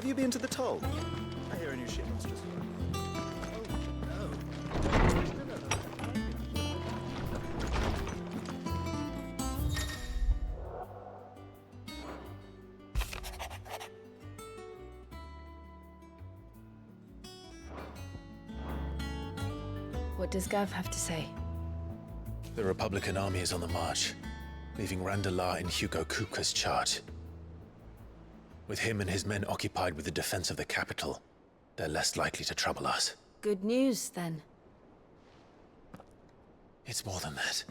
Have you been to the toll? I hear a new shipment's just What does Gav have to say? The Republican army is on the march, leaving Randalar in Hugo Kupka's charge. With him and his men occupied with the defense of the capital, they're less likely to trouble us. Good news, then. It's more than that.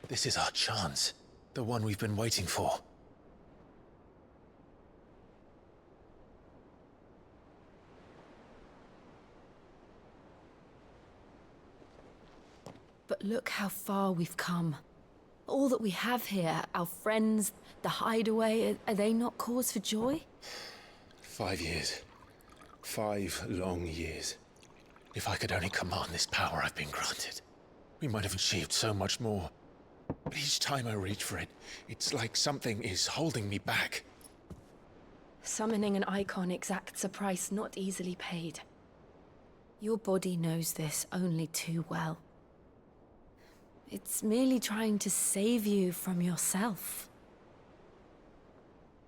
This is our chance, the one we've been waiting for. But look how far we've come. All that we have here, our friends, the hideaway, are they not cause for joy? 5 years. 5 long years. If I could only command this power I've been granted, we might have achieved so much more. But each time I reach for it, it's like something is holding me back. Summoning an icon exacts a price not easily paid. Your body knows this only too well. It's merely trying to save you from yourself.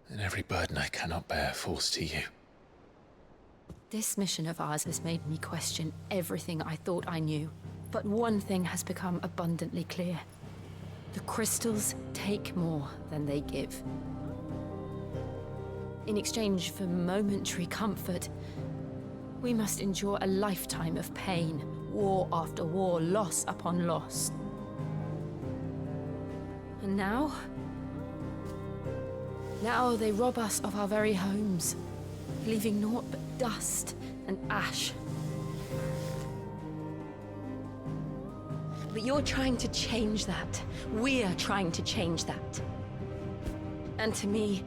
And every burden I cannot bear falls to you. This mission of ours has made me question everything I thought I knew. But one thing has become abundantly clear. The crystals take more than they give. In exchange for momentary comfort, we must endure a lifetime of pain, war after war, loss upon loss. And now? Now they rob us of our very homes, leaving naught but dust and ash. But you're trying to change that. We're trying to change that. And to me,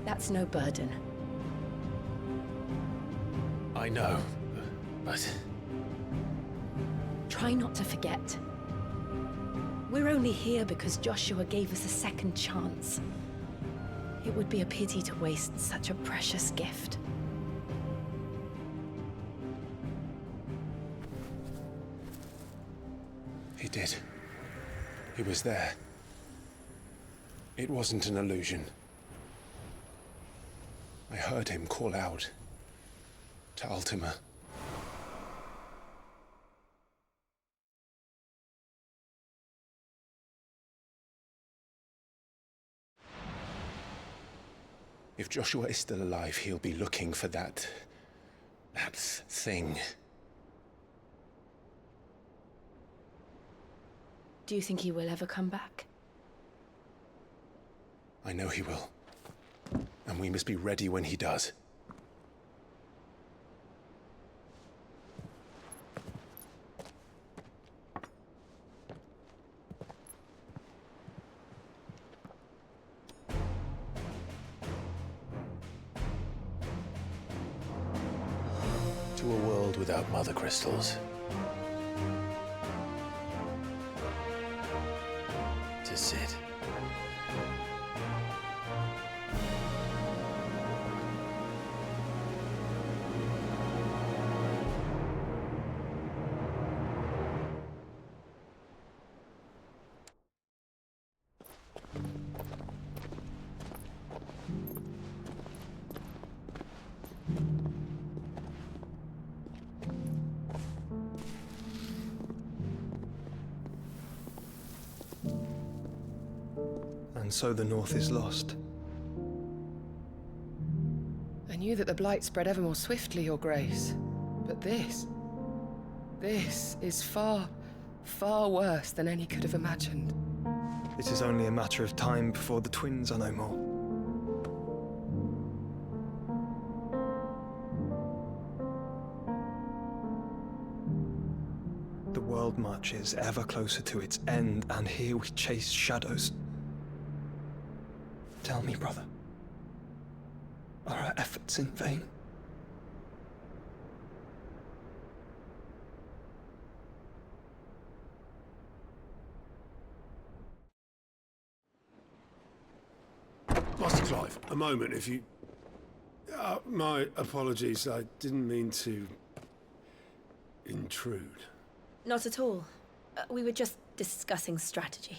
that's no burden. I know, but... Try not to forget. We're only here because Joshua gave us a second chance. It would be a pity to waste such a precious gift. He did. He was there. It wasn't an illusion. I heard him call out to Ultima. If Joshua is still alive, he'll be looking for that thing. Do you think he will ever come back? I know he will. And we must be ready when he does. To a world without mother crystals. To Sid. And so the North is lost. I knew that the Blight spread ever more swiftly, Your Grace. But this is far, far worse than any could have imagined. It is only a matter of time before the twins are no more. The world marches ever closer to its end, and here we chase shadows. Tell me, brother, are our efforts in vain? Master Clive, a moment, if you... My apologies. I didn't mean to intrude. Not at all. We were just discussing strategy.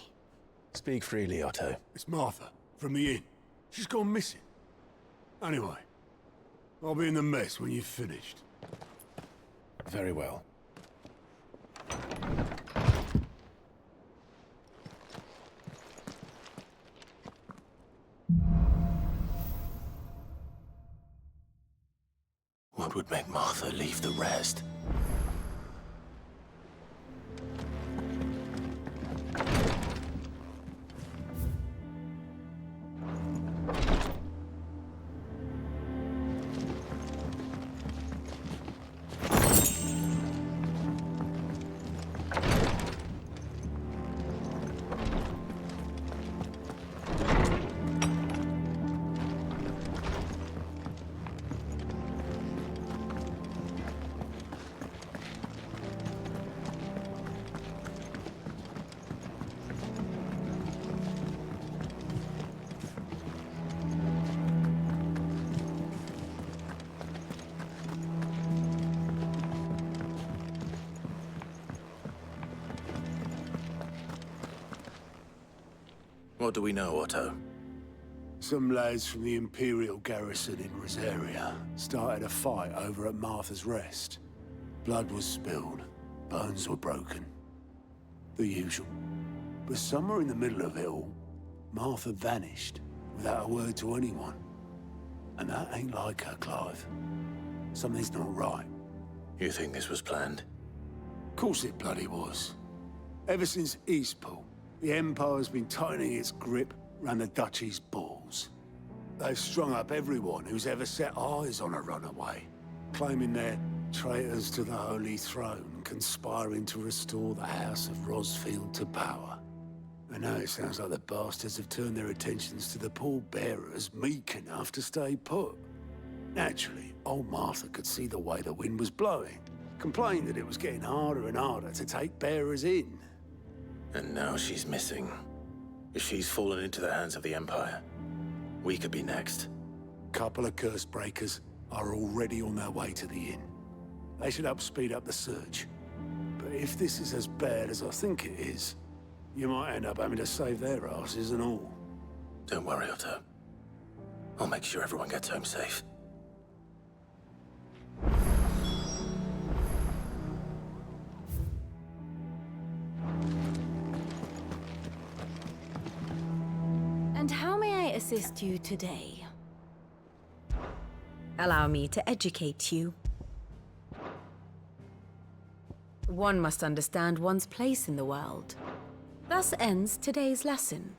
Speak freely, Otto. It's Martha, from the inn. She's gone missing. Anyway, I'll be in the mess when you've finished. Very well. What would make Martha leave the rest? What do we know, Otto? Some lads from the Imperial garrison in Rosaria started a fight over at Martha's Rest. Blood was spilled, bones were broken. The usual. But somewhere in the middle of it all, Martha vanished without a word to anyone. And that ain't like her, Clive. Something's not right. You think this was planned? Course it bloody was. Ever since Eastpool, the Empire's been tightening its grip round the Duchy's balls. They've strung up everyone who's ever set eyes on a runaway, claiming they're traitors to the Holy Throne, conspiring to restore the House of Rosfield to power. And now it sounds like the bastards have turned their attentions to the pallbearers meek enough to stay put. Naturally, old Martha could see the way the wind was blowing, complained that it was getting harder and harder to take bearers in. And now she's missing. If she's fallen into the hands of the Empire, we could be next. Couple of curse breakers are already on their way to the inn. They should help speed up the search. But if this is as bad as I think it is, you might end up having to save their asses and all. Don't worry, Otto. I'll make sure everyone gets home safe. And how may I assist you today? Allow me to educate you. One must understand one's place in the world. Thus ends today's lesson.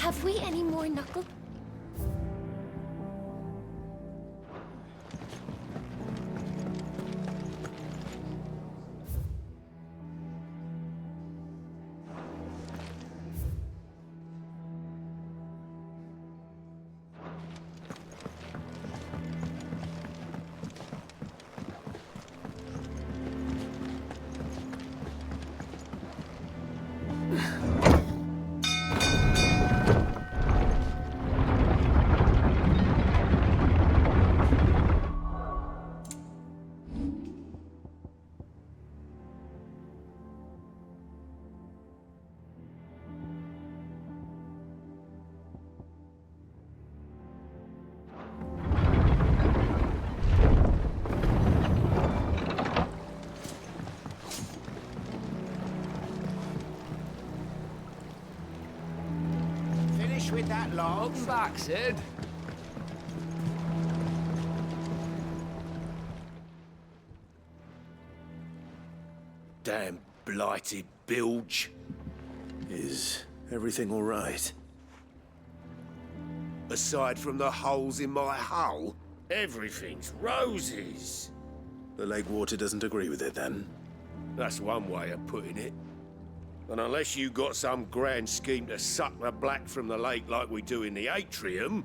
Have we any more knuckle? With that log? Welcome back, Sid. Damn blighted bilge. Is everything all right? Aside from the holes in my hull, everything's roses. The lake water doesn't agree with it, then? That's one way of putting it. And unless you got some grand scheme to suck the black from the lake like we do in the atrium,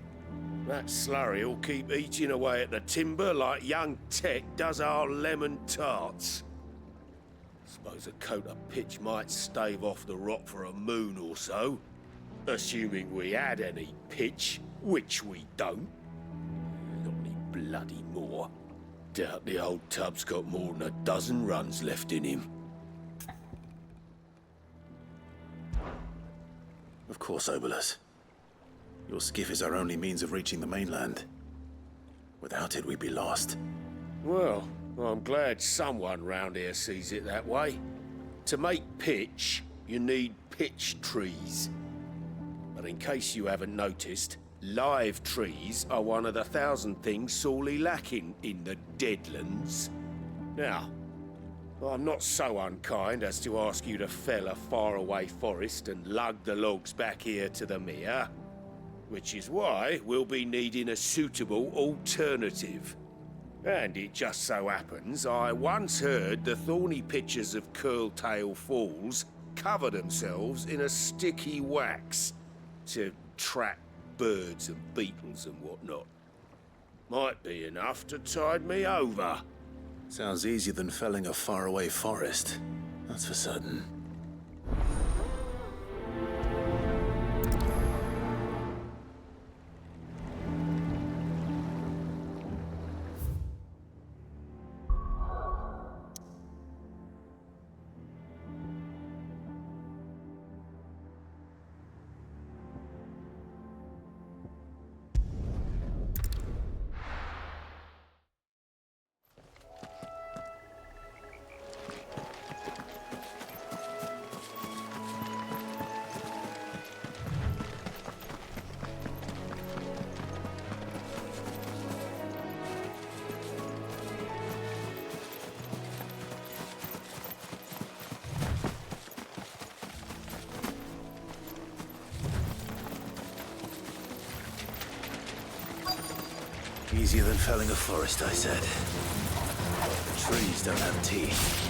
that slurry will keep eating away at the timber like young Tech does our lemon tarts. Suppose a coat of pitch might stave off the rot for a moon or so, assuming we had any pitch, which we don't. Not any bloody more. Doubt the old tub's got more than a dozen runs left in him. Of course, Obolus. Your skiff is our only means of reaching the mainland. Without it, we'd be lost. Well, I'm glad someone round here sees it that way. To make pitch, you need pitch trees. But in case you haven't noticed, live trees are one of the 1,000 things sorely lacking in the Deadlands. Now, I'm not so unkind as to ask you to fell a faraway forest and lug the logs back here to the mere, which is why we'll be needing a suitable alternative. And it just so happens I once heard the thorny pitchers of Curltail Falls cover themselves in a sticky wax to trap birds and beetles and whatnot. Might be enough to tide me over. Sounds easier than felling a faraway forest. That's for certain. Easier than felling a forest, I said. The trees don't have teeth.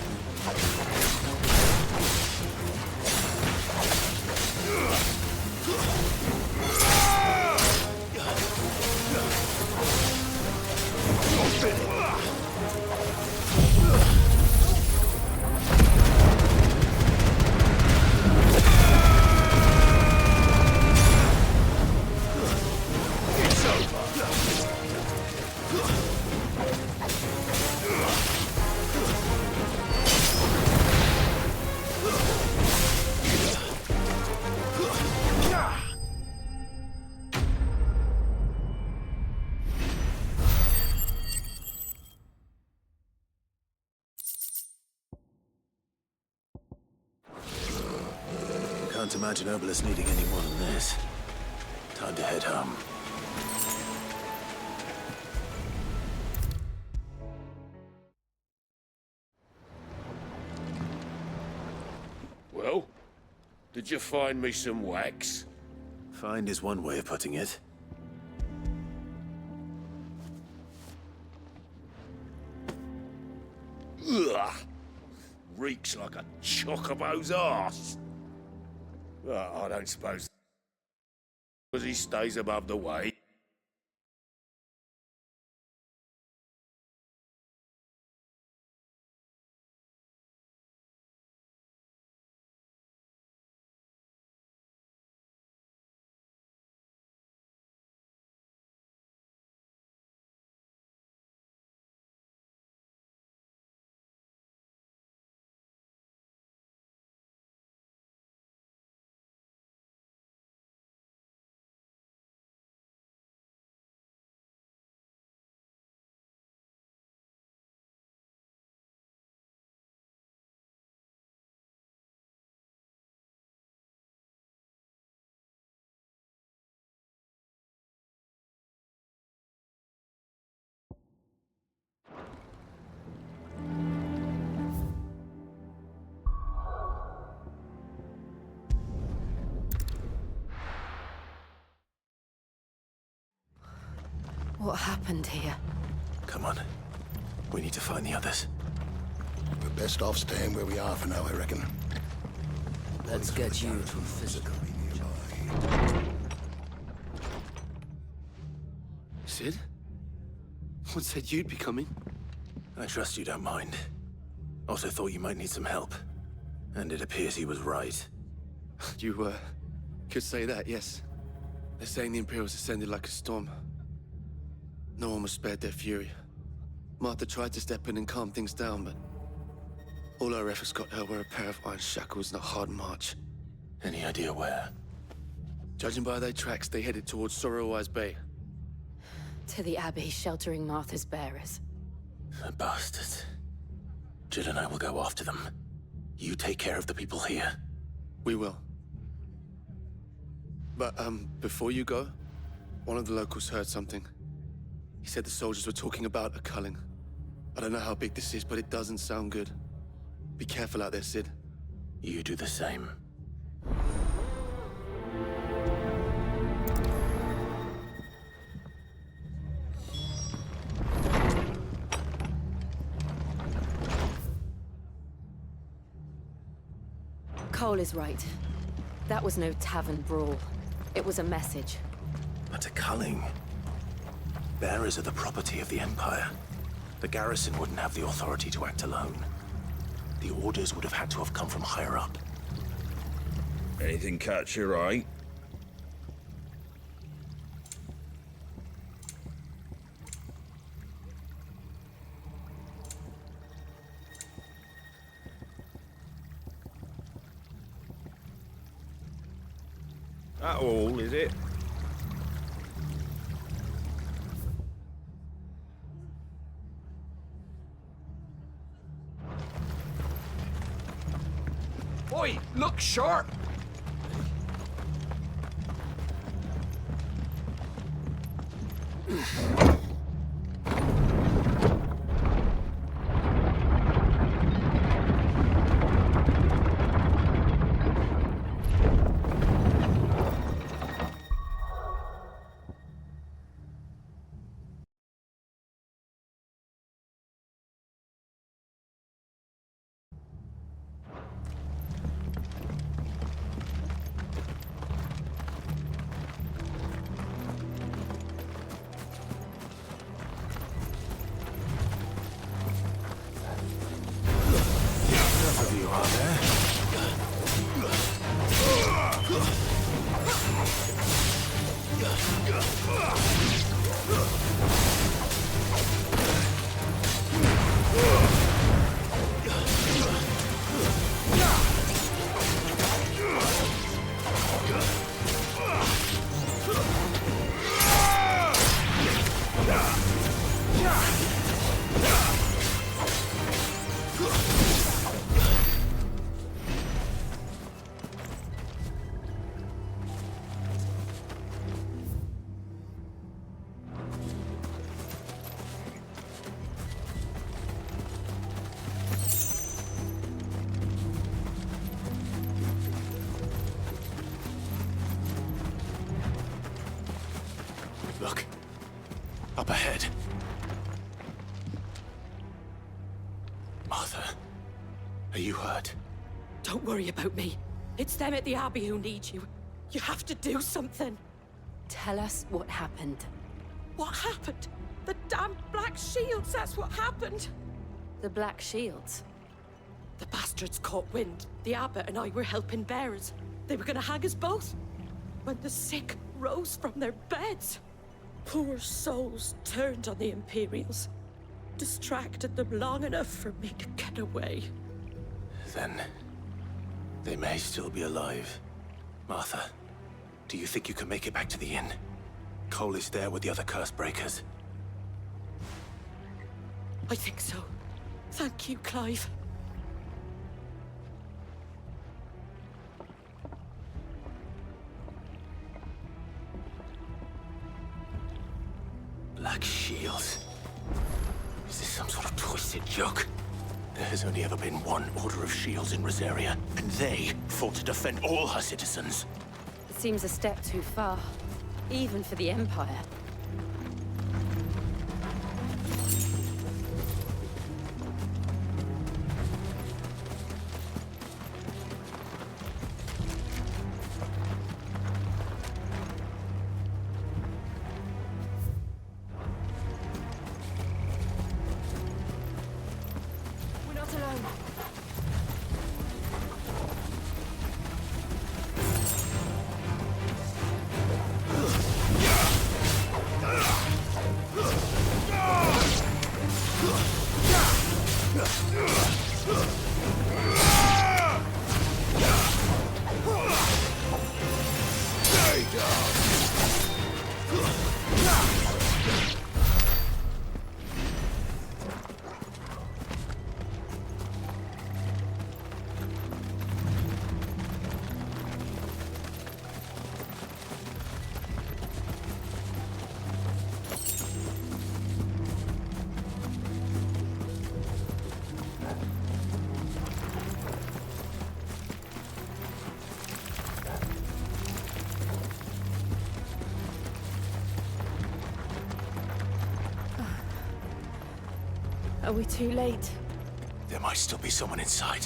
Can't imagine Obolus needing any more than this. Time to head home. Well, did you find me some wax? Find is one way of putting it. Ugh! Reeks like a chocobo's arse. I don't suppose because he stays above the way. What happened here? Come on. We need to find the others. We're best off staying where we are for now, I reckon. Let's get you to physical. Sid? What said you'd be coming? I trust you don't mind. Also thought you might need some help. And it appears he was right. You, could say that, yes. They're saying the Imperials ascended like a storm. No one was spared their fury. Martha tried to step in and calm things down, but all our efforts got her were a pair of iron shackles and a hard march. Any idea where? Judging by their tracks, they headed towards Sorrowwise Bay. To the Abbey, sheltering Martha's bearers. The bastards. Jill and I will go after them. You take care of the people here. We will. But, before you go, one of the locals heard something. He said the soldiers were talking about a culling. I don't know how big this is, but it doesn't sound good. Be careful out there, Sid. You do the same. Cole is right. That was no tavern brawl. It was a message. But a culling. Bearers are the property of the Empire. The garrison wouldn't have the authority to act alone. The orders would have had to have come from higher up. Anything catch your eye? That all, is it? Oi, look sharp! Look. Up ahead. Martha, are you hurt? Don't worry about me. It's them at the Abbey who need you. You have to do something. Tell us what happened. What happened? The damn Black Shields, that's what happened. The Black Shields? The bastards caught wind. The abbot and I were helping bearers. They were gonna hang us both. When the sick rose from their beds. Poor souls turned on the Imperials. Distracted them long enough for me to get away. Then they may still be alive. Martha, do you think you can make it back to the inn? Cole is there with the other curse breakers. I think so. Thank you, Clive. Black Shields. Is this some sort of twisted joke? There has only ever been one Order of Shields in Rosaria, and they fought to defend all her citizens. It seems a step too far, even for the Empire. Are we too late? There might still be someone inside.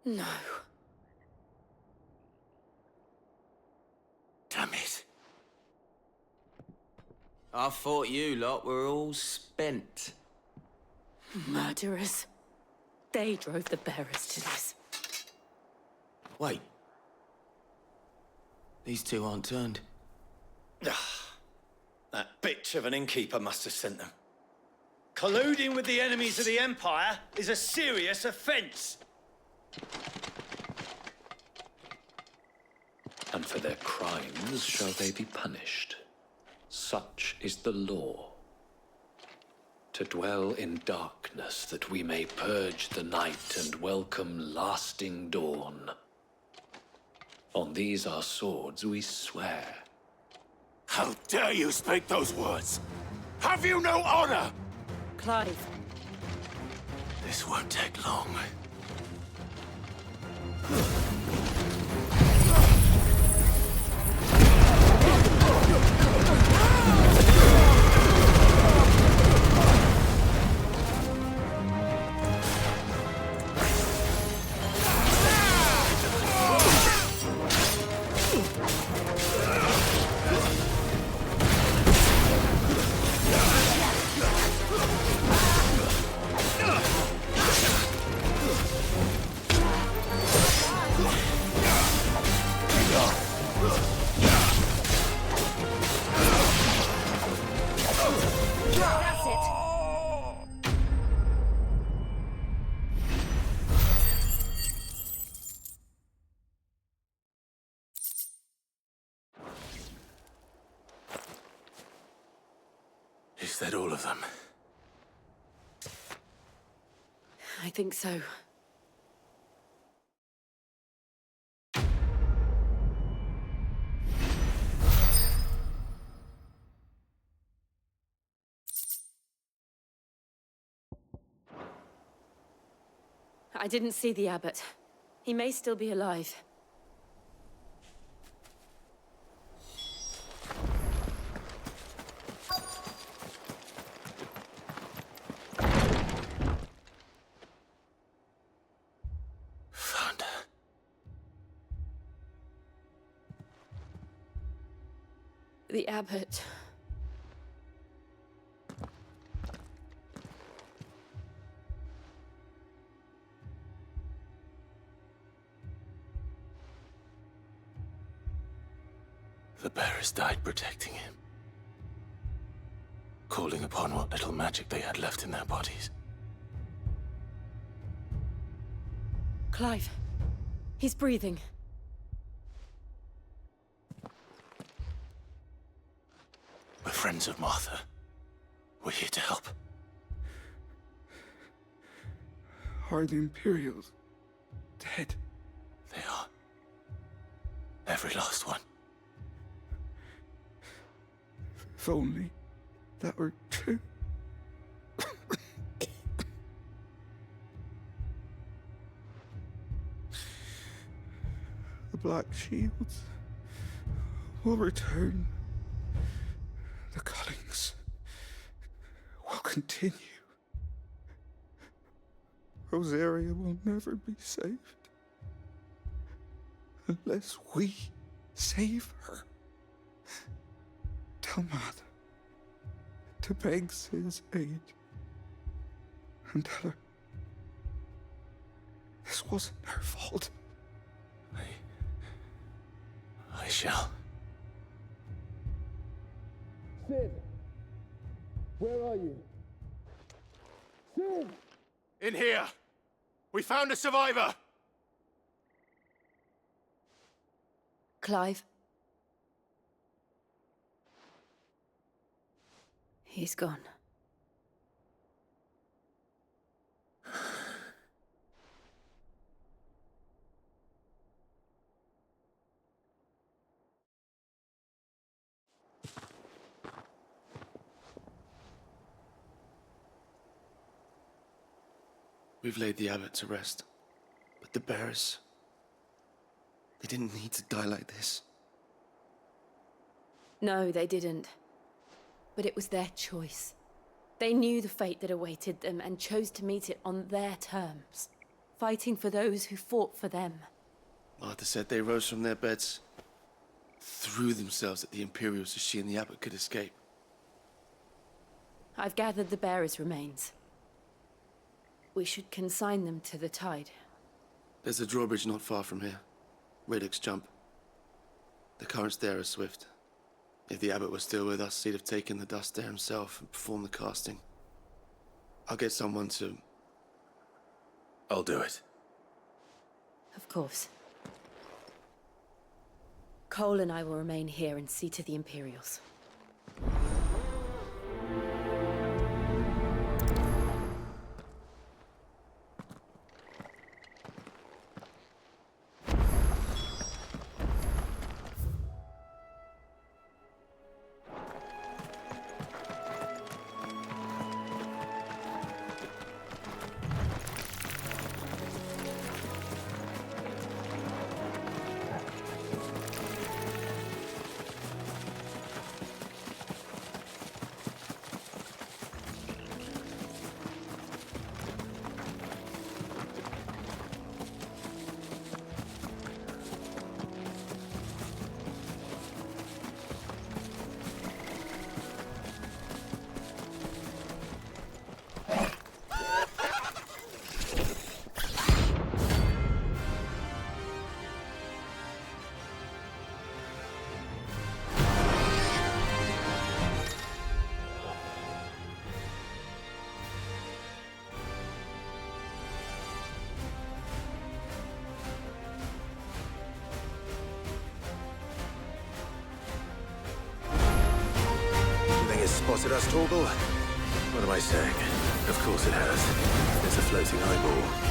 No. Damn it. I thought you lot were all spent. Murderers. They drove the bearers to this. Wait. These two aren't turned. That bitch of an innkeeper must have sent them. Colluding with the enemies of the Empire is a serious offense. And for their crimes shall they be punished. Such is the law. To dwell in darkness that we may purge the night and welcome lasting dawn. On these our swords we swear. How dare you speak those words? Have you no honor? Clive. This won't take long. That's it. Is that all of them? I think so. I didn't see the abbot. He may still be alive. Found her. The abbot. The bearers died protecting him. Calling upon what little magic they had left in their bodies. Clive. He's breathing. We're friends of Martha. We're here to help. Are the Imperials dead? They are. Every last one. If only that were true. The Black Shields will return. The cullings will continue. Rosaria will never be saved unless we save her. Tell Matt to beg his aid and tell her this wasn't her fault. I shall. Sid, where are you? Sid! In here! We found a survivor! Clive. He's gone. We've laid the abbot to rest. But the bearers... they didn't need to die like this. No, they didn't. But it was their choice. They knew the fate that awaited them and chose to meet it on their terms, fighting for those who fought for them. Martha said they rose from their beds, threw themselves at the Imperials so she and the abbot could escape. I've gathered the bearers' remains. We should consign them to the tide. There's a drawbridge not far from here. Reddick's Jump. The currents there are swift. If the abbot was still with us, he'd have taken the dust there himself and performed the casting. I'll get someone to... I'll do it. Of course. Cole and I will remain here and see to the Imperials. Spotted us, Torgal? What am I saying? Of course it has. It's a floating eyeball.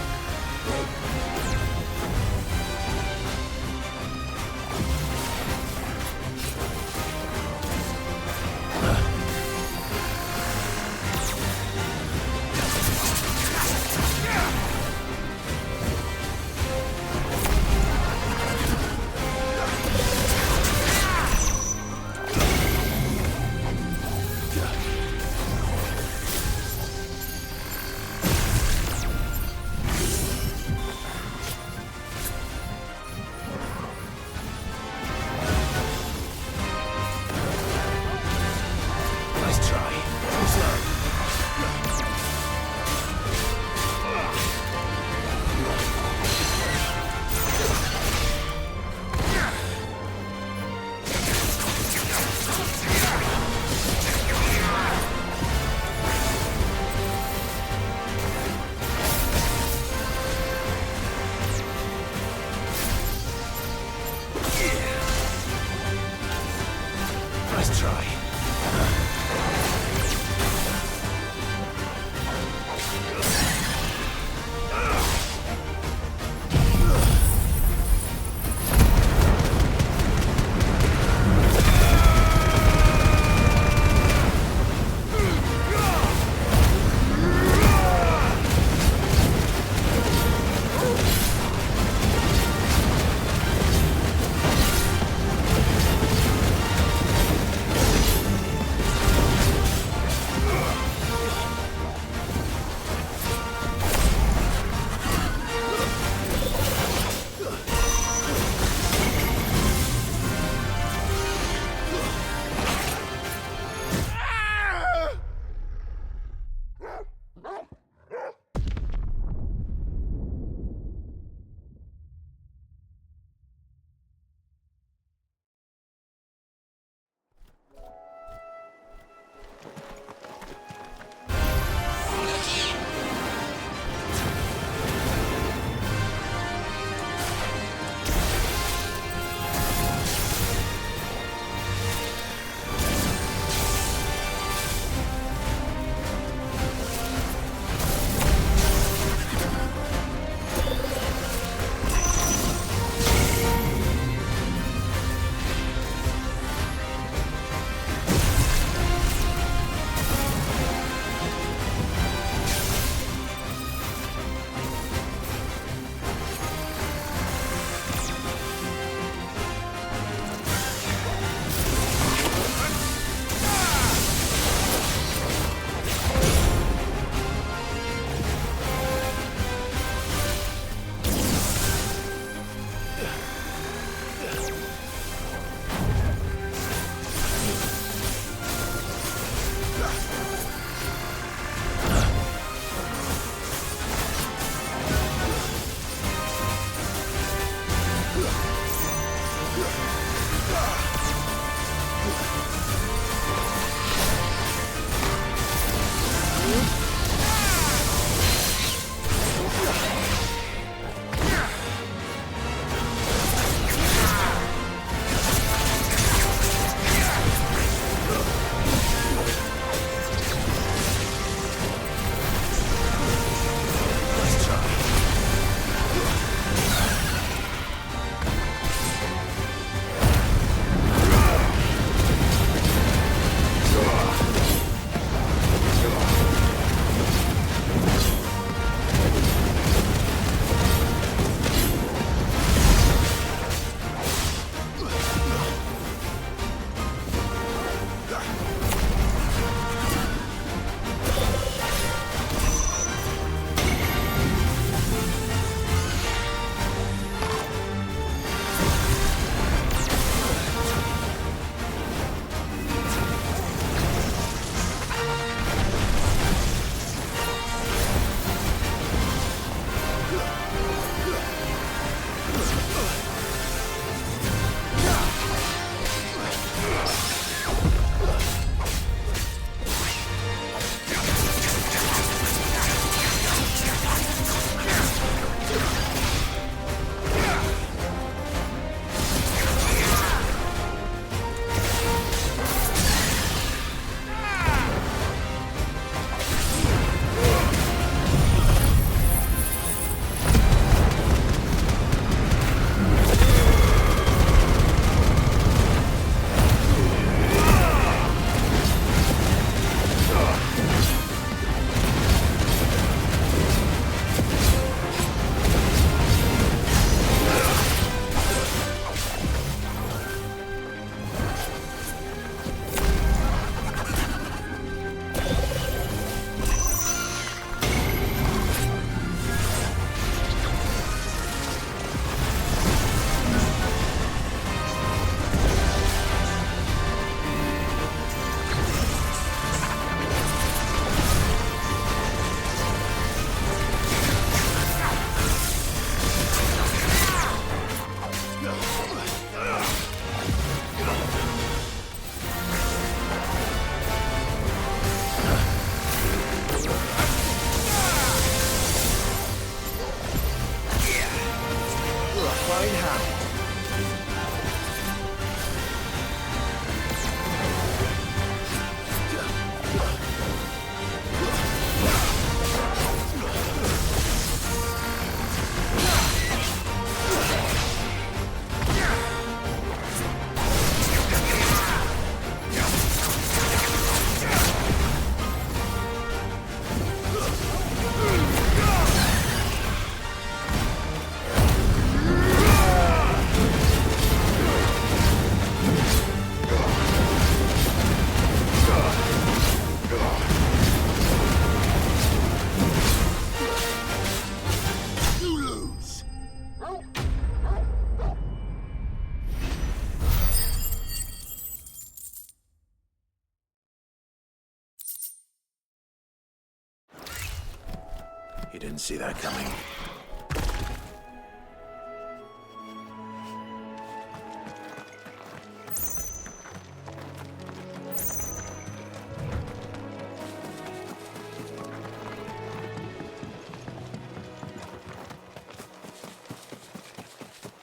You didn't see that coming.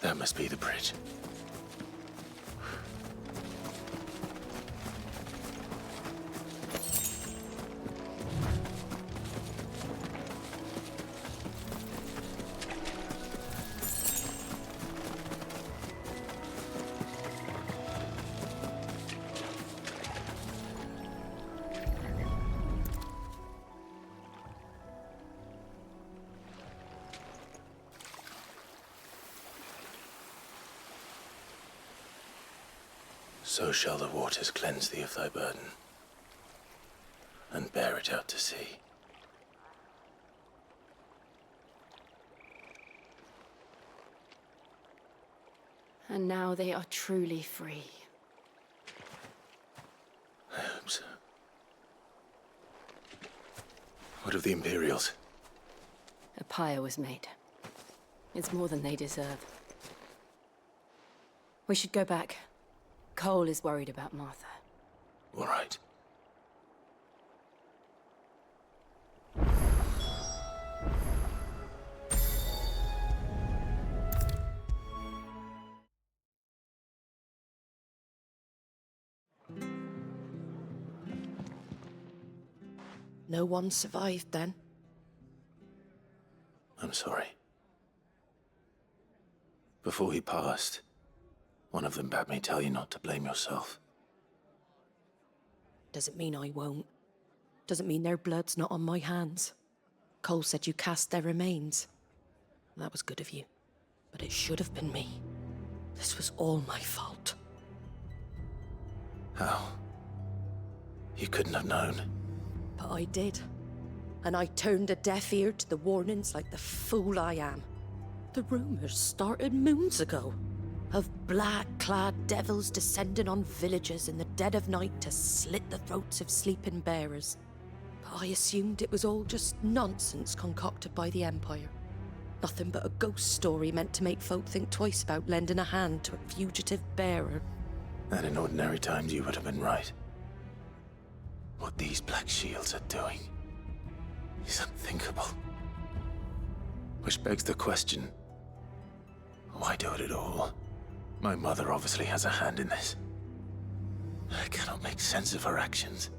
That must be the bridge. So shall the waters cleanse thee of thy burden, and bear it out to sea. And now they are truly free. I hope so. What of the Imperials? A pyre was made. It's more than they deserve. We should go back. Cole is worried about Martha. All right. No one survived then? I'm sorry. Before he passed, one of them bade me tell you not to blame yourself. Doesn't mean I won't. Doesn't mean their blood's not on my hands. Cole said you cast their remains. That was good of you. But it should have been me. This was all my fault. How? You couldn't have known. But I did. And I turned a deaf ear to the warnings like the fool I am. The rumours started moons ago. Of black-clad devils descending on villages in the dead of night to slit the throats of sleeping bearers. But I assumed it was all just nonsense concocted by the Empire. Nothing but a ghost story meant to make folk think twice about lending a hand to a fugitive bearer. And in ordinary times you would have been right. What these Black Shields are doing is unthinkable. Which begs the question, why do it at all? My mother obviously has a hand in this. I cannot make sense of her actions.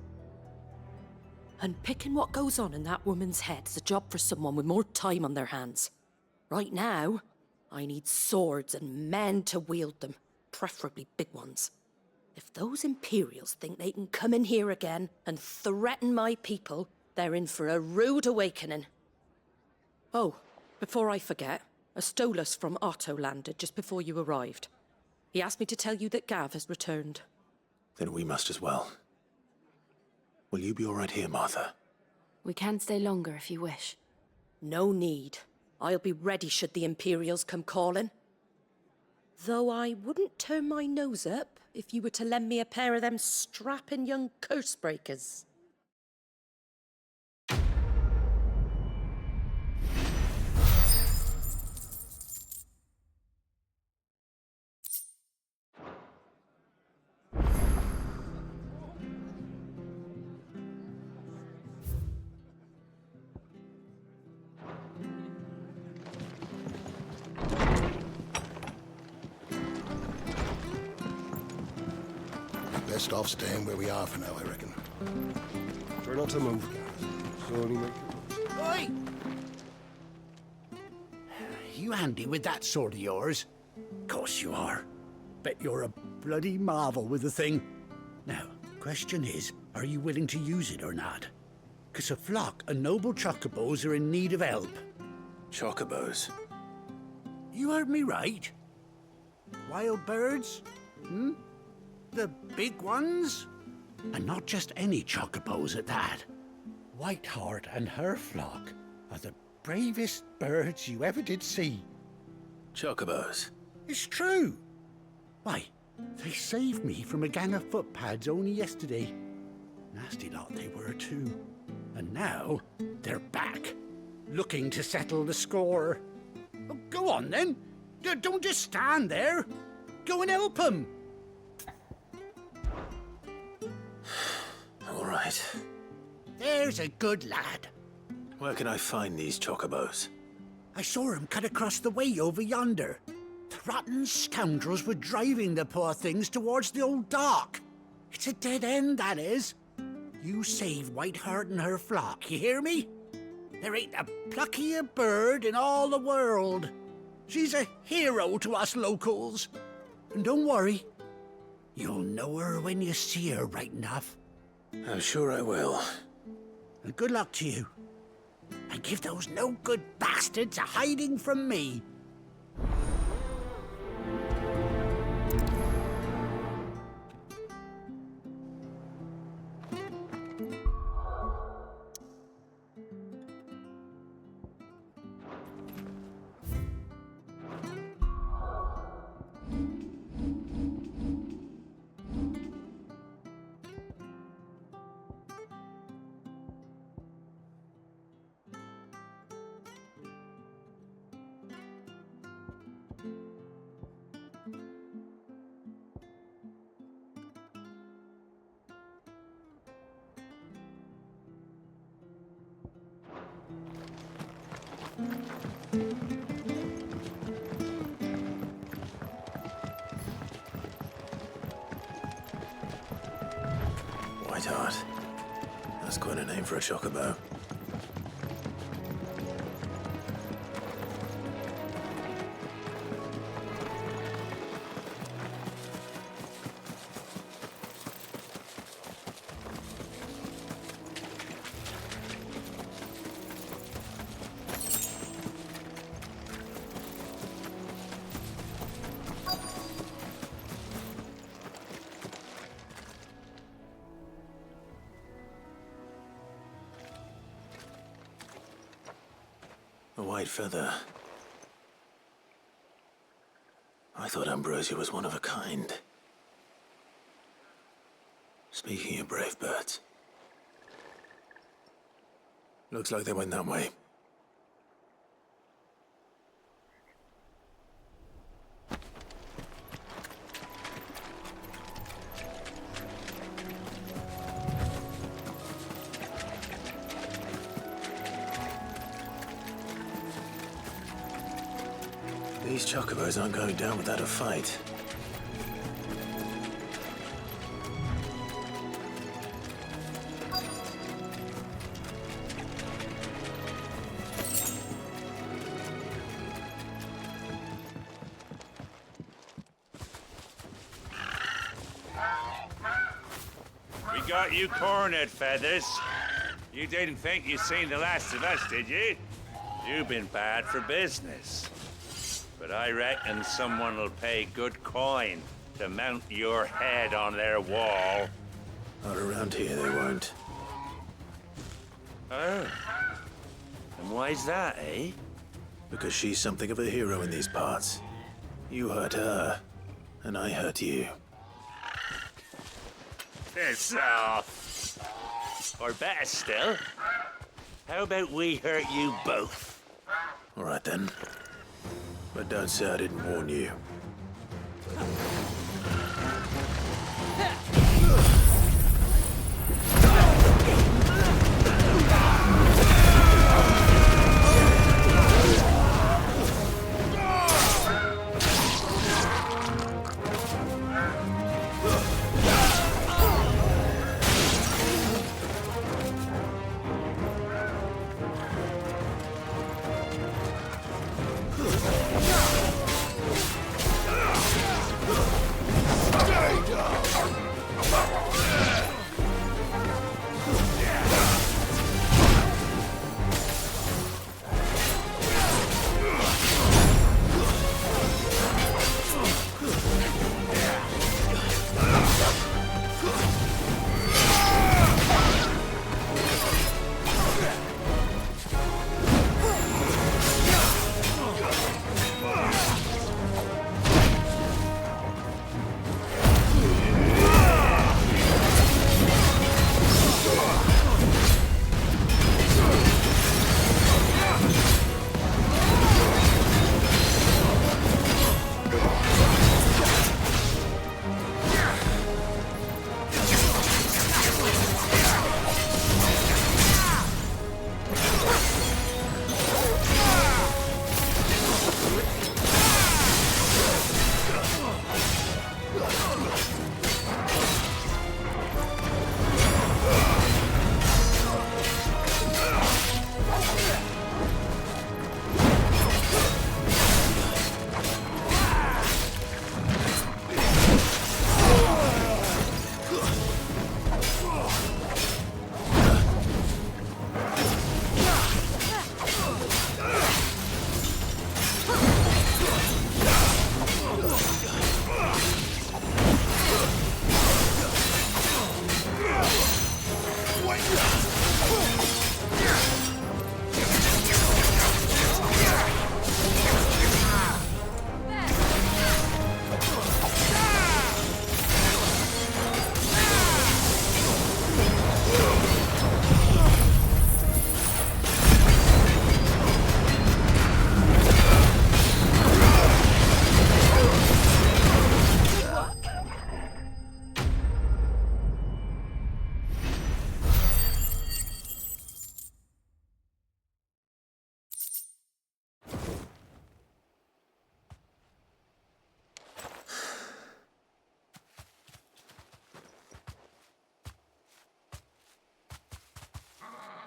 And picking what goes on in that woman's head is a job for someone with more time on their hands. Right now, I need swords and men to wield them, preferably big ones. If those Imperials think they can come in here again and threaten my people, they're in for a rude awakening. Oh, before I forget, a Stolas from Otto landed just before you arrived. He asked me to tell you that Gav has returned. Then we must as well. Will you be all right here, Martha? We can stay longer if you wish. No need. I'll be ready should the Imperials come calling. Though I wouldn't turn my nose up if you were to lend me a pair of them strapping young curse breakers. Best off staying where we are for now, I reckon. Try not to move, guys. Slowly make it. Oi! You handy with that sword of yours? Course you are. Bet you're a bloody marvel with the thing. Now, question is, are you willing to use it or not? 'Cause a flock of noble chocobos are in need of help. Chocobos? You heard me right. Wild birds? Hmm? The big ones? And not just any chocobos at that. Whiteheart and her flock are the bravest birds you ever did see. Chocobos? It's true. Why, they saved me from a gang of footpads only yesterday. Nasty lot they were too. And now they're back, looking to settle the score. Oh, go on then. Don't just stand there. Go and help them. All right. There's a good lad. Where can I find these chocobos? I saw him cut across the way over yonder. The rotten scoundrels were driving the poor things towards the old dock. It's a dead end, that is. You save Whiteheart and her flock, you hear me? There ain't a pluckier bird in all the world. She's a hero to us locals. And don't worry, you'll know her when you see her right enough. I'm sure I will. And good luck to you. And give those no-good bastards a hiding from me. Sweetheart. That's quite a name for a chocobo. A white feather. I thought Ambrosia was one of a kind. Speaking of brave birds. Looks like they went that way. These chocobos aren't going down without a fight. We got you cornered, Feathers. You didn't think you'd seen the last of us, did you? You've been bad for business. But I reckon someone will pay good coin to mount your head on their wall. Not around here, they won't. Oh. And why's that, eh? Because she's something of a hero in these parts. You hurt her, and I hurt you. Piss off. Or better still, how about we hurt you both? All right then. But don't say I didn't warn you.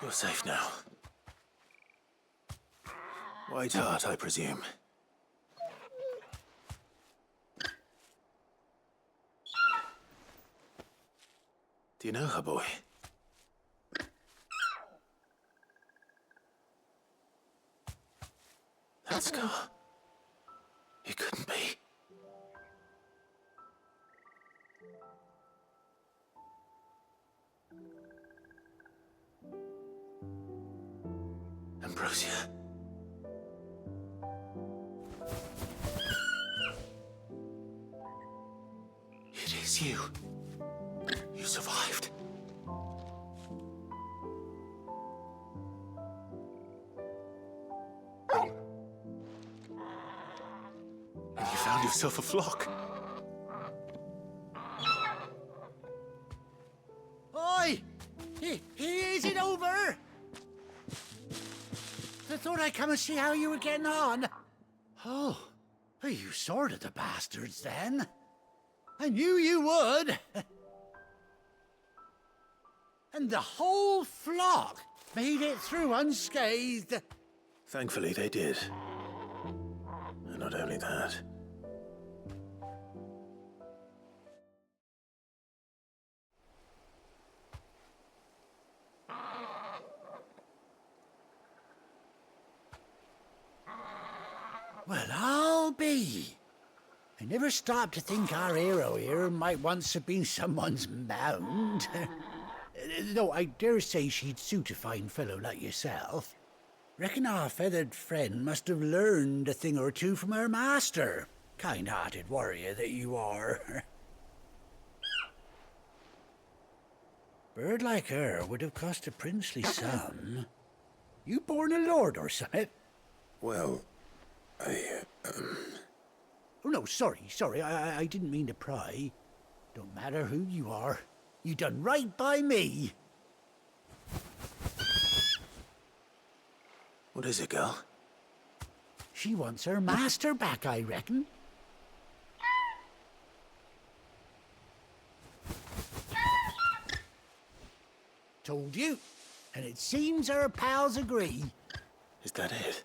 You're safe now. White Hart, I presume. Do you know her, boy? That scar. It couldn't be. Ambrosia. It is you. You survived. And you found yourself a flock. Oi! Is it over? I thought I'd come and see how you were getting on. Oh, you sorted the bastards then. I knew you would. And the whole flock made it through unscathed. Thankfully, they did. And not only that. Well, I'll be. I never stopped to think our hero here might once have been someone's mount. Though I dare say she'd suit a fine fellow like yourself. Reckon our feathered friend must have learned a thing or two from her master. Kind-hearted warrior that you are. Bird like her would have cost a princely sum. You born a lord or something? Well, Oh, no, sorry. I didn't mean to pry. Don't matter who you are. You done right by me. What is it, girl? She wants her master back, I reckon. Told you. And it seems her pals agree. Is that it?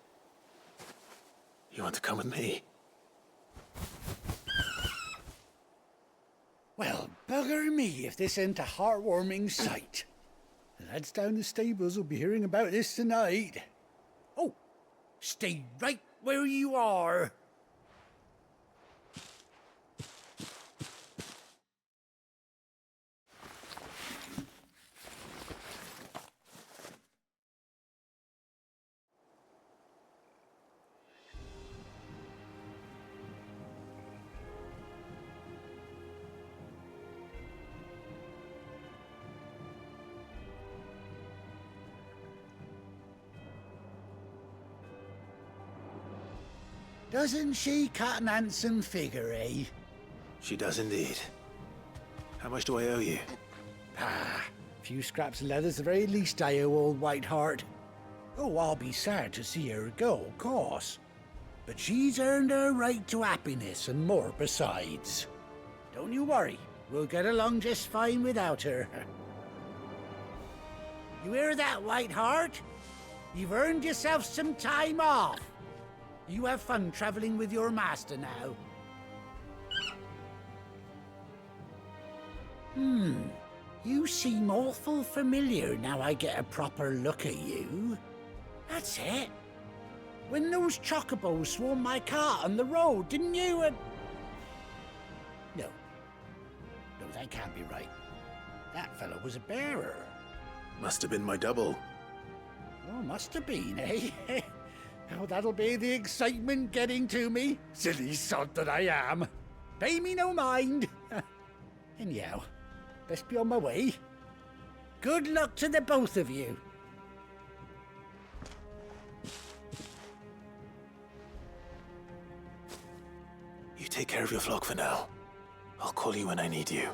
You want to come with me? Well, bugger me if this ain't a heartwarming sight. The lads down the stables will be hearing about this tonight. Oh, stay right where you are. Doesn't she cut an handsome figure, eh? She does indeed. How much do I owe you? A few scraps of leather's the very least I owe old White Hart. Oh, I'll be sad to see her go, of course. But she's earned her right to happiness and more besides. Don't you worry, we'll get along just fine without her. You hear that, White Hart? You've earned yourself some time off. You have fun traveling with your master now. You seem awful familiar now I get a proper look at you. That's it. When those chocobos swarmed my cart on the road, didn't you? No, that can't be right. That fellow was a bearer. Must have been my double. Oh, must have been, eh? Oh, that'll be the excitement getting to me. Silly sod that I am. Pay me no mind. Anyhow, best be on my way. Good luck to the both of you. You take care of your flock for now. I'll call you when I need you.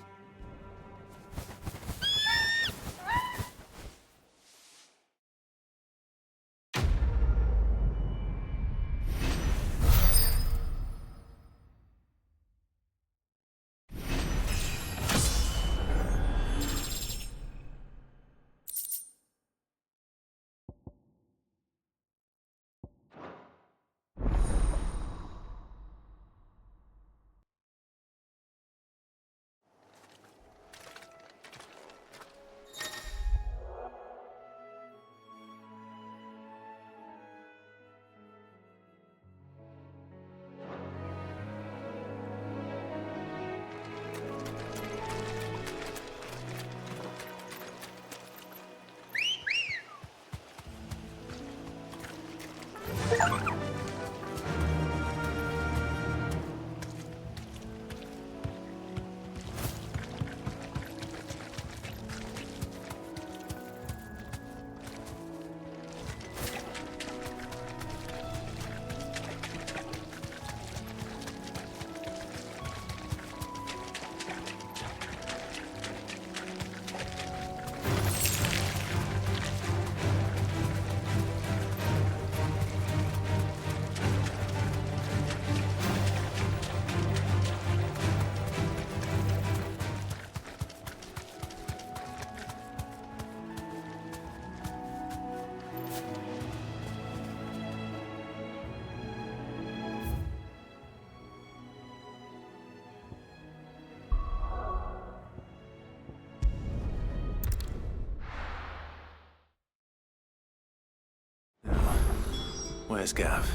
Where's Gav?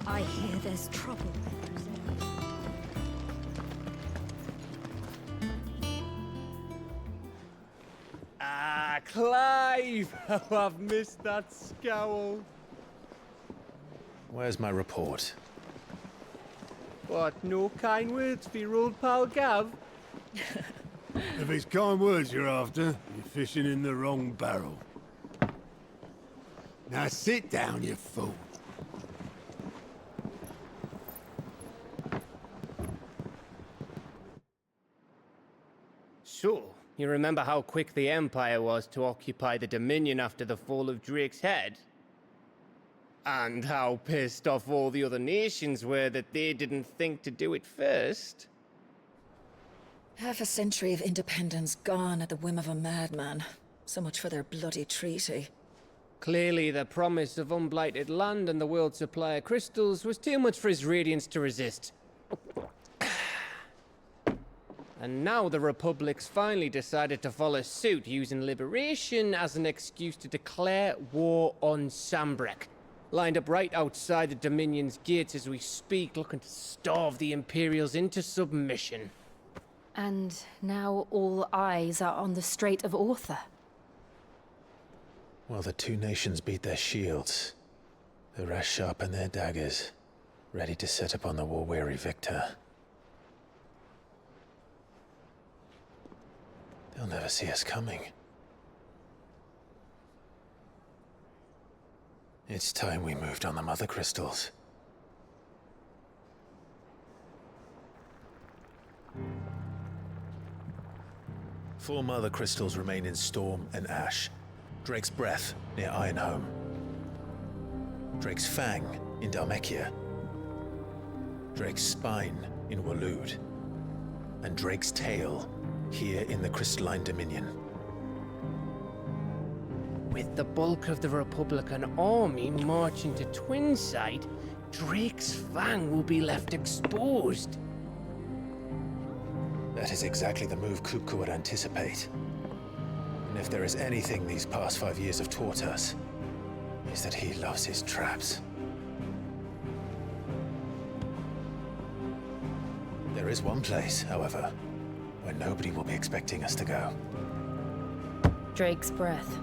I hear there's trouble. Ah, Clive! How I've missed that scowl. Where's my report? What, no kind words for your old pal Gav? If it's kind words you're after, you're fishing in the wrong barrel. Now sit down, you fool. So, you remember how quick the Empire was to occupy the Dominion after the fall of Drake's head? And how pissed off all the other nations were that they didn't think to do it first? Half a century of independence gone at the whim of a madman. So much for their bloody treaty. Clearly, the promise of unblighted land and the world's supply of crystals was too much for his radiance to resist. And now the Republic's finally decided to follow suit, using liberation as an excuse to declare war on Sambrek. Lined up right outside the Dominion's gates as we speak, looking to starve the Imperials into submission. And now all eyes are on the Strait of Author. Well, the two nations beat their shields. The rest sharpen their daggers, ready to set upon the war-weary victor. They'll never see us coming. It's time we moved on the Mother Crystals. Four Mother Crystals remain in Storm and Ash. Drake's Breath near Ironhome. Drake's Fang in Dhalmekia. Drake's Spine in Waloed. And Drake's Tail here in the Crystalline Dominion. With the bulk of the Republican army marching to Twinside, Drake's Fang will be left exposed. That is exactly the move Kupka would anticipate. And if there is anything these past 5 years have taught us, is that he loves his traps. There is one place, however, where nobody will be expecting us to go. Drake's Breath.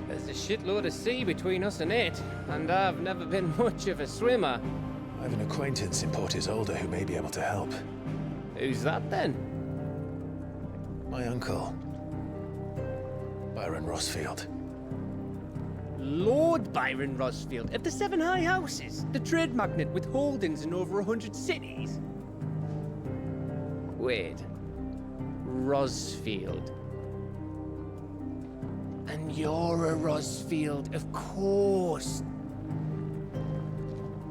There's a shitload of sea between us and it, and I've never been much of a swimmer. I have an acquaintance in Port Isolde who may be able to help. Who's that then? My uncle, Byron Rossfield. Lord Byron Rossfield of the Seven High Houses, the trade magnate with holdings in over 100 cities. Wait, Rossfield. And you're a Rossfield, of course.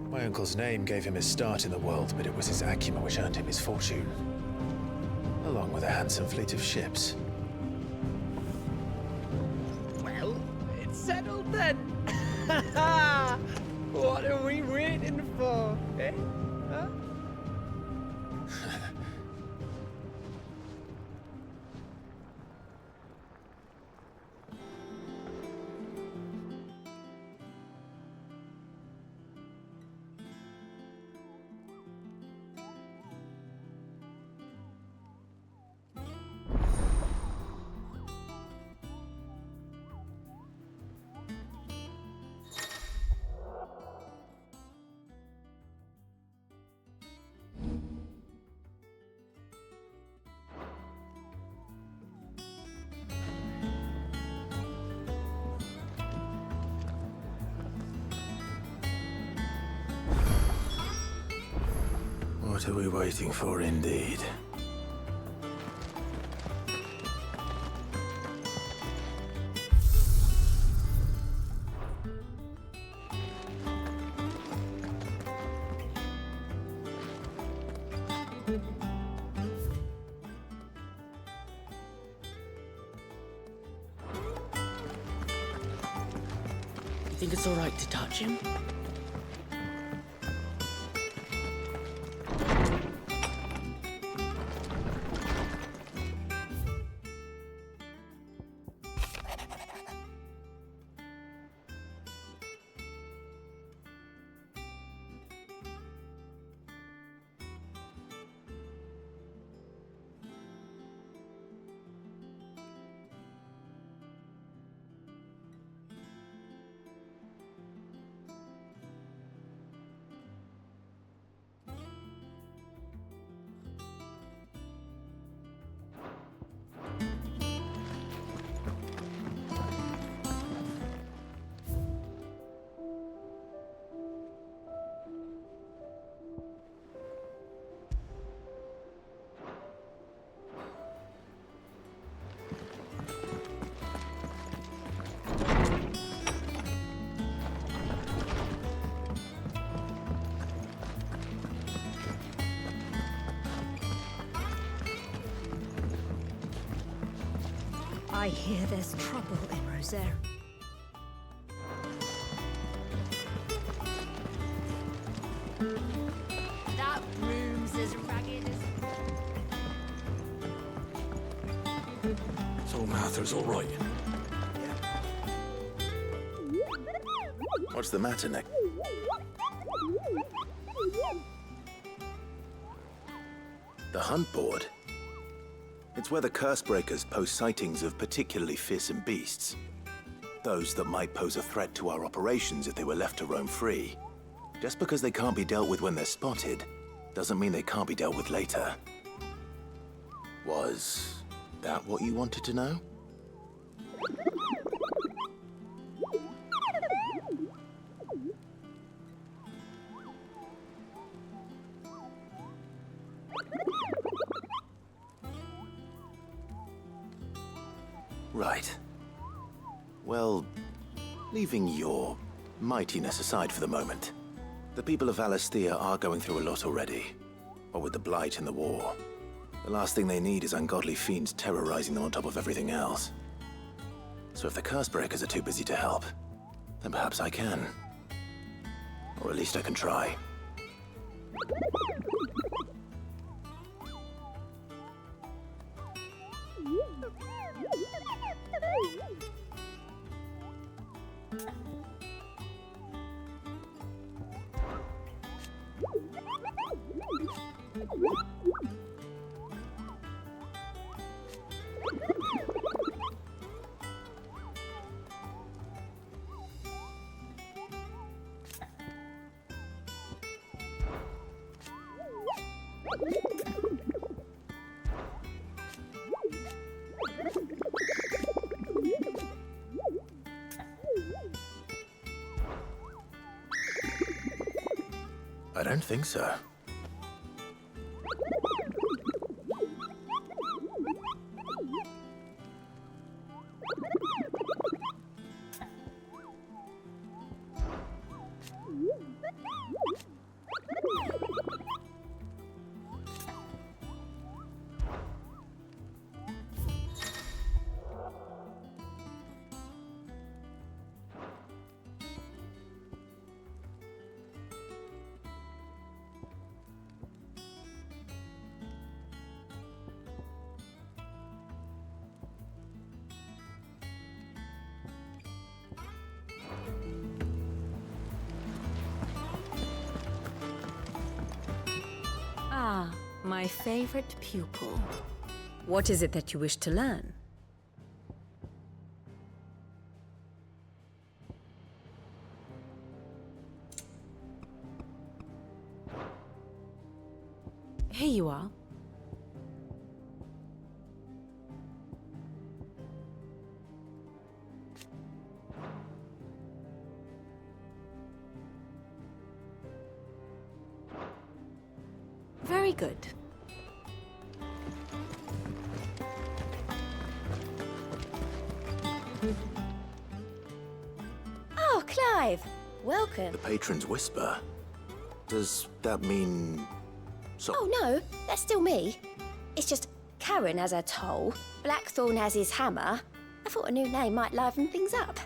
My uncle's name gave him his start in the world, but it was his acumen which earned him his fortune. Along with a handsome fleet of ships. Well, it's settled then. What are we waiting for, eh? Huh? What are we waiting for, indeed? You think it's all right to touch him? I hear there's trouble in Rosaire. That room's as ragged as... So Martha's all right. What's the matter, Nick? The hunt board? It's where the Cursebreakers post sightings of particularly fearsome beasts. Those that might pose a threat to our operations if they were left to roam free. Just because they can't be dealt with when they're spotted, doesn't mean they can't be dealt with later. Was that what you wanted to know? Right. Well, leaving your mightiness aside for the moment, the people of Alastia are going through a lot already. What with the Blight and the war. The last thing they need is ungodly fiends terrorizing them on top of everything else. So if the Cursebreakers are too busy to help, then perhaps I can. Or at least I can try. I don't think so. Ah, my favorite pupil. What is it that you wish to learn? Here you are. Very good. Oh, Clive! Welcome. The patron's whisper. Does that mean... Oh, no, that's still me. It's just Karen has her toll, Blackthorn has his hammer. I thought a new name might liven things up.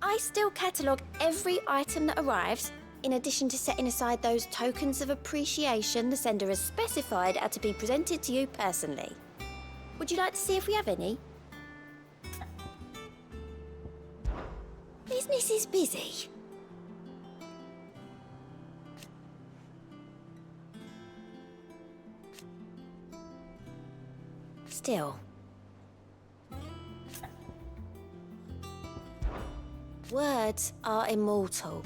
I still catalogue every item that arrives, in addition to setting aside those tokens of appreciation the sender has specified are to be presented to you personally. Would you like to see if we have any? Business is busy. Still. Words are immortal.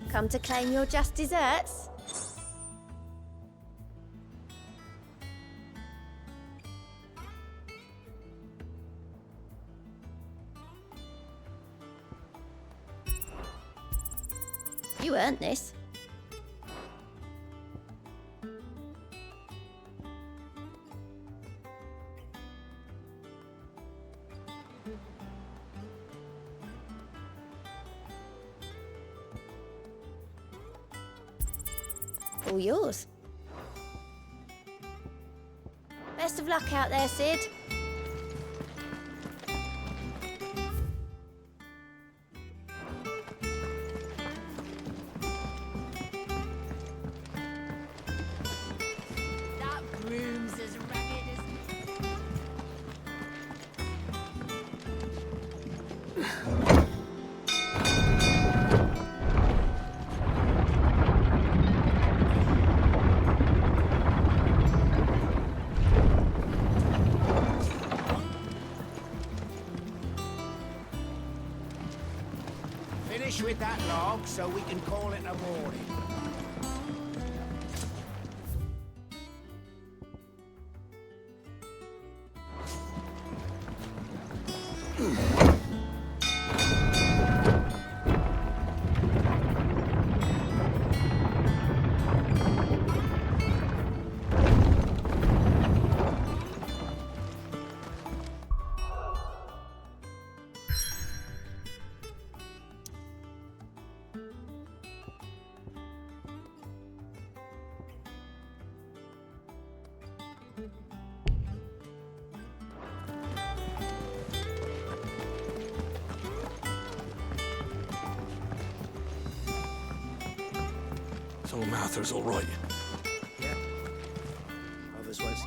Come to claim your just desserts? You earned this. All yours. Best of luck out there, Sid. That groom's as ragged as... Finish with that log so we can call it a morning. So Martha's all right. Yeah. Others ways.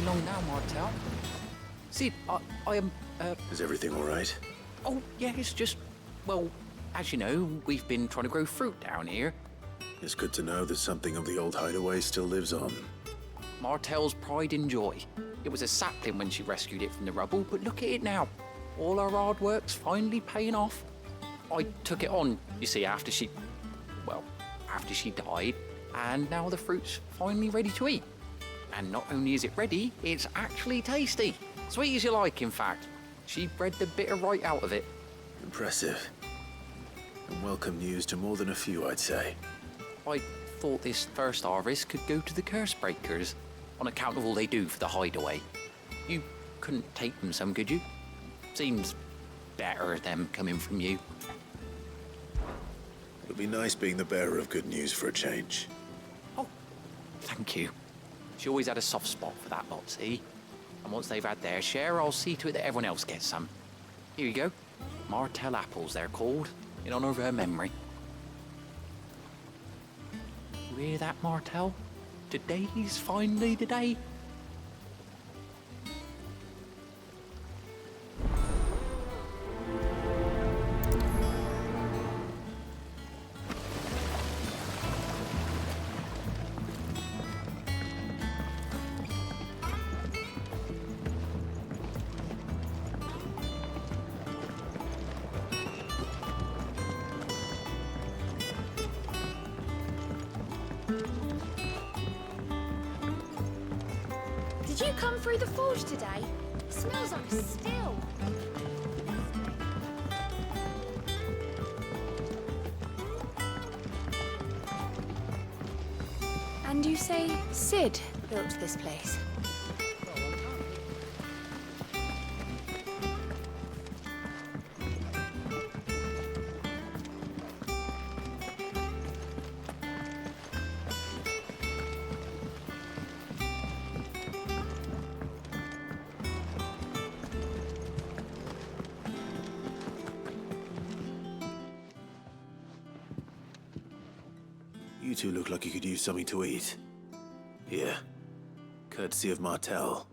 be long now, Martel. Sid, I am, Is everything all right? Oh, yeah, it's just... Well, as you know, we've been trying to grow fruit down here. It's good to know that something of the old hideaway still lives on. Martel's pride and joy. It was a sapling when she rescued it from the rubble, but look at it now. All our hard work's finally paying off. I took it on, you see, after she died, and now the fruit's finally ready to eat. And not only is it ready, it's actually tasty. Sweet as you like, in fact. She bred the bitter right out of it. Impressive. And welcome news to more than a few, I'd say. I thought this first harvest could go to the curse breakers, on account of all they do for the hideaway. You couldn't take them some, could you? Seems better them coming from you. It'll be nice being the bearer of good news for a change. Thank you. She always had a soft spot for that lot, see? And once they've had their share, I'll see to it that everyone else gets some. Here you go. Martel apples, they're called, in honor of her memory. You hear that, Martel? Today's finally the day. Did you come through the forge today? It smells like a still. And you say Sid built this place? You two look like you could use something to eat. Here. Courtesy of Martel.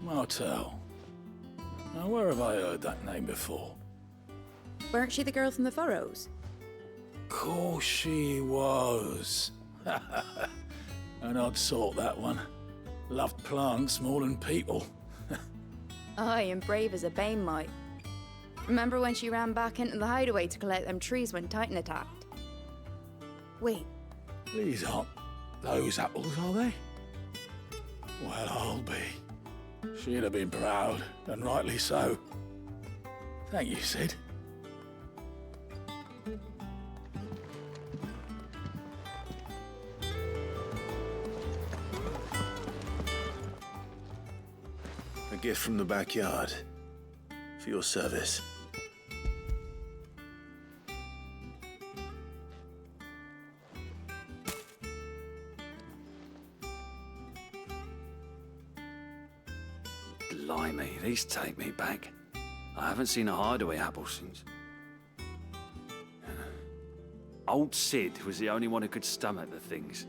Martel. Now, where have I heard that name before? Weren't she the girl from the Furrows? Course she was. An odd sort, that one. Loved plants more than people. Aye, and brave as a bane might. Remember when she ran back into the hideaway to collect them trees when Titan attacked? Wait. These aren't those apples, are they? Well, I'll be. She'd have been proud, and rightly so. Thank you, Sid. A gift from the backyard. For your service. Blimey, these take me back. I haven't seen a hideaway apple since. Old Sid was the only one who could stomach the things.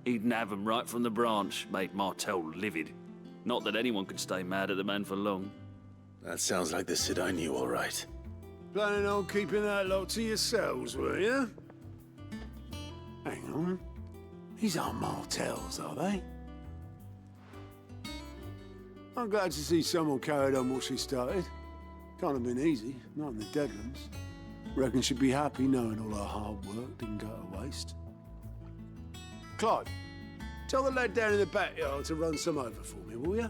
He'd nab them right from the branch, made Martel livid. Not that anyone could stay mad at the man for long. That sounds like the Sid I knew, all right. Planning on keeping that lot to yourselves, were you? Hang on. These aren't Martels, are they? I'm glad to see someone carried on what she started. Can't have been easy, not in the Deadlands. Reckon she'd be happy knowing all her hard work didn't go to waste. Clive, tell the lad down in the backyard to run some over for me, will you?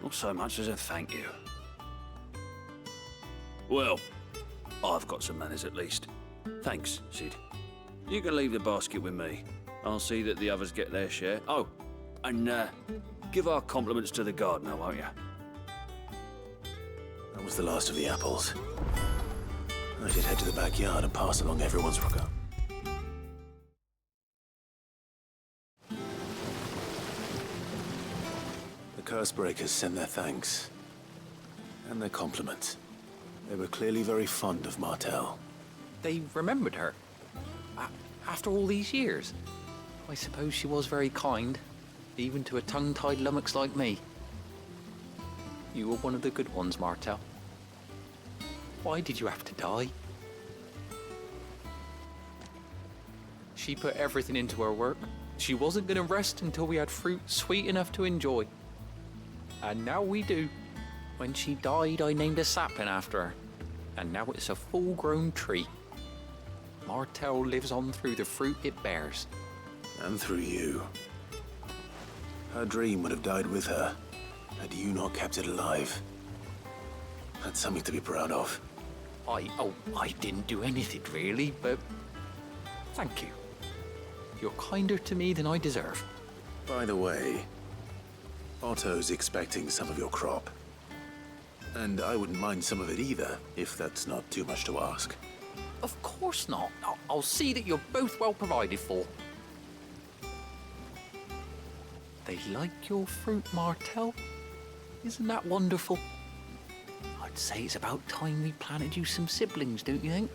Not so much as a thank you. Well, I've got some manners at least. Thanks, Sid. You can leave the basket with me. I'll see that the others get their share. Oh, and give our compliments to the gardener, won't you? That was the last of the apples. I should head to the backyard and pass along everyone's rocker. The curse breakers send their thanks. And their compliments. They were clearly very fond of Martell. They remembered her. After all these years. I suppose she was very kind, even to a tongue-tied lummox like me. You were one of the good ones, Martell. Why did you have to die? She put everything into her work. She wasn't going to rest until we had fruit sweet enough to enjoy. And now we do. When she died, I named a sapling after her. And now it's a full-grown tree. Martell lives on through the fruit it bears. And through you. Her dream would have died with her, had you not kept it alive. That's something to be proud of. I didn't do anything really, but thank you. You're kinder to me than I deserve. By the way, Otto's expecting some of your crop. And I wouldn't mind some of it either, if that's not too much to ask. Of course not. I'll see that you're both well provided for. They like your fruit, Martell. Isn't that wonderful? I'd say it's about time we planted you some siblings, don't you think?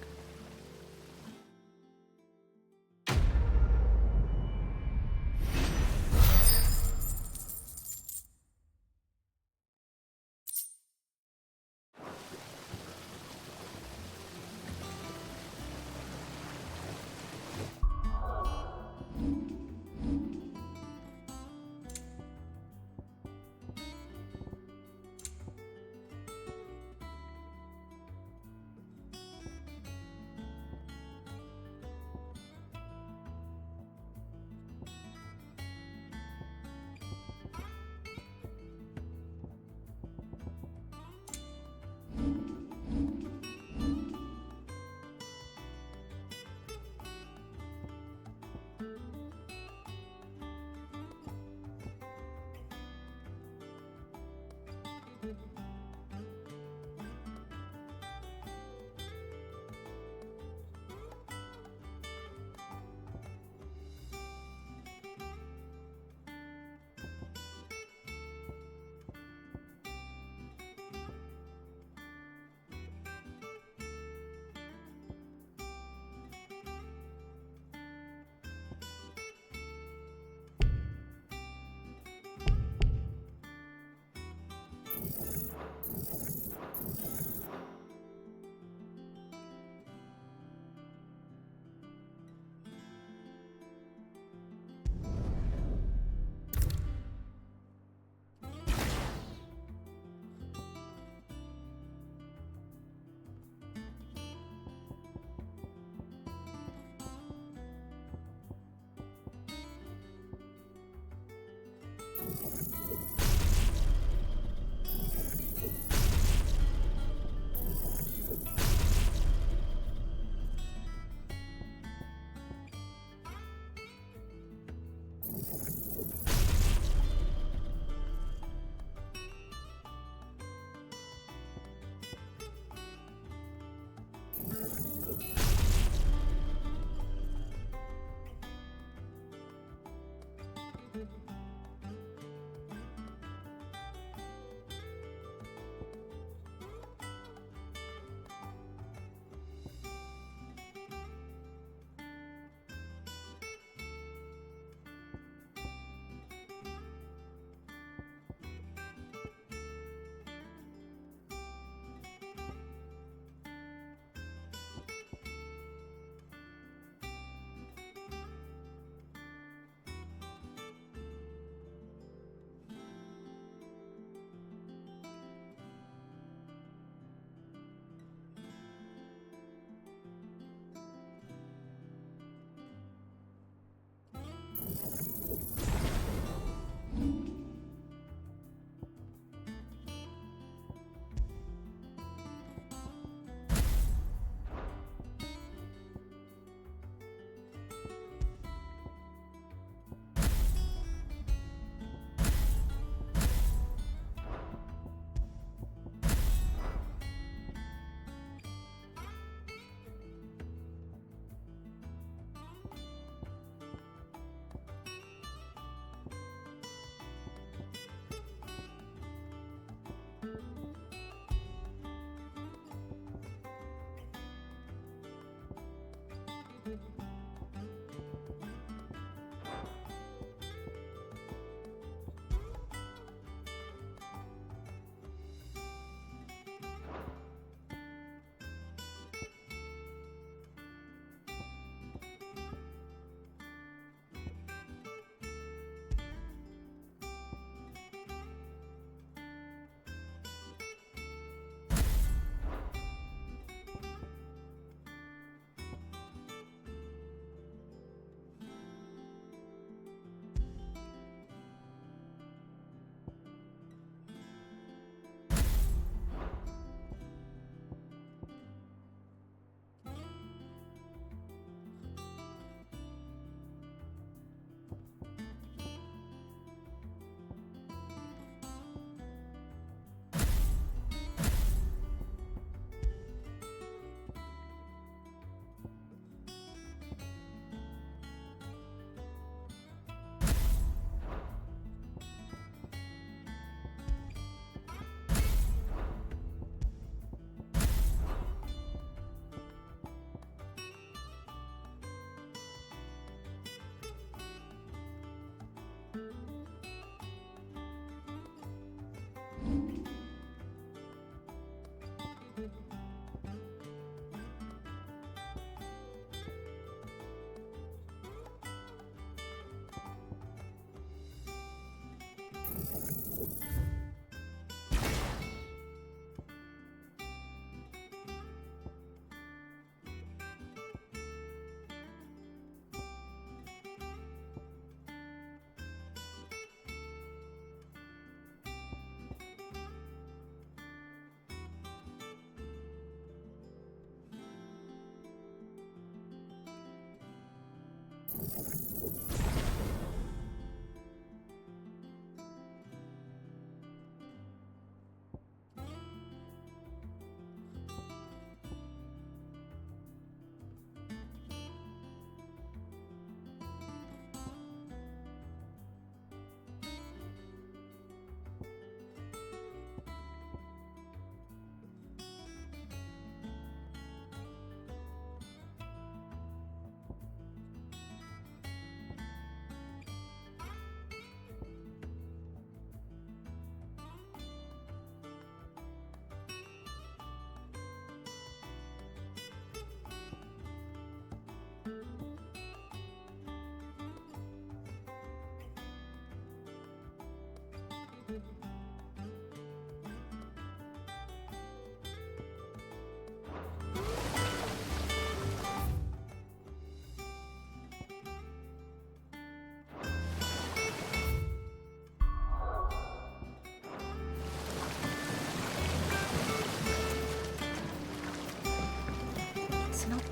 It's not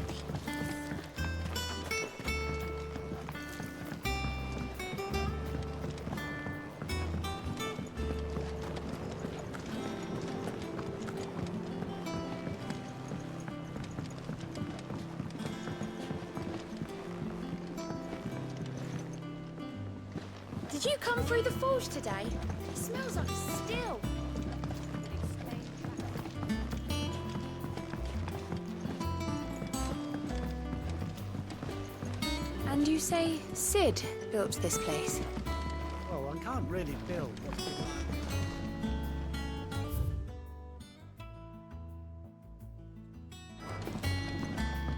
Did you come through the forge today? It smells like steel. And you say Sid built this place? Oh, one can't really build. What's it like?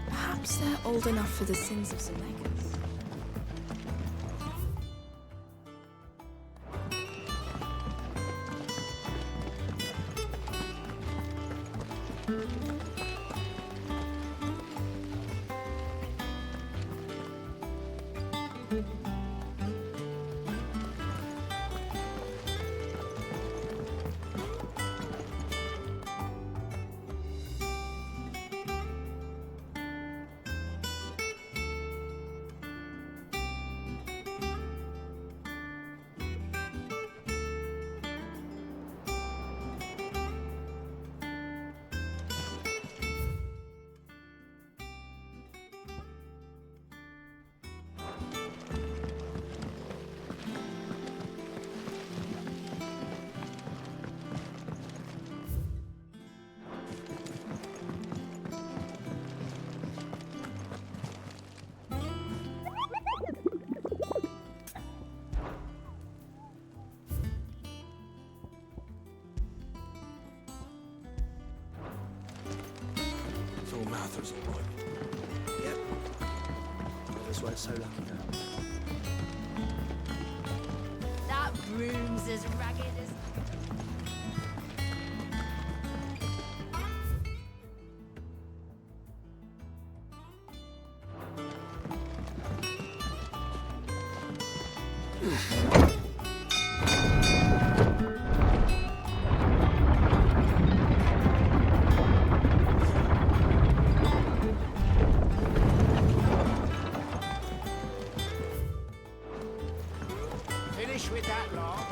Perhaps they're old enough for the sins of Zemeckis. It's all Mather's all right. Yep. Oh, that's why it's so lucky now. That room's as ragged as... Finish with that lot.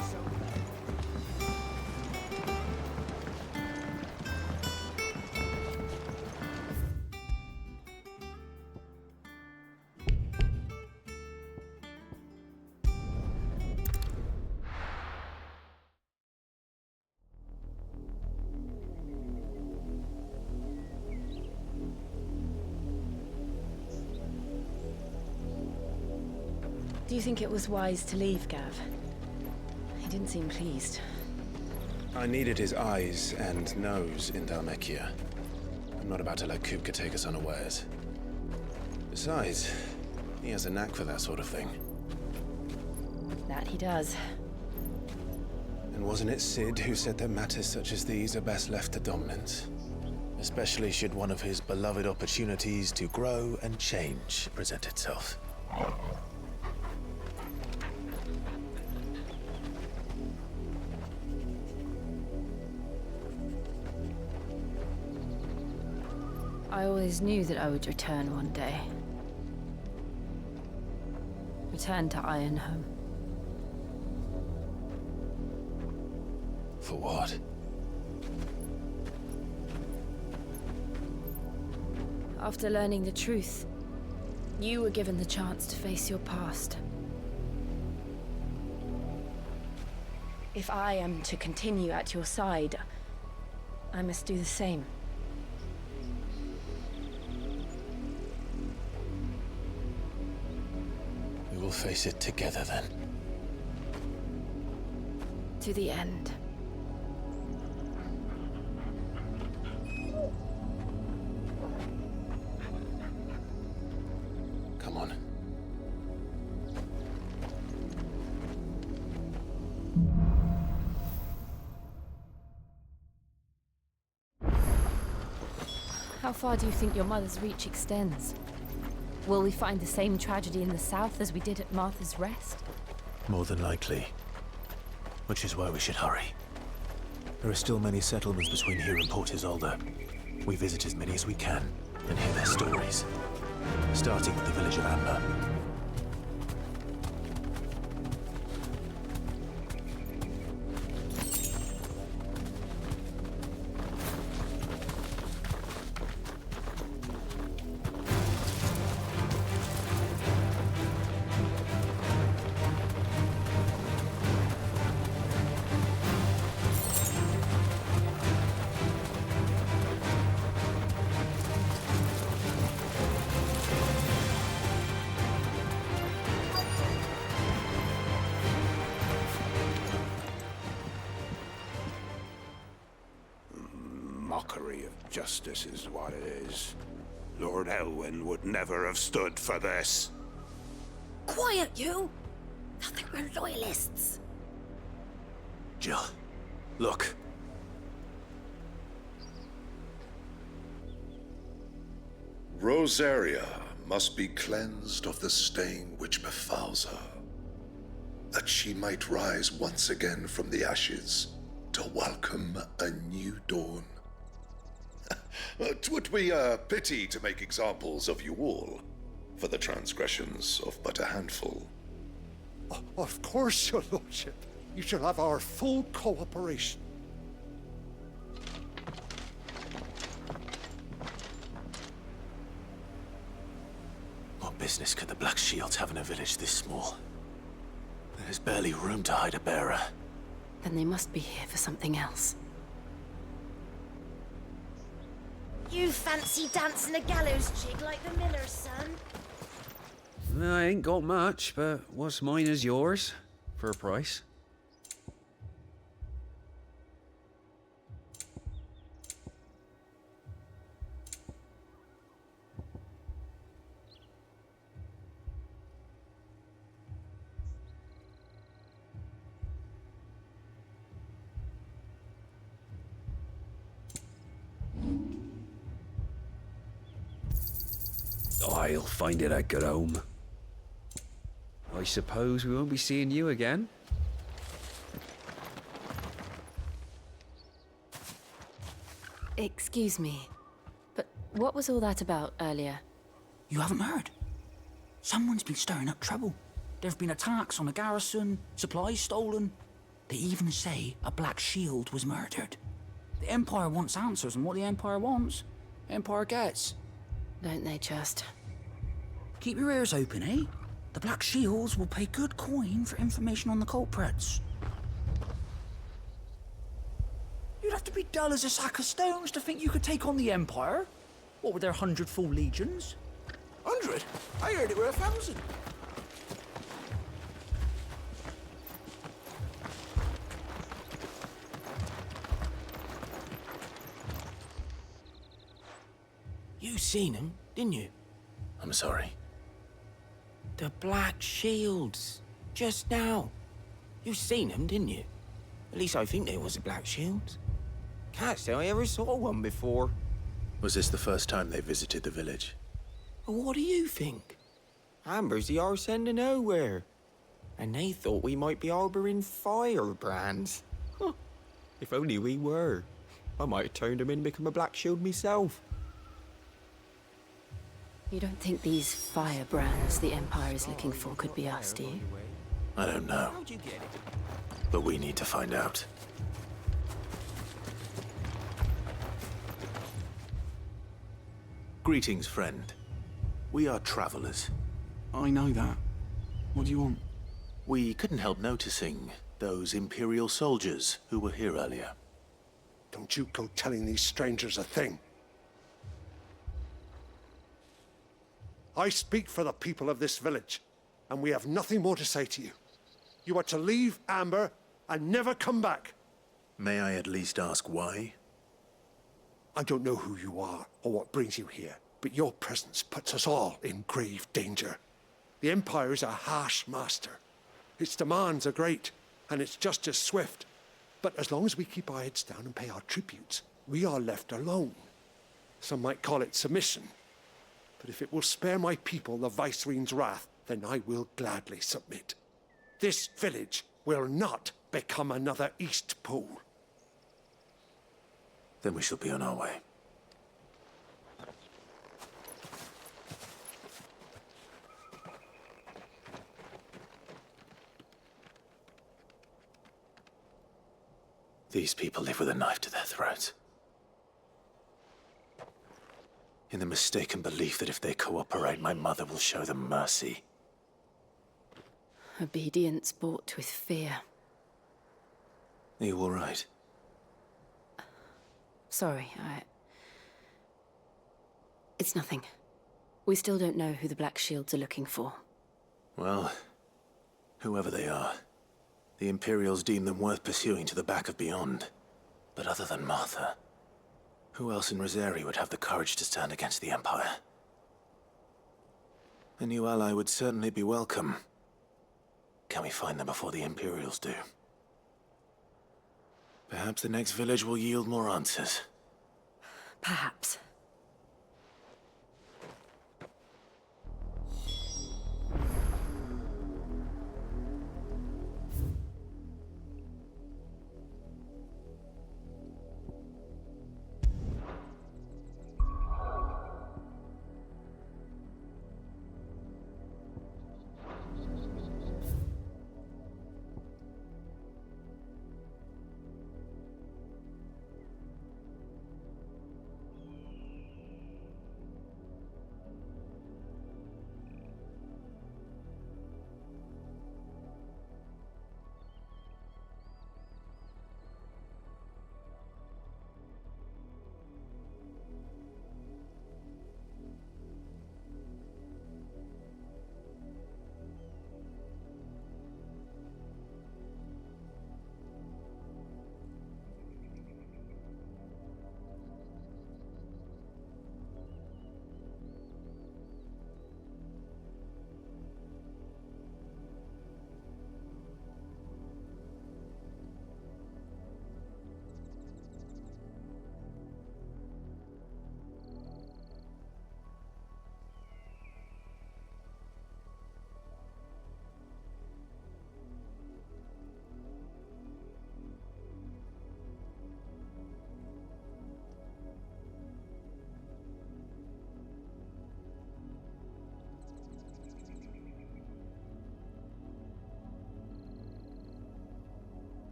Do you think it was wise to leave, Gav? He didn't seem pleased. I needed his eyes and nose in Dhalmekia. I'm not about to let Kupka take us unawares. Besides, he has a knack for that sort of thing. That he does. And wasn't it Sid who said that matters such as these are best left to dominance? Especially should one of his beloved opportunities to grow and change present itself. I always knew that I would return one day. Return to Ironhome. For what? After learning the truth, you were given the chance to face your past. If I am to continue at your side, I must do the same. We will face it together then. To the end. Come on. How far do you think your mother's reach extends? Will we find the same tragedy in the south as we did at Martha's Rest? More than likely. Which is why we should hurry. There are still many settlements between here and Port Isolde. We visit as many as we can and hear their stories. Starting with the village of Amber. Mockery of justice is what it is. Lord Elwyn would never have stood for this. Quiet, you! Thought they were loyalists. Jill, look. Rosaria must be cleansed of the stain which befouls her, that she might rise once again from the ashes to welcome a new dawn. 'Twould be a pity to make examples of you all, for the transgressions of but a handful. Of course, your lordship. You shall have our full cooperation. What business could the Black Shields have in a village this small? There's barely room to hide a bearer. Then they must be here for something else. You fancy dancing a gallows jig like the miller's son? I ain't got much, but what's mine is yours, for a price. I'll find it at get home. I suppose we won't be seeing you again? Excuse me, but what was all that about earlier? You haven't heard? Someone's been stirring up trouble. There have been attacks on the garrison, supplies stolen. They even say a Black Shield was murdered. The Empire wants answers, and what the Empire wants, Empire gets. Don't they just? Keep your ears open, eh? The Black Shields will pay good coin for information on the culprits. You'd have to be dull as a sack of stones to think you could take on the Empire. What with their 100 full legions? 100? I heard it were 1,000. You seen him, didn't you? I'm sorry. The Black Shields. Just now. You seen them, didn't you? At least I think there was a Black Shield. Can't say I ever saw one before. Was this the first time they visited the village? What do you think? Amber's the arse end of nowhere. And they thought we might be harbouring firebrands. Huh. If only we were. I might have turned them in and become a Black Shield myself. You don't think these firebrands the Empire is looking for could be us, do you? I don't know. But we need to find out. Greetings, friend. We are travelers. I know that. What do you want? We couldn't help noticing those Imperial soldiers who were here earlier. Don't you go telling these strangers a thing. I speak for the people of this village, and we have nothing more to say to you. You are to leave Amber and never come back. May I at least ask why? I don't know who you are or what brings you here, but your presence puts us all in grave danger. The Empire is a harsh master. Its demands are great, and its justice swift. But as long as we keep our heads down and pay our tributes, we are left alone. Some might call it submission. But if it will spare my people the Viceroy's wrath, then I will gladly submit. This village will not become another East Pool. Then we shall be on our way. These people live with a knife to their throats. In the mistaken belief that if they cooperate, my mother will show them mercy. Obedience bought with fear. Are you all right? Sorry, It's nothing. We still don't know who the Black Shields are looking for. Well, whoever they are, the Imperials deem them worth pursuing to the back of beyond. But other than Martha, who else in Rosari would have the courage to stand against the Empire? A new ally would certainly be welcome. Can we find them before the Imperials do? Perhaps the next village will yield more answers. Perhaps.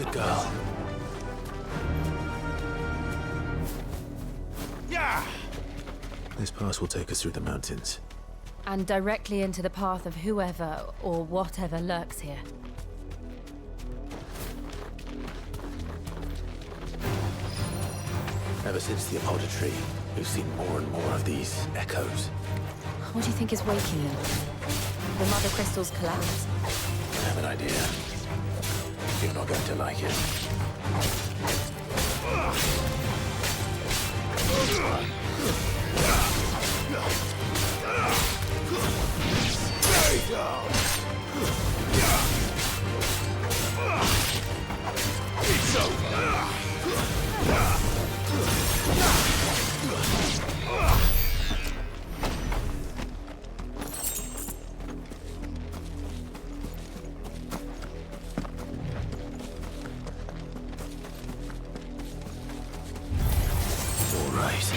Good girl. Yeah! This pass will take us through the mountains. And directly into the path of whoever or whatever lurks here. Ever since the Apollo tree, we've seen more and more of these echoes. What do you think is waking them? The mother crystals collapse? I have an idea. You're not going to like it. Stay down! It's over! All right.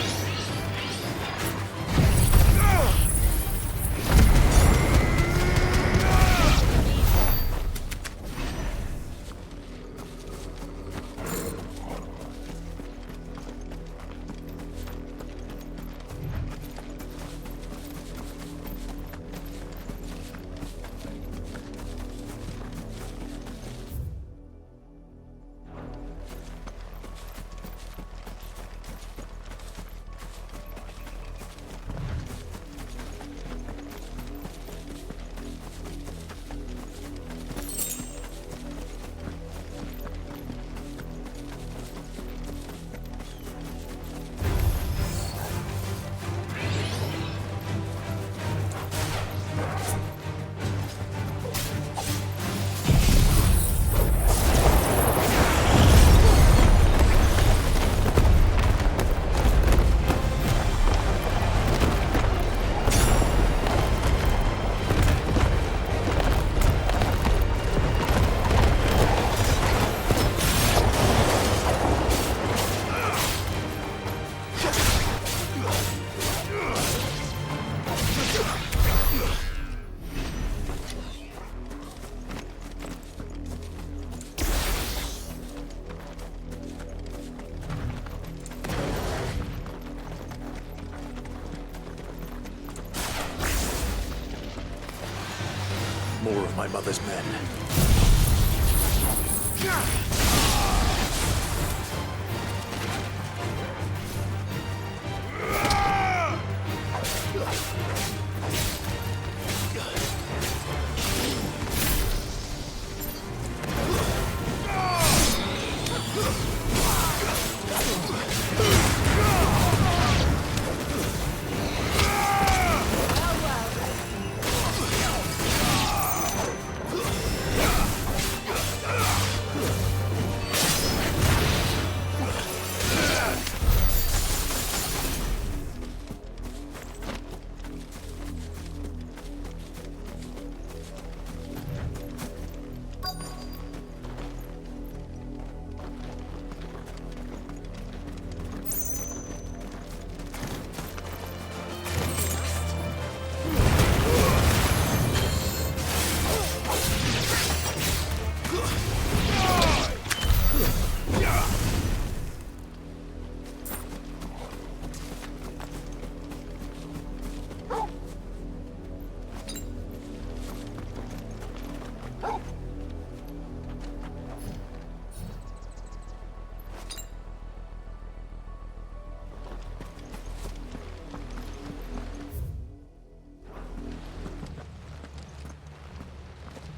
More of my mother's men.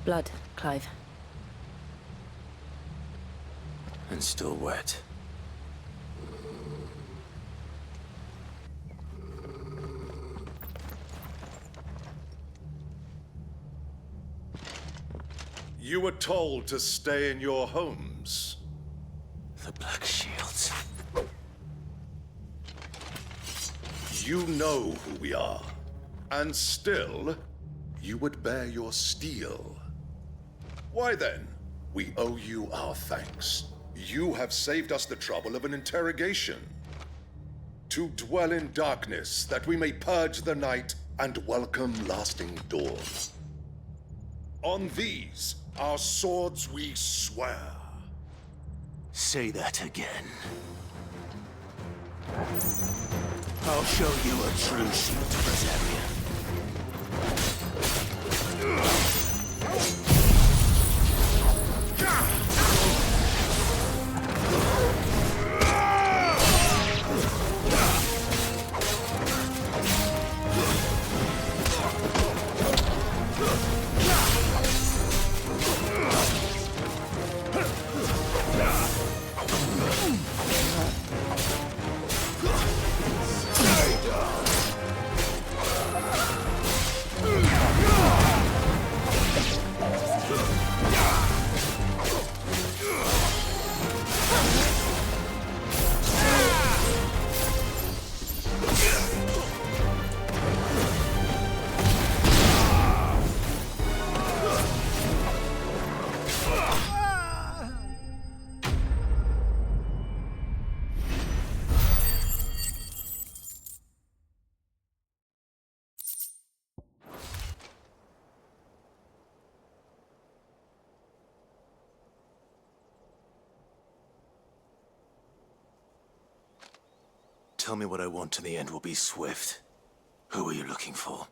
Blood, Clive. And still wet. You were told to stay in your homes. The Black Shields. You know who we are. And still, you would bear your steel. Why then, we owe you our thanks. You have saved us the trouble of an interrogation. To dwell in darkness, that we may purge the night and welcome lasting dawn. On these, our swords we swear. Say that again. I'll show you a true shield Brazilian. Tell me what I want and the end will be swift. Who are you looking for?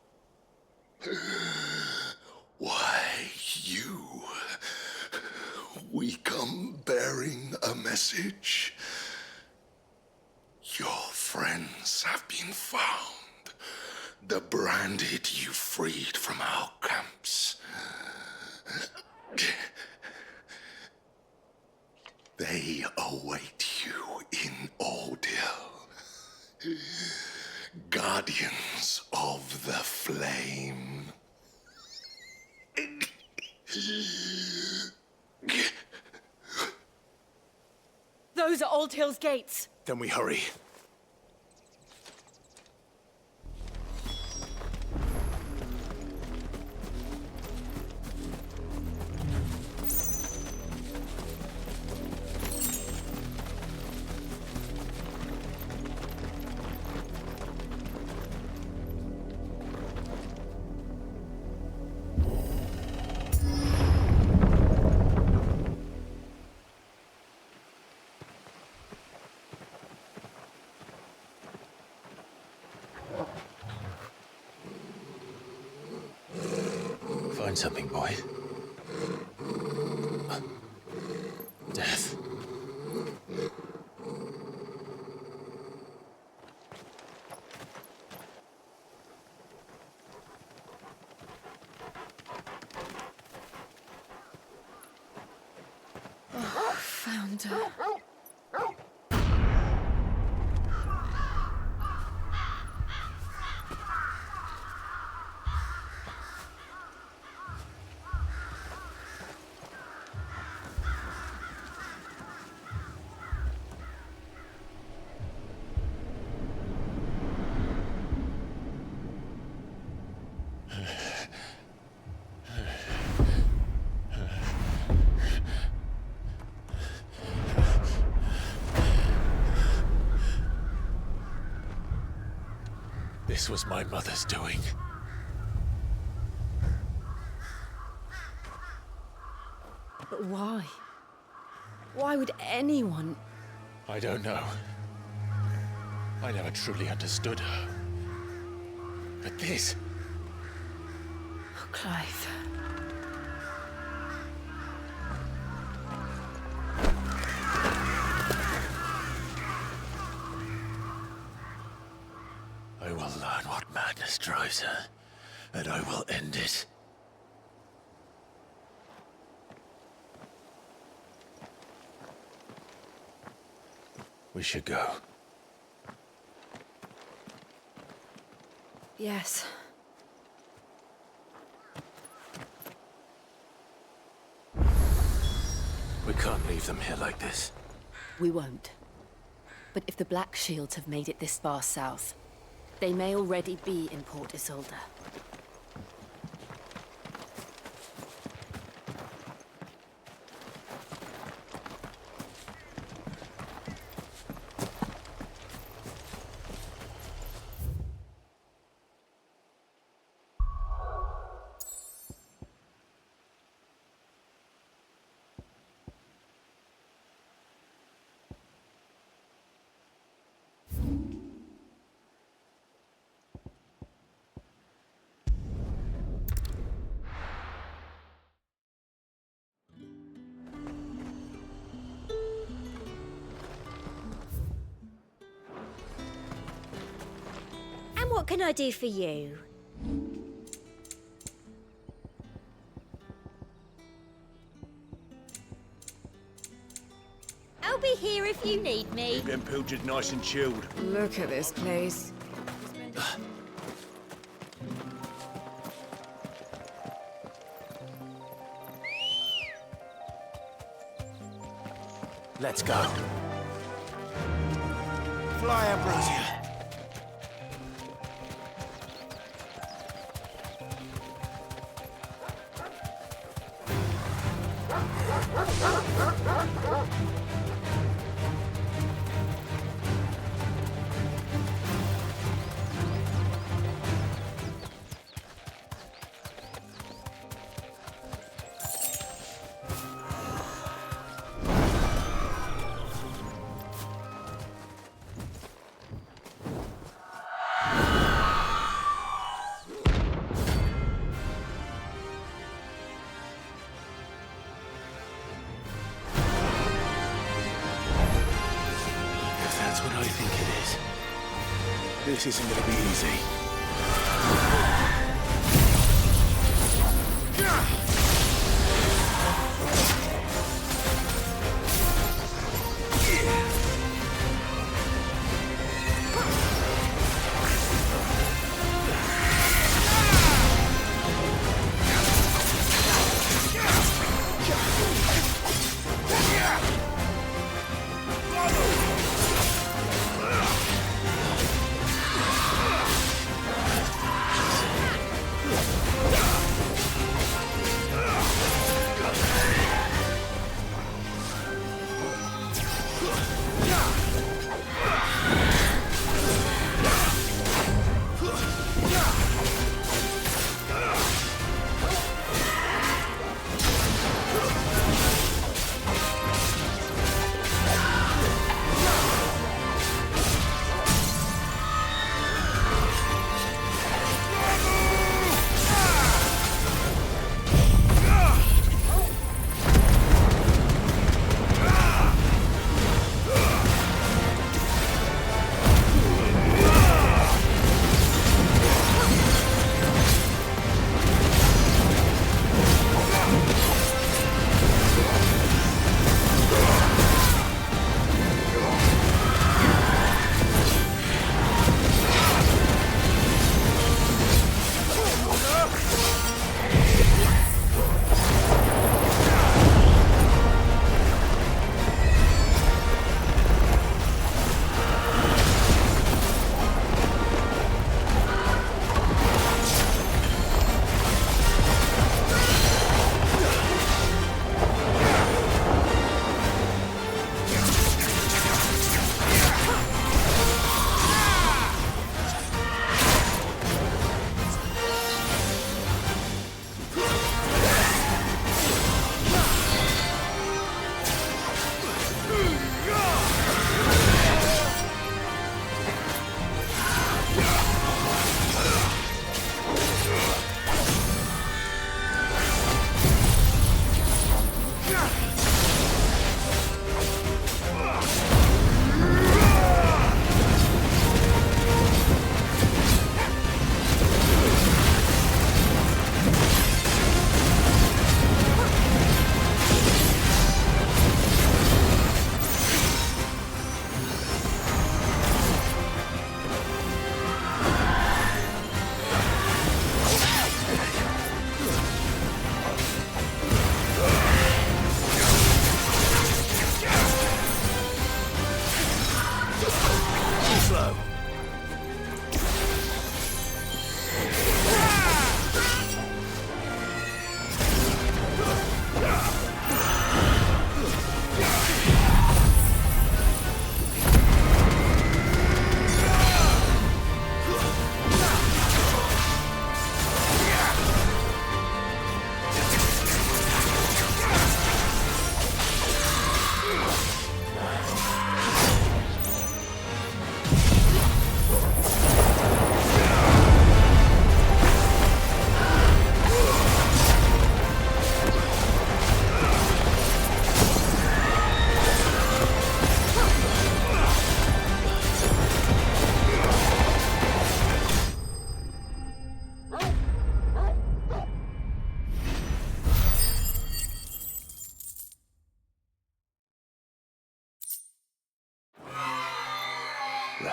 Why, you. We come bearing a message. Your friends have been found. The branded you freed from our camps. They await you in Ordeal. Guardians of the Flame. Those are Old Hill's gates. Then we hurry. Find something, boy. Death. Oh, found her. This was my mother's doing. But why? Why would anyone? I don't know. I never truly understood her. But this... Oh, Clive. I will learn what madness drives her, and I will end it. We should go. Yes. We can't leave them here like this. We won't. But if the Black Shields have made it this far south, they may already be in Port Isolde. What can I do for you? I'll be here if you need me. Keep them pilchards nice and chilled. Look at this place. Let's go. Fly, Ambrosia. That's what I think it is. This isn't gonna be easy.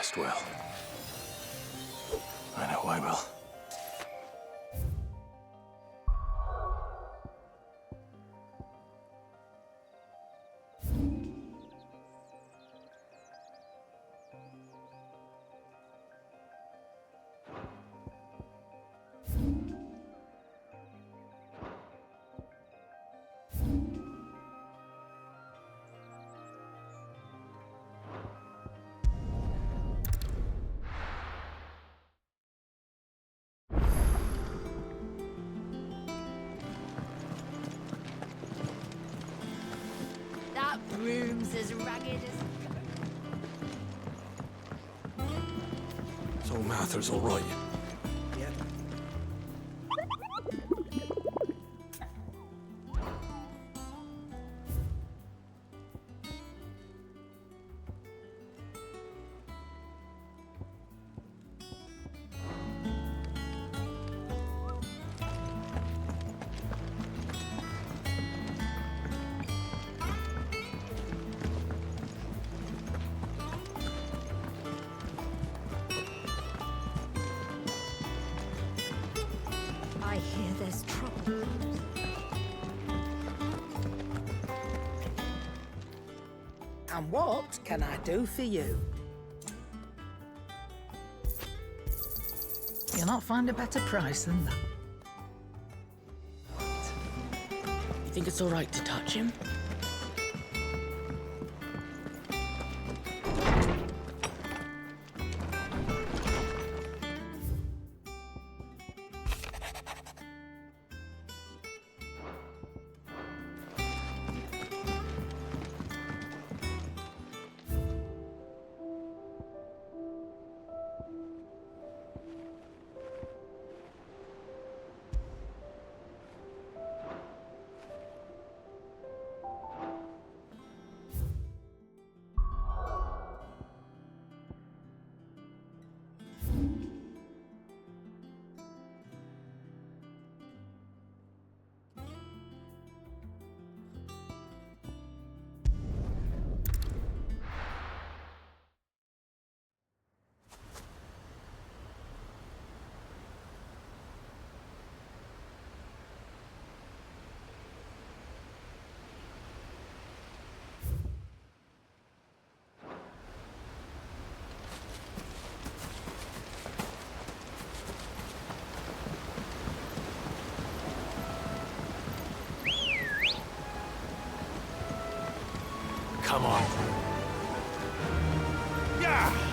rest well. I know I will. That broom's as ragged as... So Mather's all right. Yep. I hear there's trouble. And what can I do for you? You'll not find a better price than that. You think it's all right to touch him? Come on. Yeah!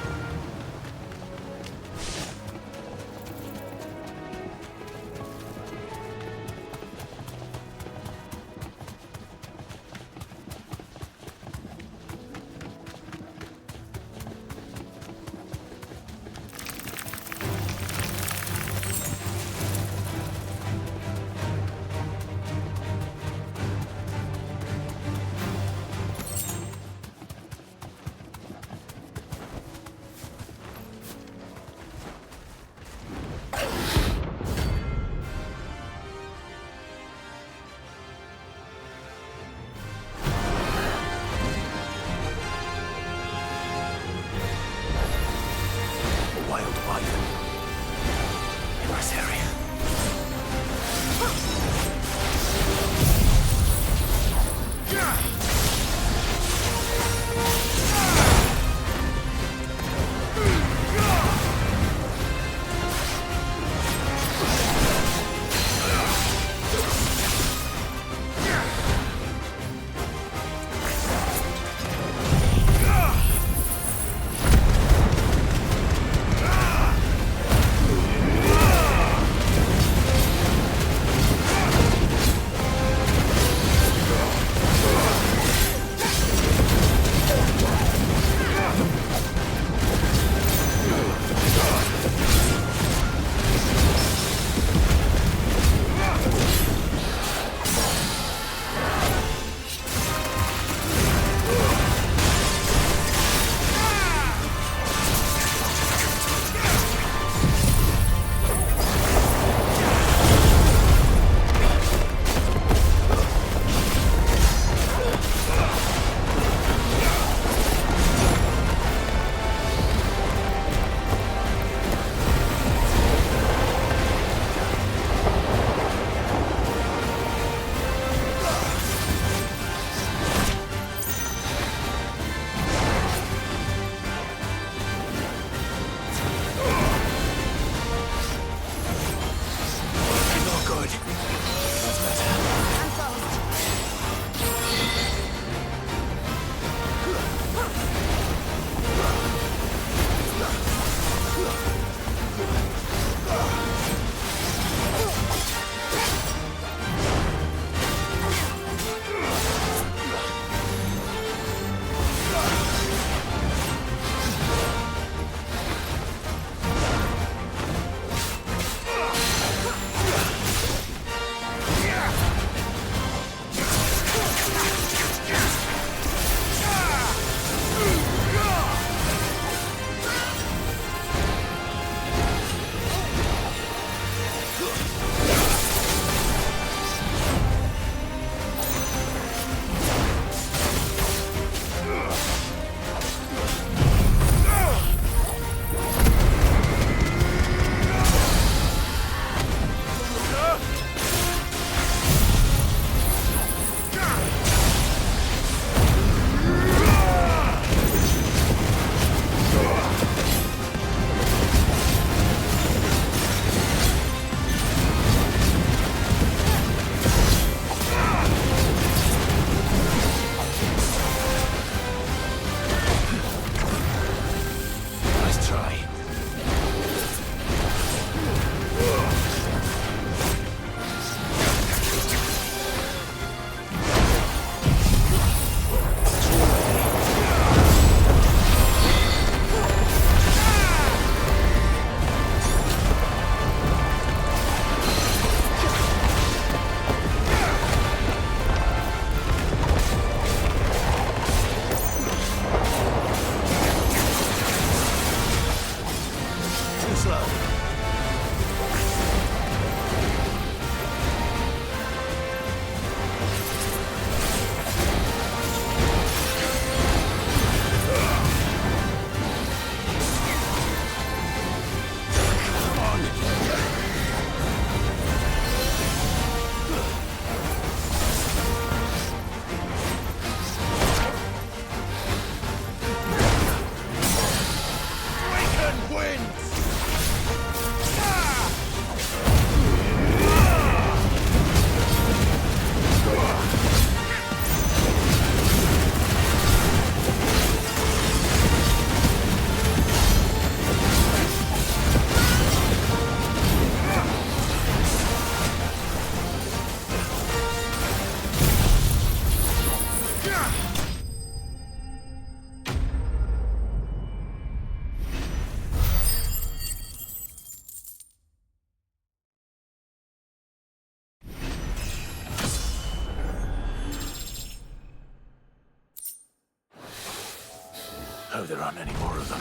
there aren't any more of them.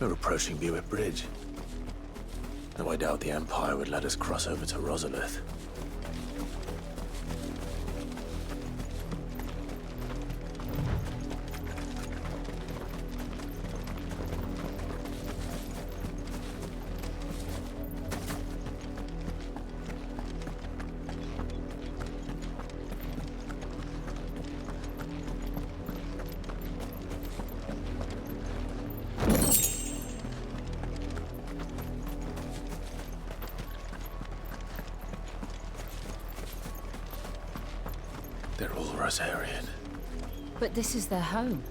We're approaching Buick Bridge. Though I doubt the Empire would let us cross over to Rosalith. They're all Rosarian. But this is their home.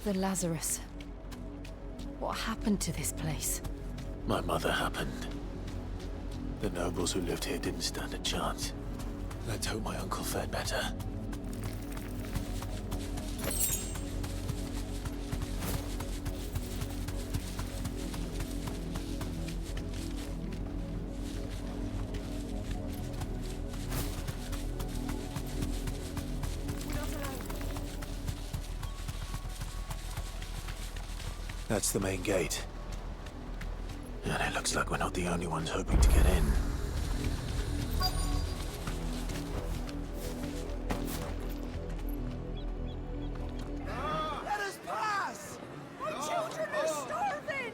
The Lazarus. What happened to this place? My mother happened. The nobles who lived here didn't stand a chance. Let's hope my uncle fared better. That's the main gate. And it looks like we're not the only ones hoping to get in. Let us pass! My children are starving!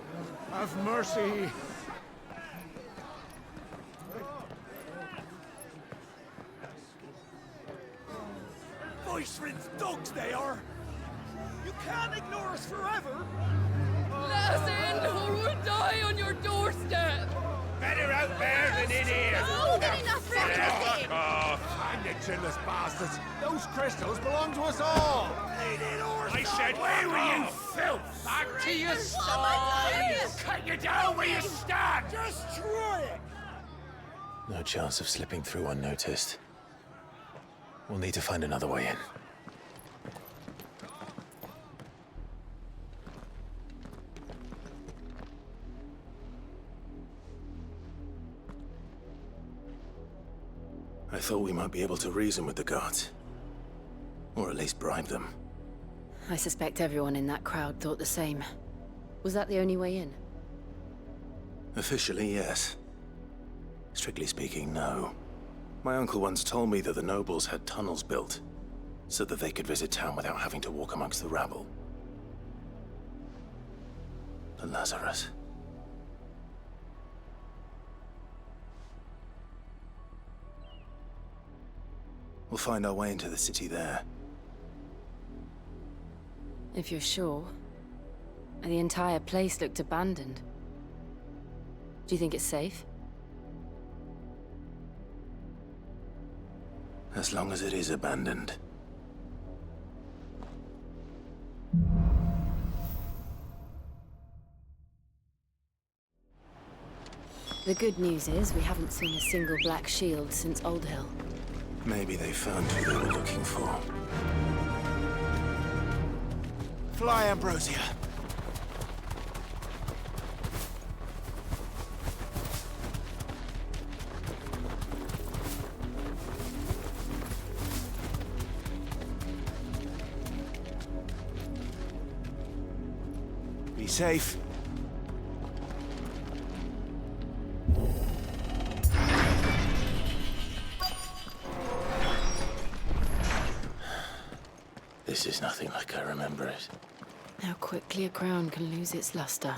Have mercy! Voice-rinsed dogs they are! You can't ignore us forever! Let us in, or we'll die on your doorstep! Better out there than in here! No, Now, enough for fuck everything. off! Hang the chinless bastards! Those crystals belong to us all! I said, away with you, filth! Back to your stalls! Cut you down where you stand! Destroy it! No chance of slipping through unnoticed. We'll need to find another way in. I thought we might be able to reason with the guards. Or at least bribe them. I suspect everyone in that crowd thought the same. Was that the only way in? Officially, yes. Strictly speaking, no. My uncle once told me that the nobles had tunnels built, so that they could visit town without having to walk amongst the rabble. The Lazarus. We'll find our way into the city there. If you're sure. The entire place looked abandoned. Do you think it's safe? As long as it is abandoned. The good news is we haven't seen a single black shield since Old Hill. Maybe they found who they were looking for. Fly, Ambrosia. Be safe. This is nothing like I remember it. How quickly a crown can lose its luster.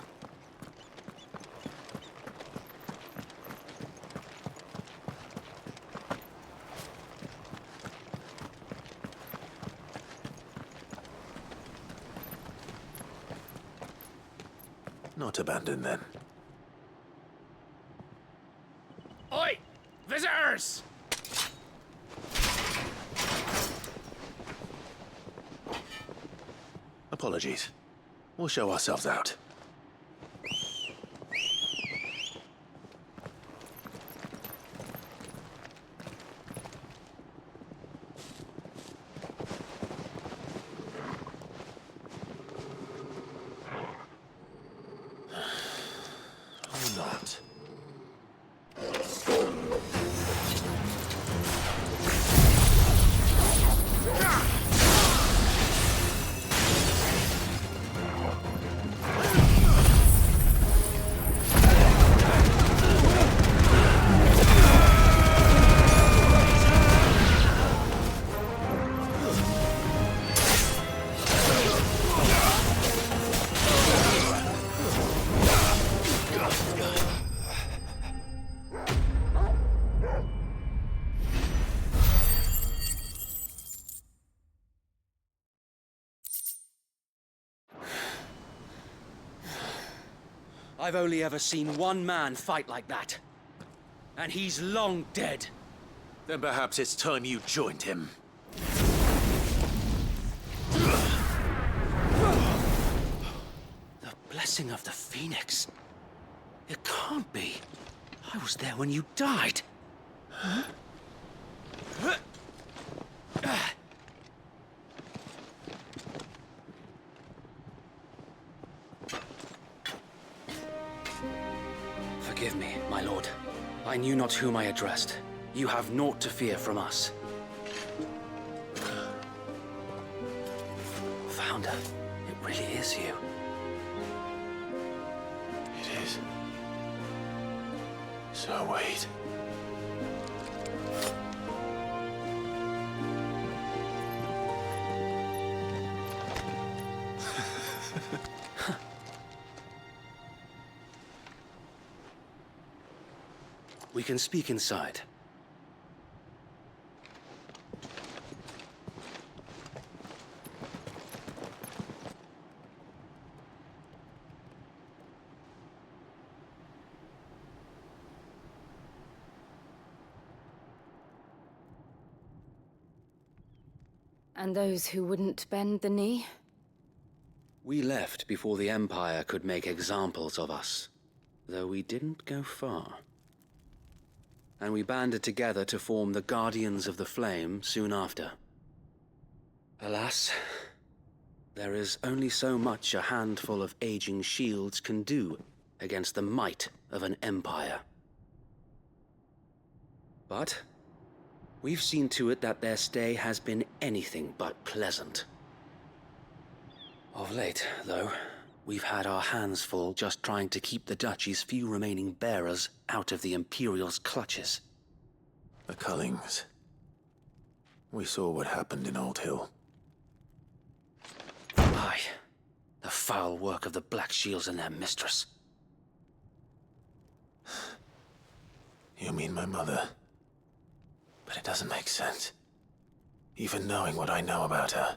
Not abandoned then. Oi! Visitors! Apologies. We'll show ourselves out. Or not. I've only ever seen one man fight like that. And he's long dead. Then perhaps it's time you joined him. The blessing of the Phoenix. It can't be. I was there when you died. Huh? Forgive me, my lord. I knew not whom I addressed. You have naught to fear from us. Founder, it really is you. It is. So wait. We can speak inside. And those who wouldn't bend the knee? We left before the Empire could make examples of us, though we didn't go far. And we banded together to form the Guardians of the Flame soon after. Alas, there is only so much a handful of aging shields can do against the might of an empire. But We've seen to it that their stay has been anything but pleasant. Of late, though, we've had our hands full just trying to keep the Duchy's few remaining bearers out of the Imperial's clutches. The Cullings. We saw what happened in Old Hill. Aye. The foul work of the Black Shields and their mistress. You mean my mother? But it doesn't make sense. Even knowing what I know about her.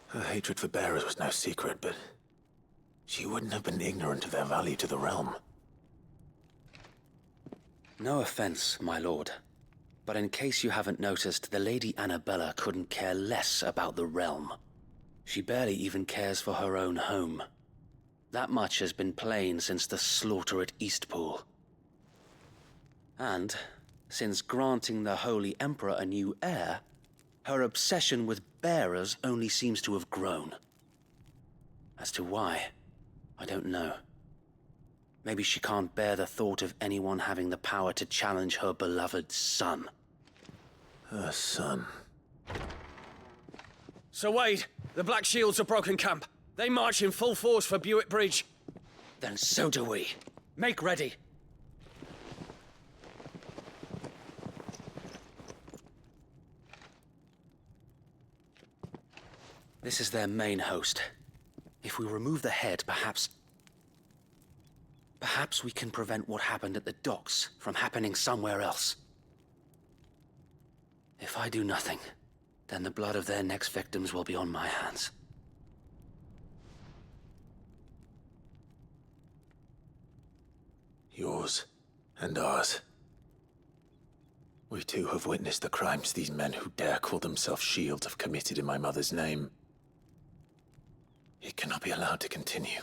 Her hatred for bearers was no secret, but she wouldn't have been ignorant of their value to the realm. No offense, my lord. But in case you haven't noticed, the Lady Annabella couldn't care less about the realm. She barely even cares for her own home. That much has been plain since the slaughter at Eastpool. And, since granting the Holy Emperor a new heir, her obsession with bearers only seems to have grown. As to why, I don't know. Maybe she can't bear the thought of anyone having the power to challenge her beloved son. Her son. Sir Wade, the Black Shields have broken camp. They march in full force for Buick Bridge. Then so do we. Make ready. This is their main host. If we remove the head, perhaps we can prevent what happened at the docks from happening somewhere else. If I do nothing, then the blood of their next victims will be on my hands. Yours and ours. We too have witnessed the crimes these men who dare call themselves shields have committed in my mother's name. It cannot be allowed to continue.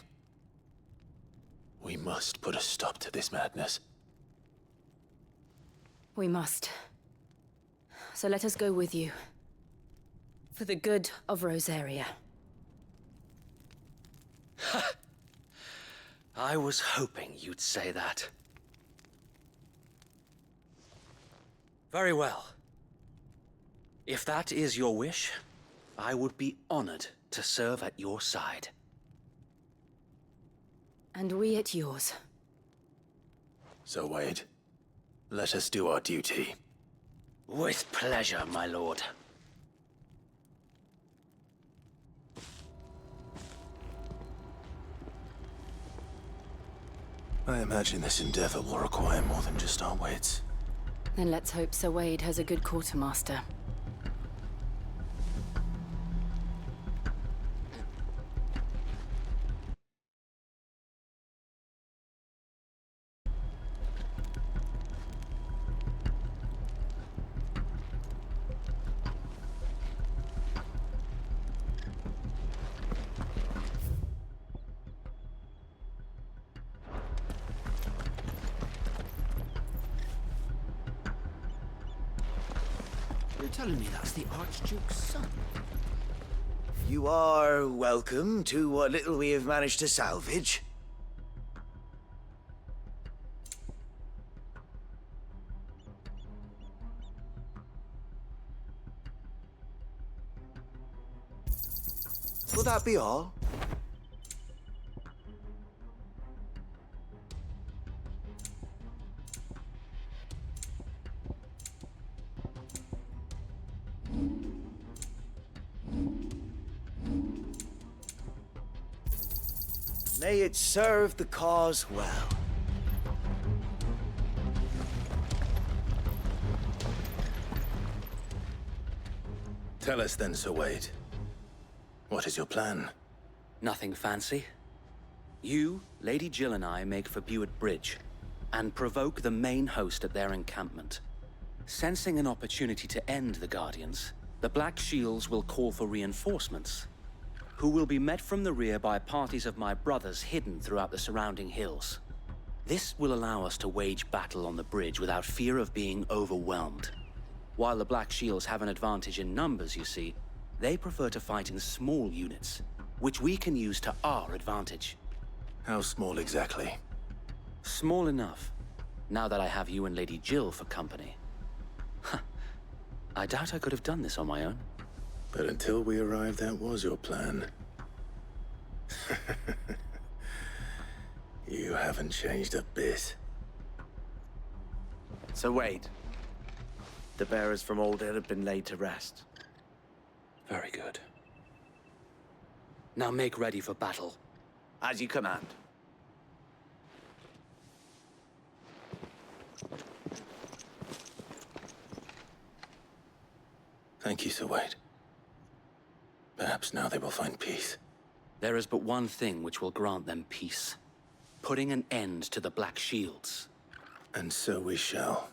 We must put a stop to this madness. We must. So let us go with you. For the good of Rosaria. I was hoping you'd say that. Very well. If that is your wish, I would be honored to serve at your side. And we at yours. So, Wade, let us do our duty. With pleasure, my lord. I imagine this endeavor will require more than just our wits. Then let's hope Sir Wade has a good quartermaster. You're telling me that's the Archduke's son? You are welcome to what little we have managed to salvage. Will that be all? May it serve the cause well. Tell us then, Sir Wade. What is your plan? Nothing fancy. You, Lady Jill and I make for Buick Bridge, and provoke the main host at their encampment. Sensing an opportunity to end the Guardians, the Black Shields will call for reinforcements, who will be met from the rear by parties of my brothers hidden throughout the surrounding hills. This will allow us to wage battle on the bridge without fear of being overwhelmed. While the Black Shields have an advantage in numbers, you see, they prefer to fight in small units, which we can use to our advantage. How small exactly? Small enough Now that I have you and Lady Jill for company. I doubt I could have done this on my own. But until we arrived, that was your plan. You haven't changed a bit. So Wade, the bearers from Alder have been laid to rest. Very good. Now make ready for battle. As you command. Thank you, Sir Wade. Perhaps now they will find peace. There is but one thing which will grant them peace. Putting an end to the Black Shields. And so we shall.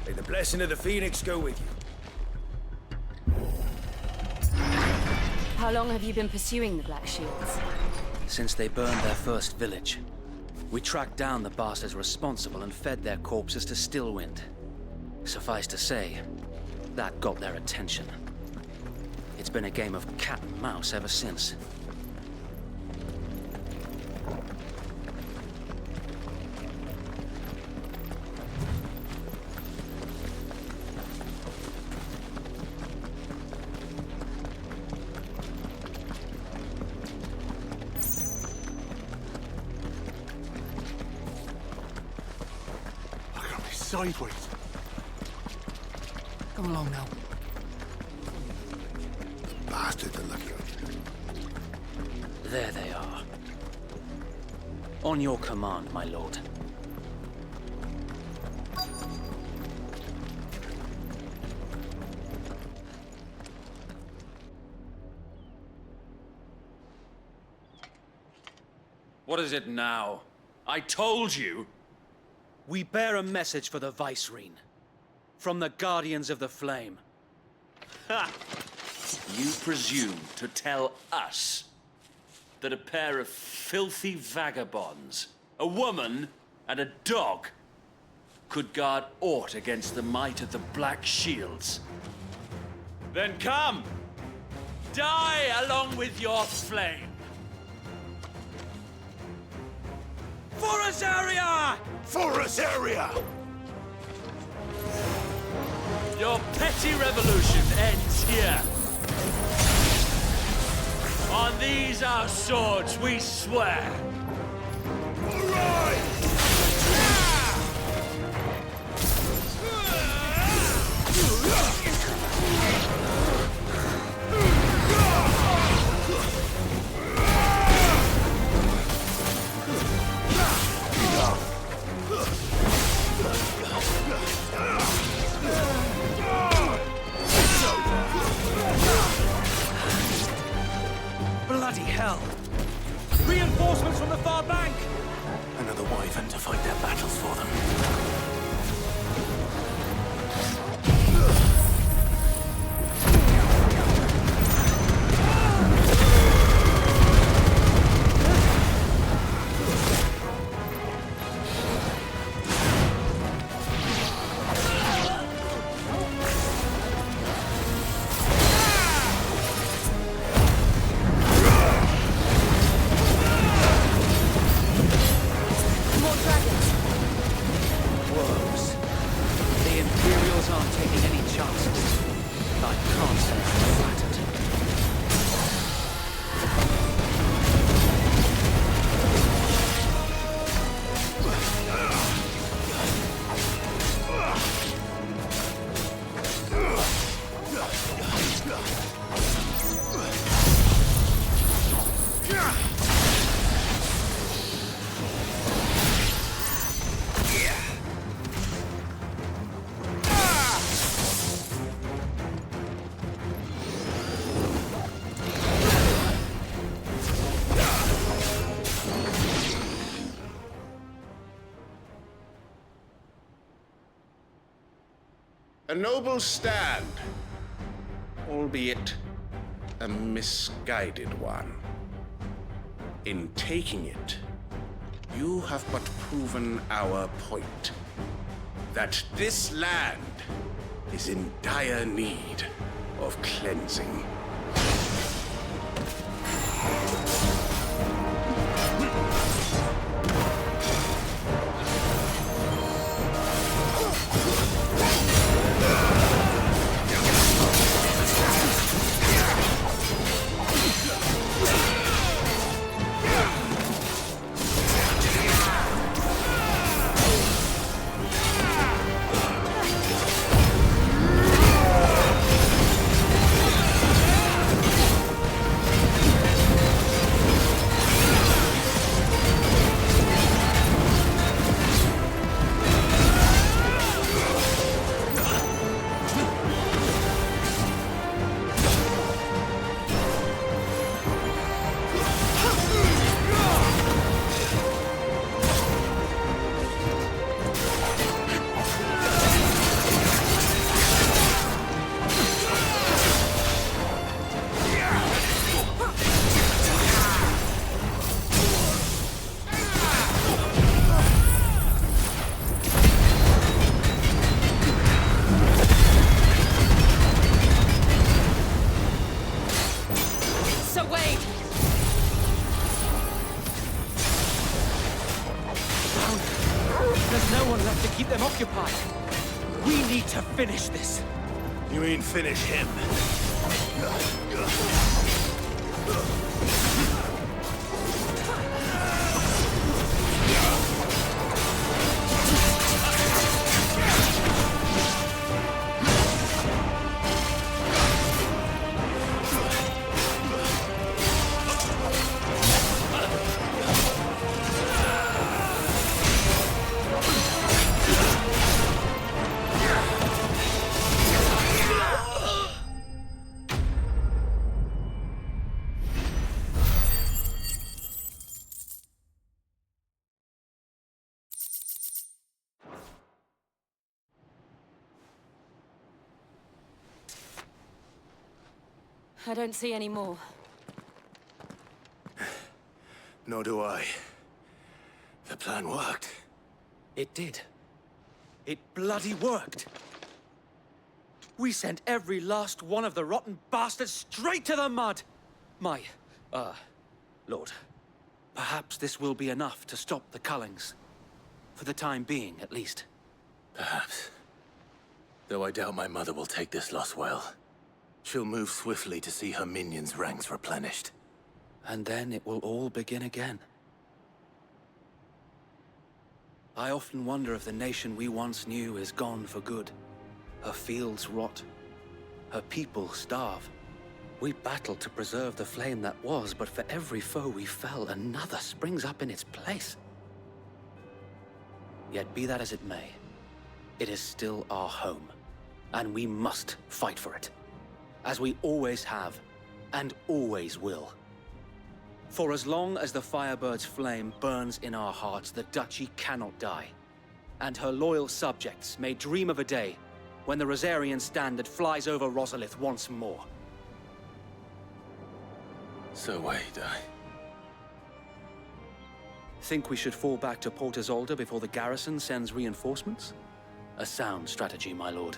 May the blessing of the Phoenix go with you. How long have you been pursuing the Black Shields? Since they burned their first village. We tracked down the bastards responsible and fed their corpses to Stillwind. Suffice to say, that got their attention. It's been a game of cat and mouse ever since. Sideways. Come along now. Bastards are lucky on you. There they are. On your command, my lord. What is it now? I told you! We bear a message for the Vicereine. From the Guardians of the Flame. Ha! You presume to tell us that a pair of filthy vagabonds, a woman and a dog, could guard aught against the might of the Black Shields? Then come! Die along with your flame! For Azaria! For Azaria! Your petty revolution ends here. On these our swords we swear. All right! Bloody hell! Reinforcements from the far bank! Another wyvern to fight their battles for them. More dragons! noble stand, albeit a misguided one. In taking it, you have but proven our point, that this land is in dire need of cleansing. Finish this. You mean finish him? I don't see any more. Nor do I. The plan worked. It did. It bloody worked. We sent every last one of the rotten bastards straight to the mud! Lord, perhaps this will be enough to stop the Cullings. For the time being, at least. Perhaps. Though I doubt my mother will take this loss well. She'll move swiftly to see her minions' ranks replenished. And then it will all begin again. I often wonder if the nation we once knew is gone for good. Her fields rot. Her people starve. We battled to preserve the flame that was, but for every foe we fell, another springs up in its place. Yet be that as it may, it is still our home, and we must fight for it. As we always have, and always will. For as long as the Firebird's flame burns in our hearts, the Duchy cannot die. And her loyal subjects may dream of a day when the Rosarian standard flies over Rosalith once more. So wait, Think we should fall back to Port Isolde before the garrison sends reinforcements? A sound strategy, my lord.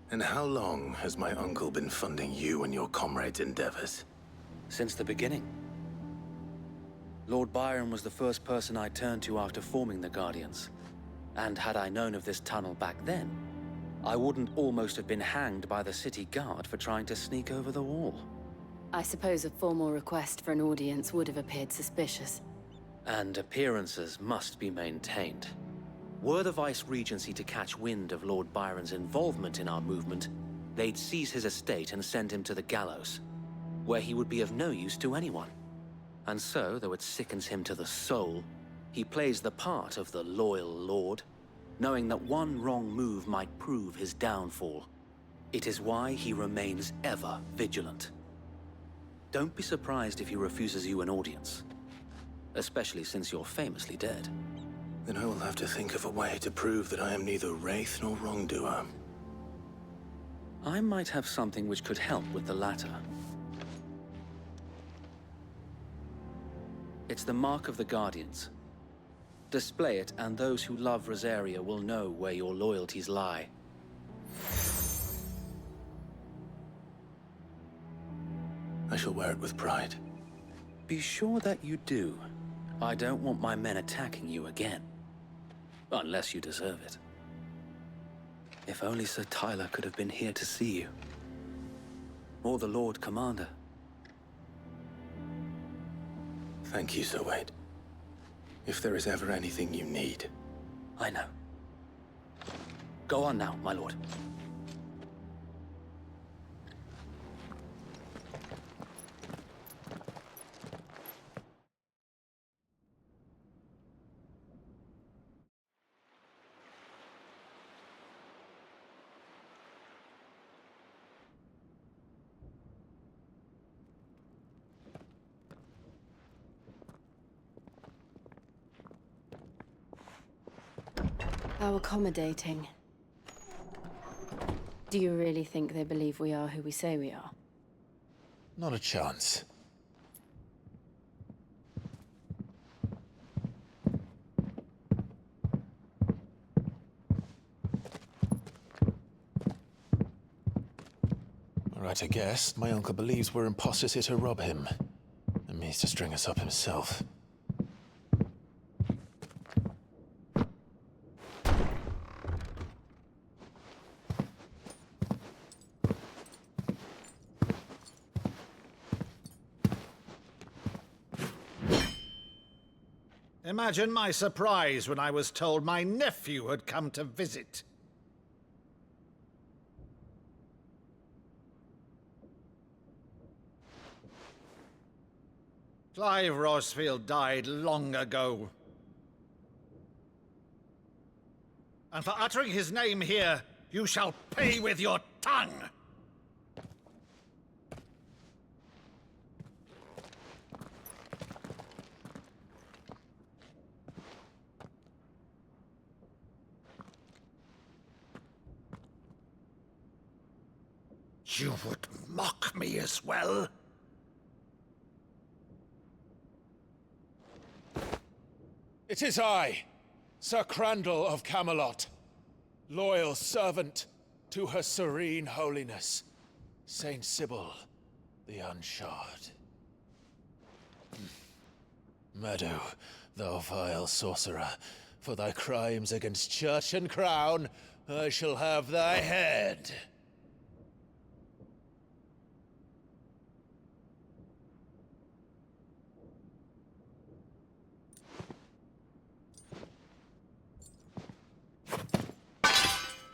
And how long has my uncle been funding you and your comrades' endeavors? Since the beginning. Lord Byron was the first person I turned to after forming the Guardians. And had I known of this tunnel back then, I wouldn't almost have been hanged by the city guard for trying to sneak over the wall. I suppose a formal request for an audience would have appeared suspicious. And appearances must be maintained. Were the Vice-Regency to catch wind of Lord Byron's involvement in our movement, they'd seize his estate and send him to the gallows, where he would be of no use to anyone. And so, though it sickens him to the soul, he plays the part of the loyal lord, knowing that one wrong move might prove his downfall. It is why he remains ever vigilant. Don't be surprised if he refuses you an audience, especially since you're famously dead. Then I will have to think of a way to prove that I am neither wraith nor wrongdoer. I might have something which could help with the latter. It's the Mark of the Guardians. Display it, and those who love Rosaria will know where your loyalties lie. I shall wear it with pride. Be sure that you do. I don't want my men attacking you again. Unless you deserve it. If only Sir Tyler could have been here to see you. Or the Lord Commander. Thank you, Sir Wade. If there is ever anything you need. I know. Go on now, my lord. How accommodating. Do you really think they believe we are who we say we are? Not a chance. All right, I guess. My uncle believes we're imposters here to rob him. And means to string us up himself. Imagine my surprise when I was told my nephew had come to visit. Clive Rosfield died long ago. And for uttering his name here, you shall pay with your tongue! You would mock me as well? It is I, Sir Crandall of Camelot, loyal servant to Her Serene Holiness, Saint Sybil the Unshod. Meadow, thou vile sorcerer, for thy crimes against church and crown, I shall have thy head.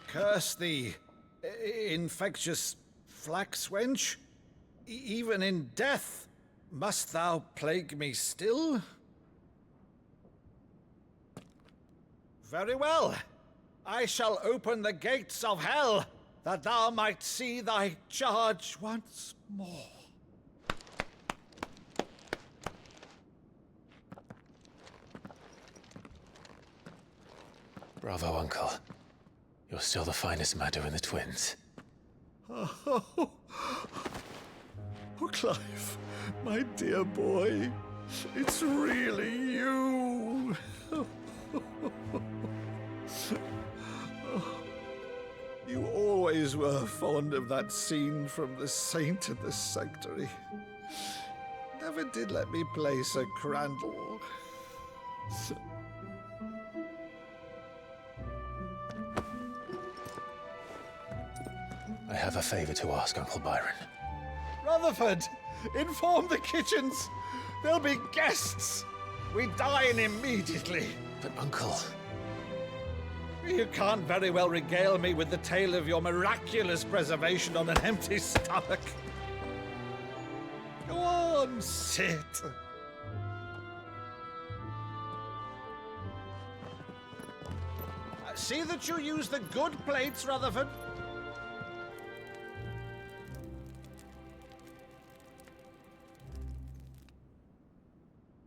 Curse thee, infectious flax wench. Even in death, must thou plague me still? Very well. I shall open the gates of hell, that thou might see thy charge once more. Bravo, Uncle. You're still the finest Maddo in the twins. Oh, Clive, my dear boy, it's really you. You always were fond of that scene from The Saint and the Sanctuary. Never did let me play Sir Crandall. I have a favor to ask, Uncle Byron. Rutherford, inform the kitchens. There'll be guests. We dine immediately. But, Uncle... You can't very well regale me with the tale of your miraculous preservation on an empty stomach. Go on, sit. See that you use the good plates, Rutherford.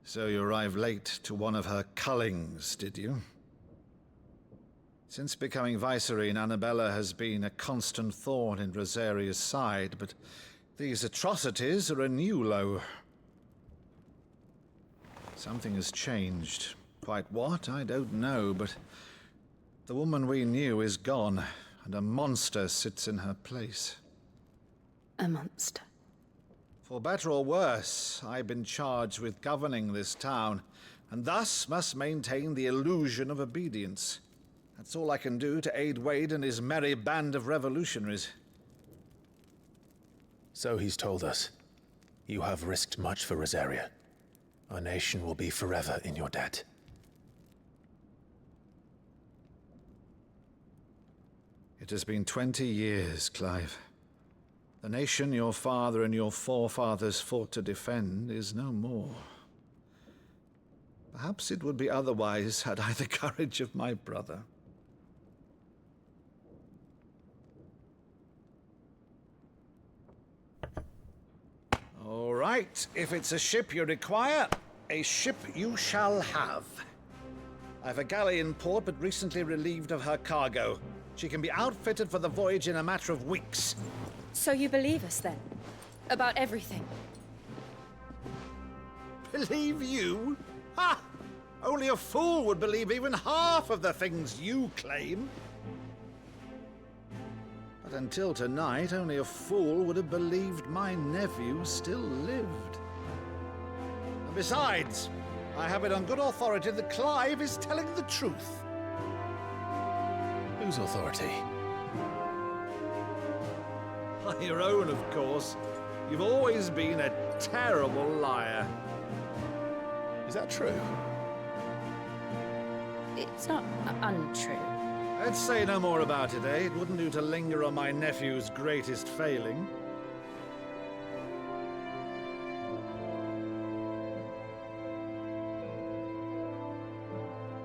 So you arrived late to one of her cullings, did you? Since becoming Vicereine, Annabella has been a constant thorn in Rosaria's side, but these atrocities are a new low. Something has changed. Quite what, I don't know, but the woman we knew is gone, and a monster sits in her place. A monster? For better or worse, I've been charged with governing this town, and thus must maintain the illusion of obedience. That's all I can do to aid Wade and his merry band of revolutionaries. So he's told us. You have risked much for Rosaria. Our nation will be forever in your debt. It has been 20 years, Clive. The nation your father and your forefathers fought to defend is no more. Perhaps it would be otherwise had I the courage of my brother. All right, if it's a ship you require, a ship you shall have. I've a galley in port, but recently relieved of her cargo. She can be outfitted for the voyage in a matter of weeks. So you believe us, then? About everything? Believe you? Ha! Only a fool would believe even half of the things you claim. But until tonight, only a fool would have believed my nephew still lived. And besides, I have it on good authority that Clive is telling the truth. Whose authority? Your own, of course. You've always been a terrible liar. Is that true? It's not untrue. Let's say no more about it, eh? It wouldn't do to linger on my nephew's greatest failing.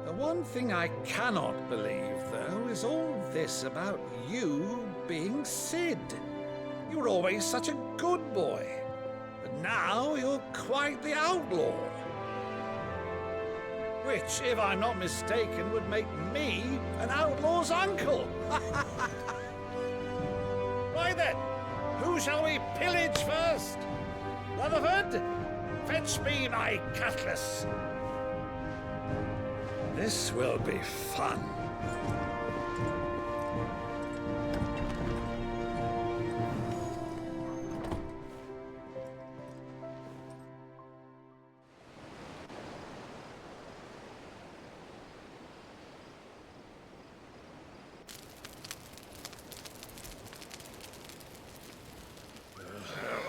The one thing I cannot believe, though, is all this about you being Sid. You were always such a good boy, but now you're quite the outlaw. Which, if I'm not mistaken, would make me an outlaw's uncle. Right then, who shall we pillage first? Rutherford, fetch me my cutlass. This will be fun.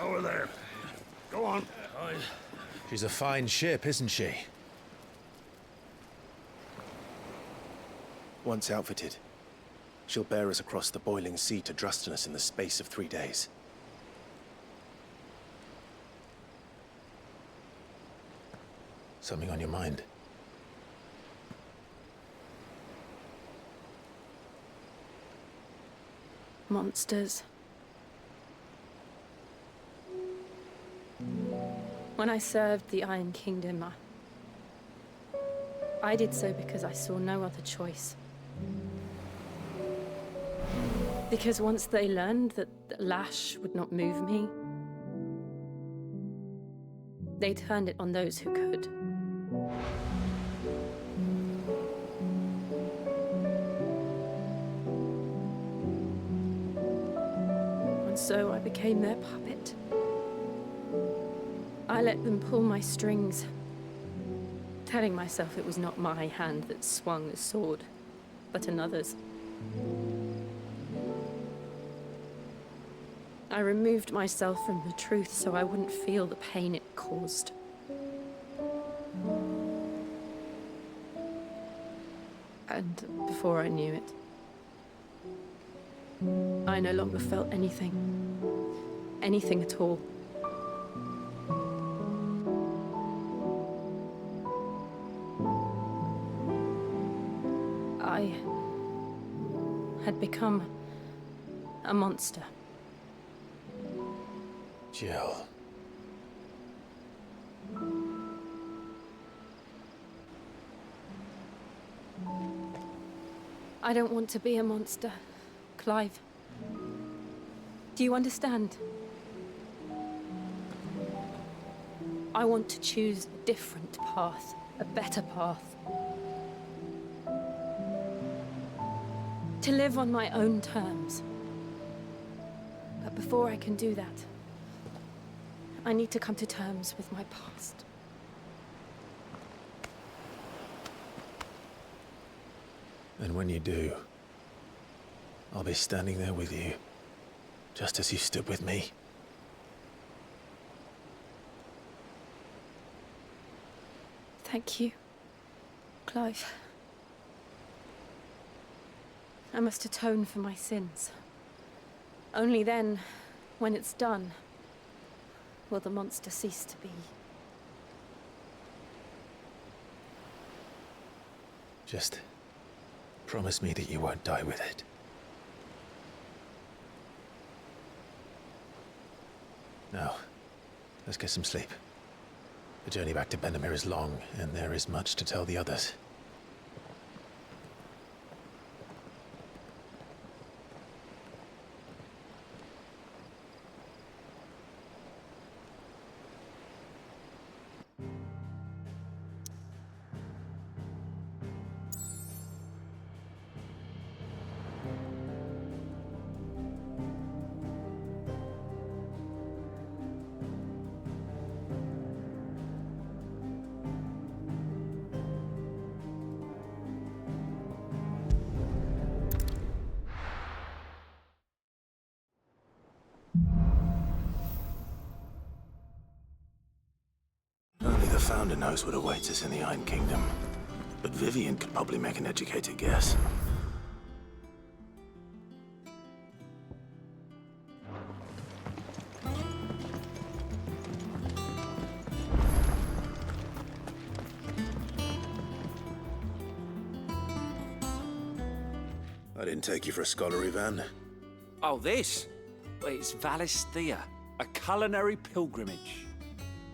Over there. Go on. She's a fine ship, isn't she? Once outfitted, she'll bear us across the boiling sea to Drustinus in the space of 3 days. Something on your mind? Monsters. When I served the Iron Kingdom, I did so because I saw no other choice. Because once they learned that the lash would not move me, they turned it on those who could. And so I became their puppet. I let them pull my strings, telling myself it was not my hand that swung the sword, but another's. I removed myself from the truth so I wouldn't feel the pain it caused. And before I knew it, I no longer felt anything. Anything at all. I had become a monster. Jill. I don't want to be a monster, Clive. Do you understand? I want to choose a different path, a better path. To live on my own terms. But before I can do that, I need to come to terms with my past. And when you do, I'll be standing there with you, just as you stood with me. Thank you, Clive. I must atone for my sins. Only then, when it's done, will the monster cease to be. Just promise me that you won't die with it. Now, let's get some sleep. The journey back to Benamir is long, and there is much to tell the others. Only the Founder knows what awaits us in the Iron Kingdom. But Vivian could probably make an educated guess. I didn't take you for a scholar, Ivan. Oh, this? It's Valisthea, a culinary pilgrimage.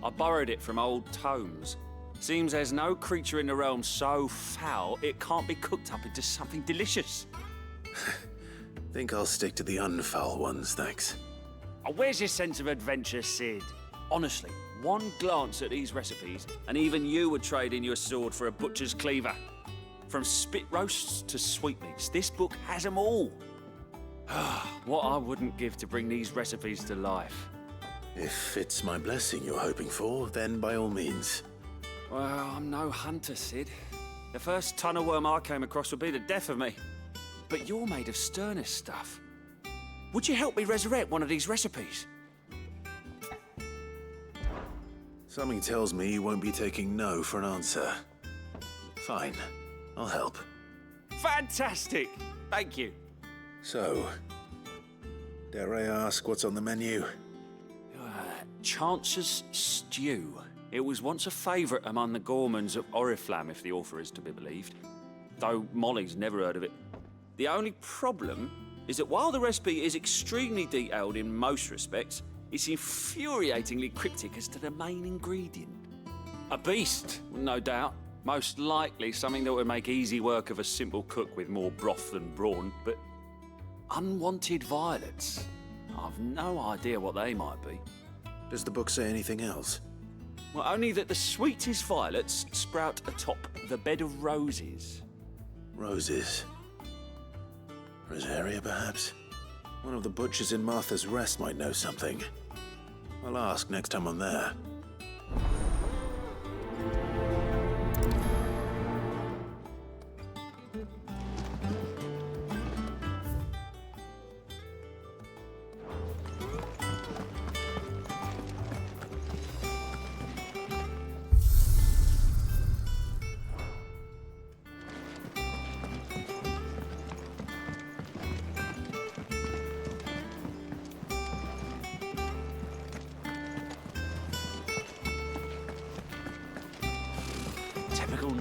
I borrowed it from old tomes. Seems there's no creature in the realm so foul it can't be cooked up into something delicious. Think I'll stick to the unfoul ones, thanks. Oh, where's your sense of adventure, Sid? Honestly, one glance at these recipes, and even you would trade in your sword for a butcher's cleaver. From spit roasts to sweetmeats, this book has them all. What I wouldn't give to bring these recipes to life. If it's my blessing you're hoping for, then by all means. Well, I'm no hunter, Sid. The first tunnel worm I came across would be the death of me. But you're made of sterner stuff. Would you help me resurrect one of these recipes? Something tells me you won't be taking no for an answer. Fine, I'll help. Fantastic! Thank you. So, dare I ask what's on the menu? Chance's Stew. It was once a favourite among the Gormans of Oriflamme, if the author is to be believed. Though Molly's never heard of it. The only problem is that while the recipe is extremely detailed in most respects, it's infuriatingly cryptic as to the main ingredient. A beast, no doubt. Most likely something that would make easy work of a simple cook with more broth than brawn, but unwanted violets. I've no idea what they might be. Does the book say anything else? Well, only that the sweetest violets sprout atop the bed of roses. Roses. Rosaria, perhaps? One of the butchers in Martha's Rest might know something. I'll ask next time I'm there.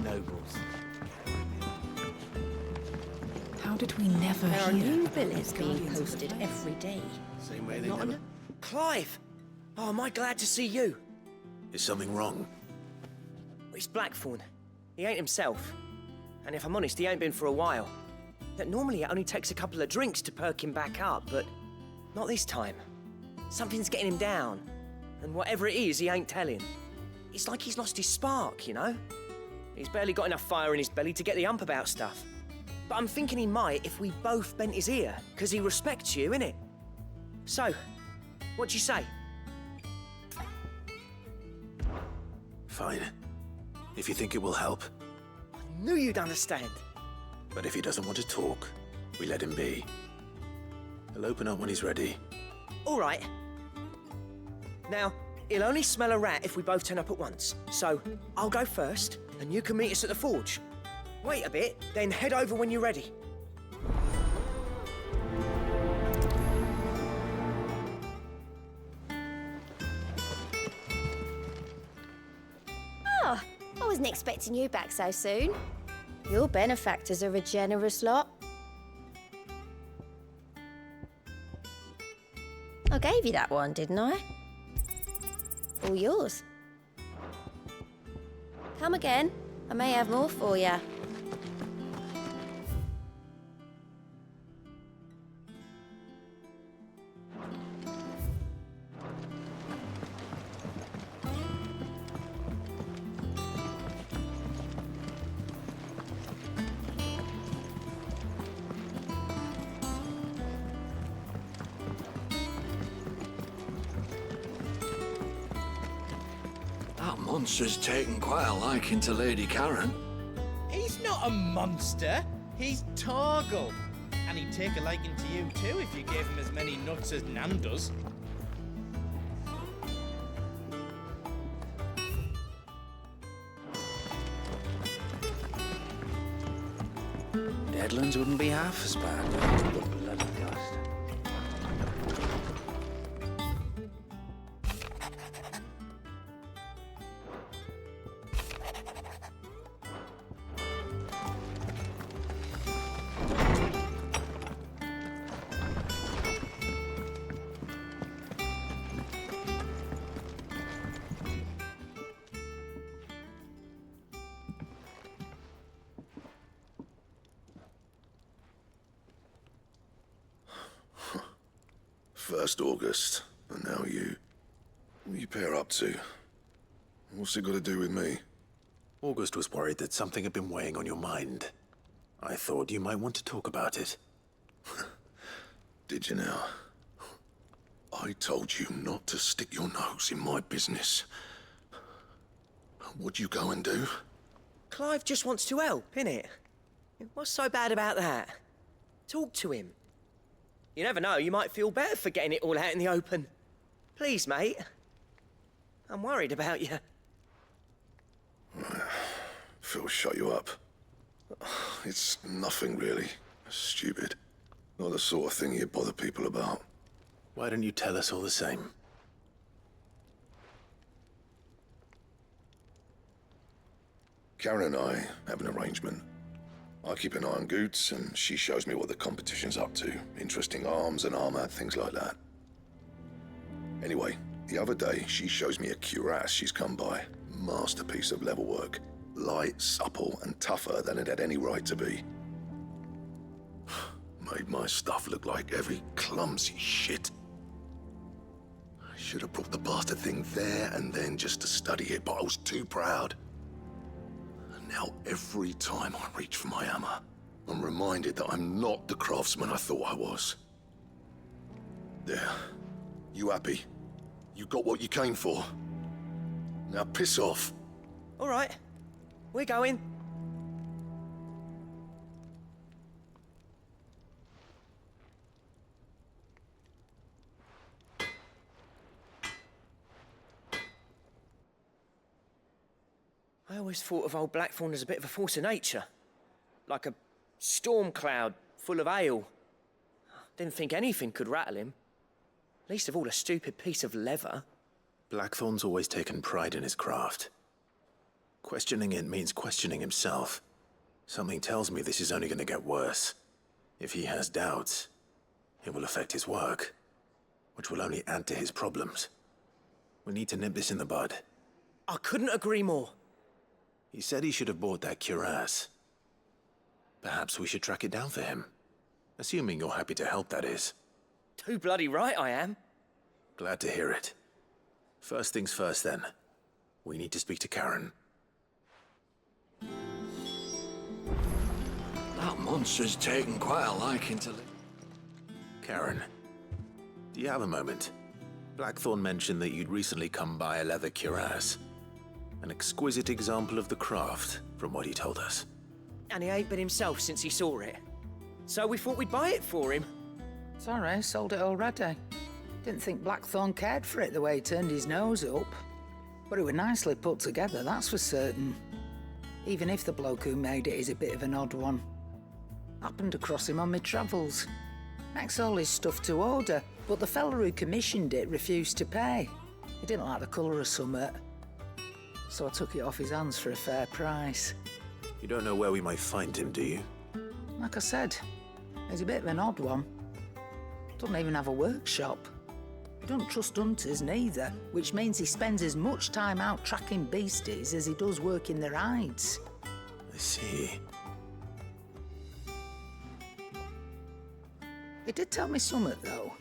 nobles. How did we never There are hear? new villas being posted every day. Same way they Not never... enough. Clive! Oh, am I glad to see you? Is something wrong? It's Blackthorn. He ain't himself. And if I'm honest, he ain't been for a while. That normally it only takes a couple of drinks to perk him back up, but not this time. Something's getting him down. And whatever it is, he ain't telling. It's like he's lost his spark, you know? He's barely got enough fire in his belly to get the ump about stuff. But I'm thinking he might if we both bent his ear, because he respects you, innit? So, what do you say? Fine. If you think it will help. Knew you'd understand. But if he doesn't want to talk, we let him be. He'll open up when he's ready. All right. Now, he'll only smell a rat if we both turn up at once. So, I'll go first, and you can meet us at the forge. Wait a bit, then head over when you're ready. Oh, I wasn't expecting you back so soon. Your benefactors are a generous lot. I gave you that one, didn't I? All yours. Come again. I may have more for you. That monster's taken quite a liking to Lady Karen. He's not a monster. He's Torgal. And he'd take a liking to you too if you gave him as many nuts as Nan does. Deadlands wouldn't be half as bad without the bloody dust. First August, and now you. What are you pair up to? What's it got to do with me? August was worried that something had been weighing on your mind. I thought you might want to talk about it. Did you now? I told you not to stick your nose in my business. What'd you go and do? Clive just wants to help, innit? What's so bad about that? Talk to him. You never know, you might feel better for getting it all out in the open. Please, mate. I'm worried about you. Phil shut you up. It's nothing really. Stupid. Not the sort of thing you bother people about. Why don't you tell us all the same? Karen and I have an arrangement. I keep an eye on Goots, and she shows me what the competition's up to. Interesting arms and armor, things like that. Anyway, the other day, she shows me a cuirass she's come by. Masterpiece of level work. Light, supple, and tougher than it had any right to be. Made my stuff look like every clumsy shit. I should have brought the bastard thing there and then just to study it, but I was too proud. Now, every time I reach for my hammer, I'm reminded that I'm not the craftsman I thought I was. There. You happy? You got what you came for. Now piss off. All right. We're going. I always thought of old Blackthorn as a bit of a force of nature. Like a storm cloud full of hail. Didn't think anything could rattle him. Least of all a stupid piece of leather. Blackthorn's always taken pride in his craft. Questioning it means questioning himself. Something tells me this is only going to get worse. If he has doubts, it will affect his work, which will only add to his problems. We need to nip this in the bud. I couldn't agree more. He said he should have bought that cuirass. Perhaps we should track it down for him. Assuming you're happy to help, that is. Too bloody right I am. Glad to hear it. First things first, then. We need to speak to Karen. That monster's taken quite a liking to Karen, do you have a moment? Blackthorn mentioned that you'd recently come by a leather cuirass. An exquisite example of the craft, from what he told us. And he ain't been himself since he saw it. So we thought we'd buy it for him. Sorry, sold it already. Didn't think Blackthorn cared for it the way he turned his nose up. But it was nicely put together, that's for certain. Even if the bloke who made it is a bit of an odd one. Happened across him on my travels. Makes all his stuff to order, but the fella who commissioned it refused to pay. He didn't like the colour of summit. So I took it off his hands for a fair price. You don't know where we might find him, do you? Like I said, he's a bit of an odd one. Doesn't even have a workshop. He doesn't trust hunters neither, which means he spends as much time out tracking beasties as he does working their hides. I see. He did tell me something, though.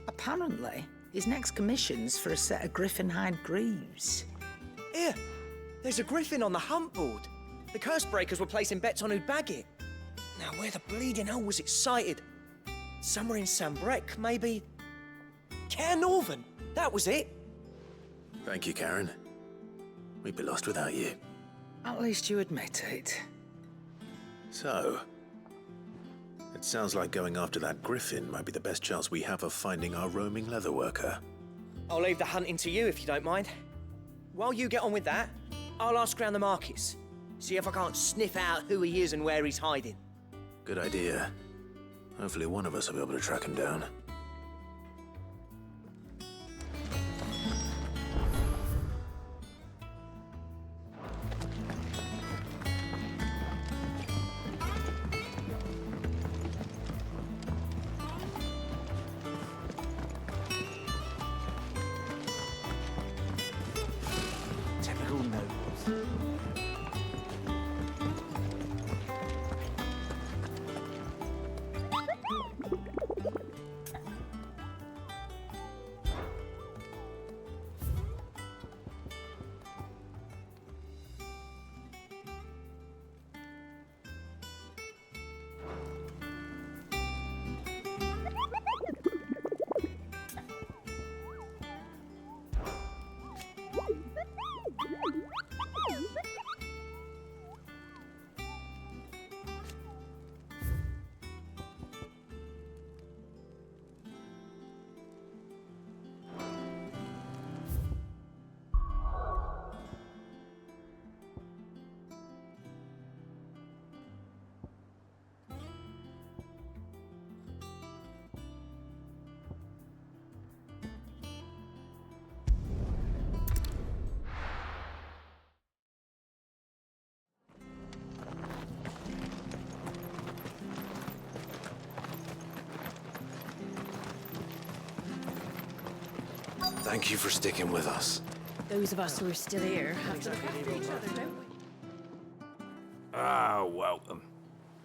Apparently, his next commission's for a set of griffin hide greaves. Here, there's a griffin on the hunt board. The curse breakers were placing bets on who'd bag it. Now, where the bleeding hell was it sighted? Somewhere in Sambrec, maybe? Care Northern, that was it. Thank you, Karen. We'd be lost without you. At least you admit it. So, it sounds like going after that griffin might be the best chance we have of finding our roaming leatherworker. I'll leave the hunting to you if you don't mind. While you get on with that, I'll ask around the markets. See if I can't sniff out who he is and where he's hiding. Good idea. Hopefully one of us will be able to track him down. Typical nobles. Thank you for sticking with us. Those of us who are still here have to look after each other, don't we? Ah, welcome.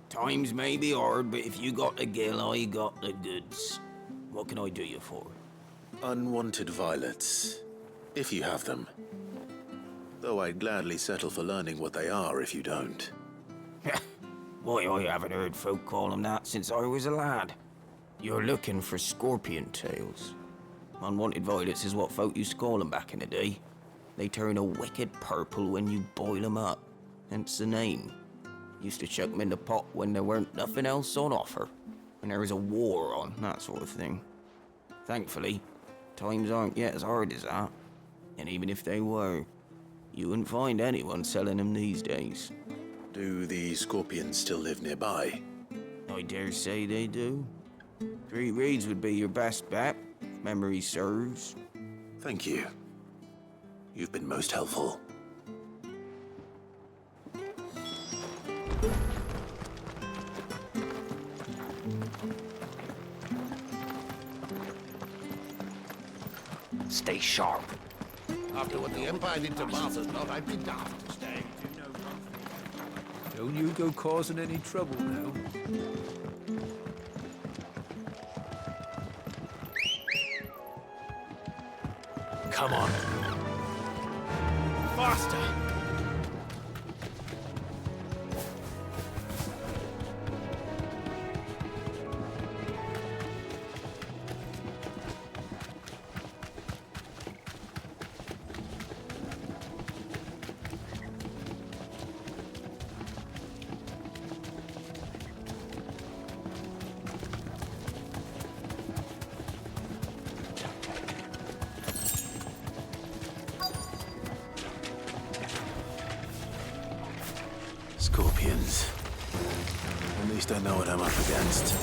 Times may be hard, but if you got the gill, I got the goods. What can I do you for? Unwanted violets, if you have them. Though I'd gladly settle for learning what they are if you don't. Why, I haven't heard folk call them that since I was a lad. You're looking for scorpion tails. Unwanted violets is what folk used to call them back in the day. They turn a wicked purple when you boil them up, hence the name. Used to chuck them in the pot when there weren't nothing else on offer, when there was a war on, that sort of thing. Thankfully, times aren't yet as hard as that, and even if they were, you wouldn't find anyone selling them these days. Do the scorpions still live nearby? I dare say they do. 3 Reeds would be your best bet, if memory serves. Thank you. You've been most helpful. Stay sharp. After what the Empire did to Martha's lot, I'd be daft to stay. Don't you go causing any trouble now. Come on. Faster! Scorpions. At least I know what I'm up against.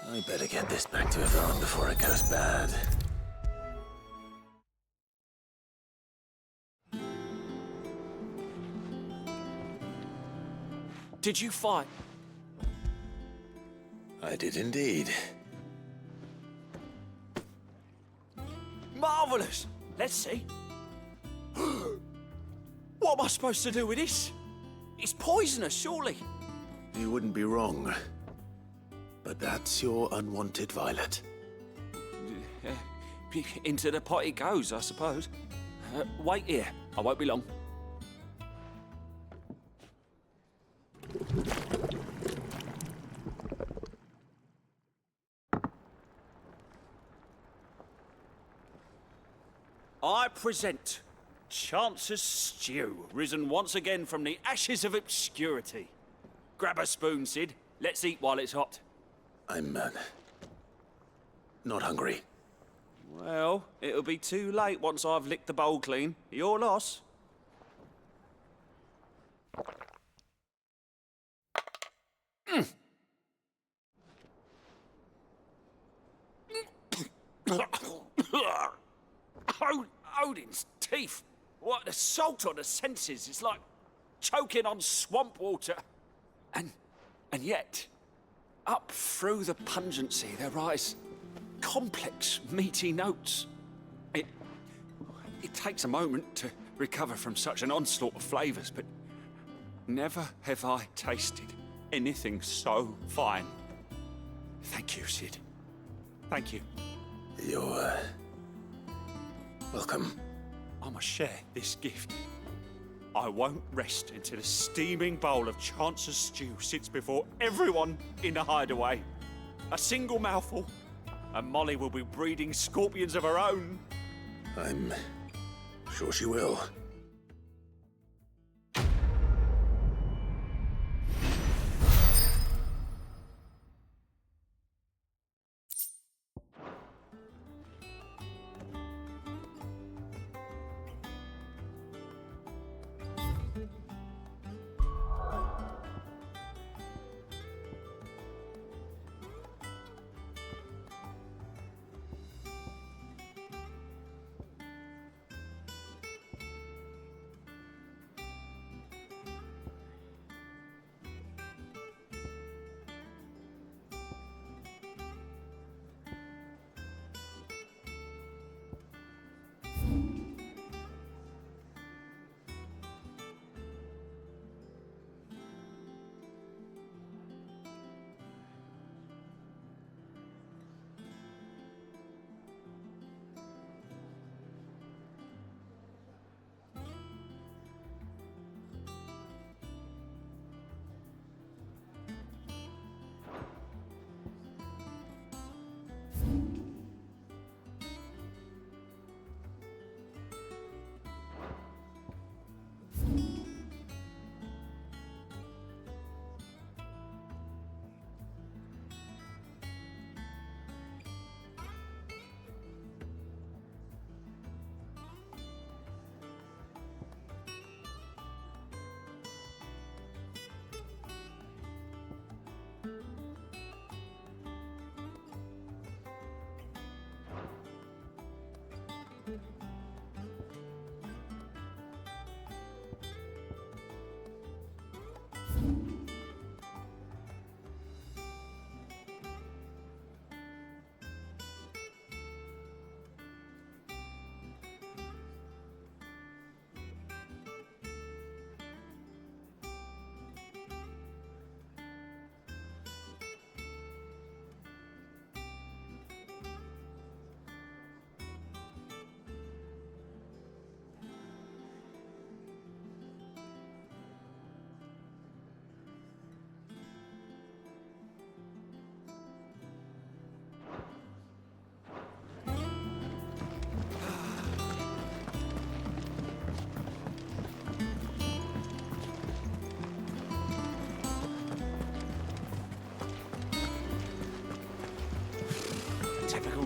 I better get this back to Yvonne before it goes bad. Did you fight? I did indeed. Marvelous! Let's see. What am I supposed to do with this? It's poisonous, surely. You wouldn't be wrong. But that's your unwanted violet. Into the pot it goes, I suppose. Wait here. I won't be long. I present Chance's Stew, risen once again from the ashes of obscurity. Grab a spoon, Sid. Let's eat while it's hot. I'm, not hungry. Well, it'll be too late once I've licked the bowl clean. Your loss. Odin's teeth. What assault on the senses. It's like choking on swamp water. And yet, up through the pungency, there rise complex, meaty notes. It takes a moment to recover from such an onslaught of flavors, but never have I tasted anything so fine. Thank you, Sid. Thank you. You're, welcome. I must share this gift. I won't rest until a steaming bowl of Chance's stew sits before everyone in the hideaway. A single mouthful, and Molly will be breeding scorpions of her own. I'm sure she will.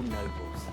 real nobles.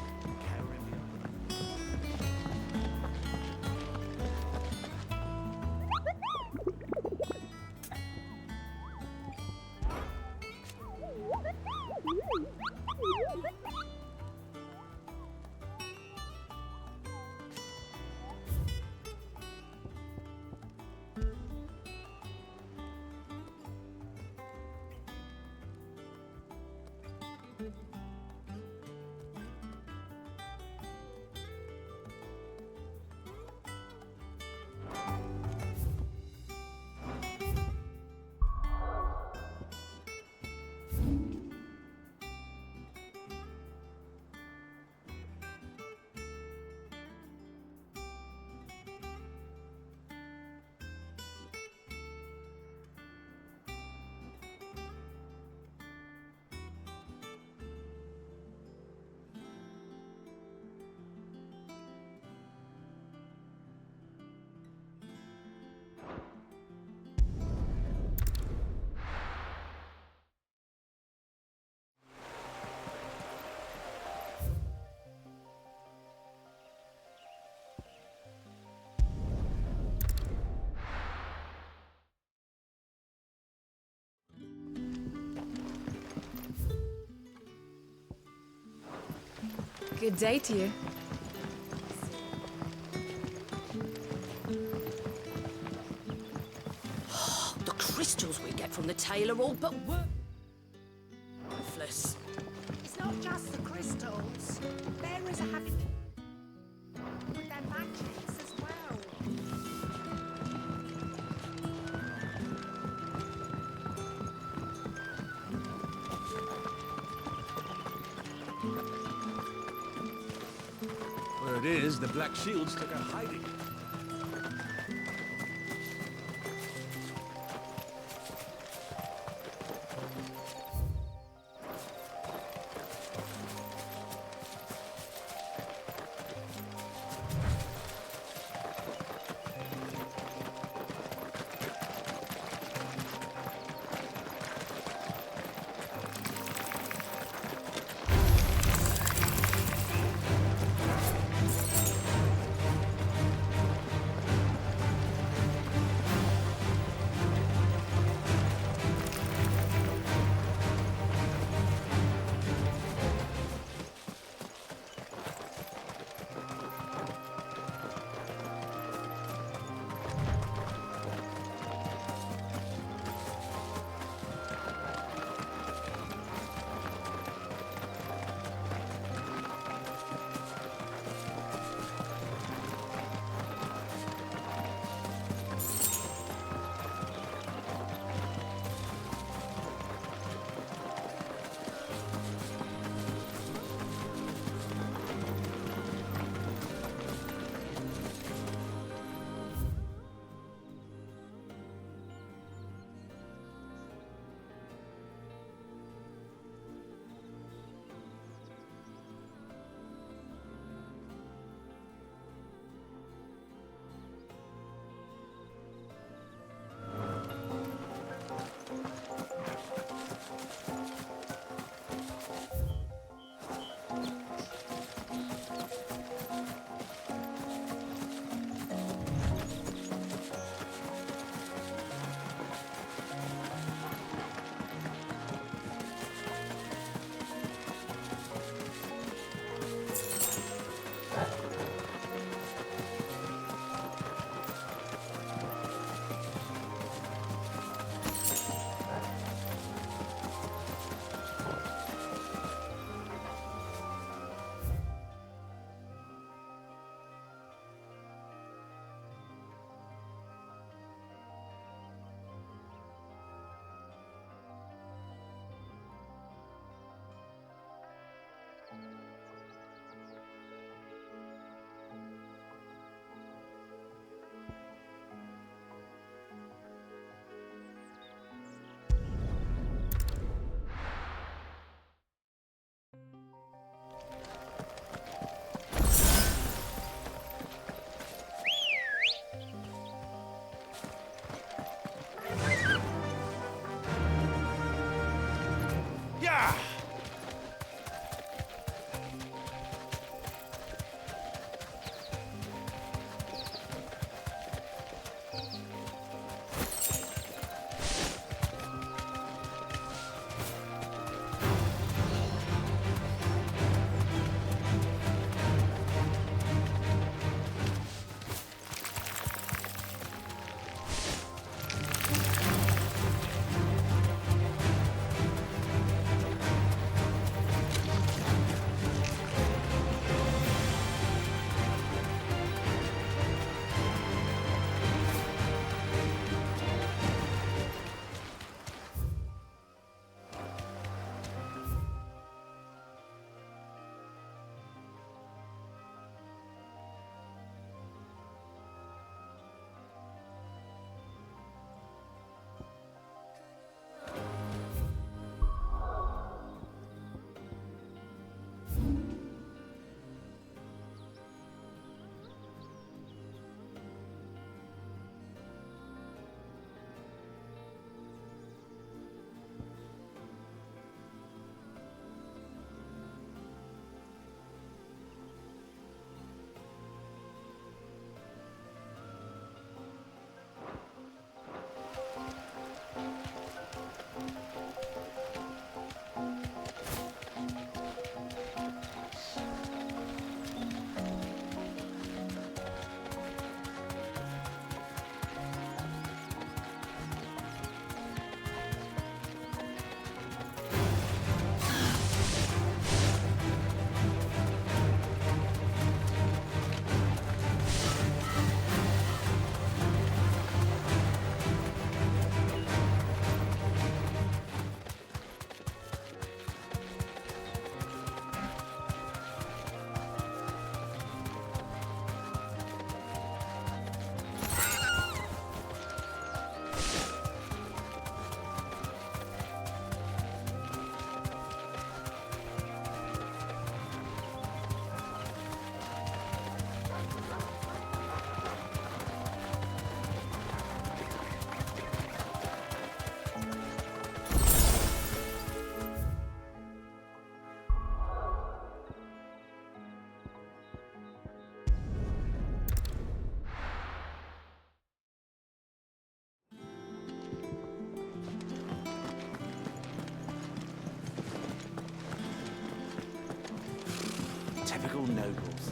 Good day to you. The crystals we get from the tail are all but worthless. It's not just the crystals. Bearers are having with their magics as well. Word is, the Black Shields took a hiding. Typical nobles.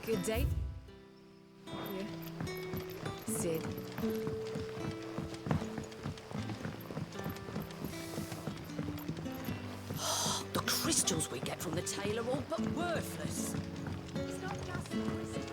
Good day. Yeah. Sid. The crystals we get from the tail are all but worthless. It's not just the crystals.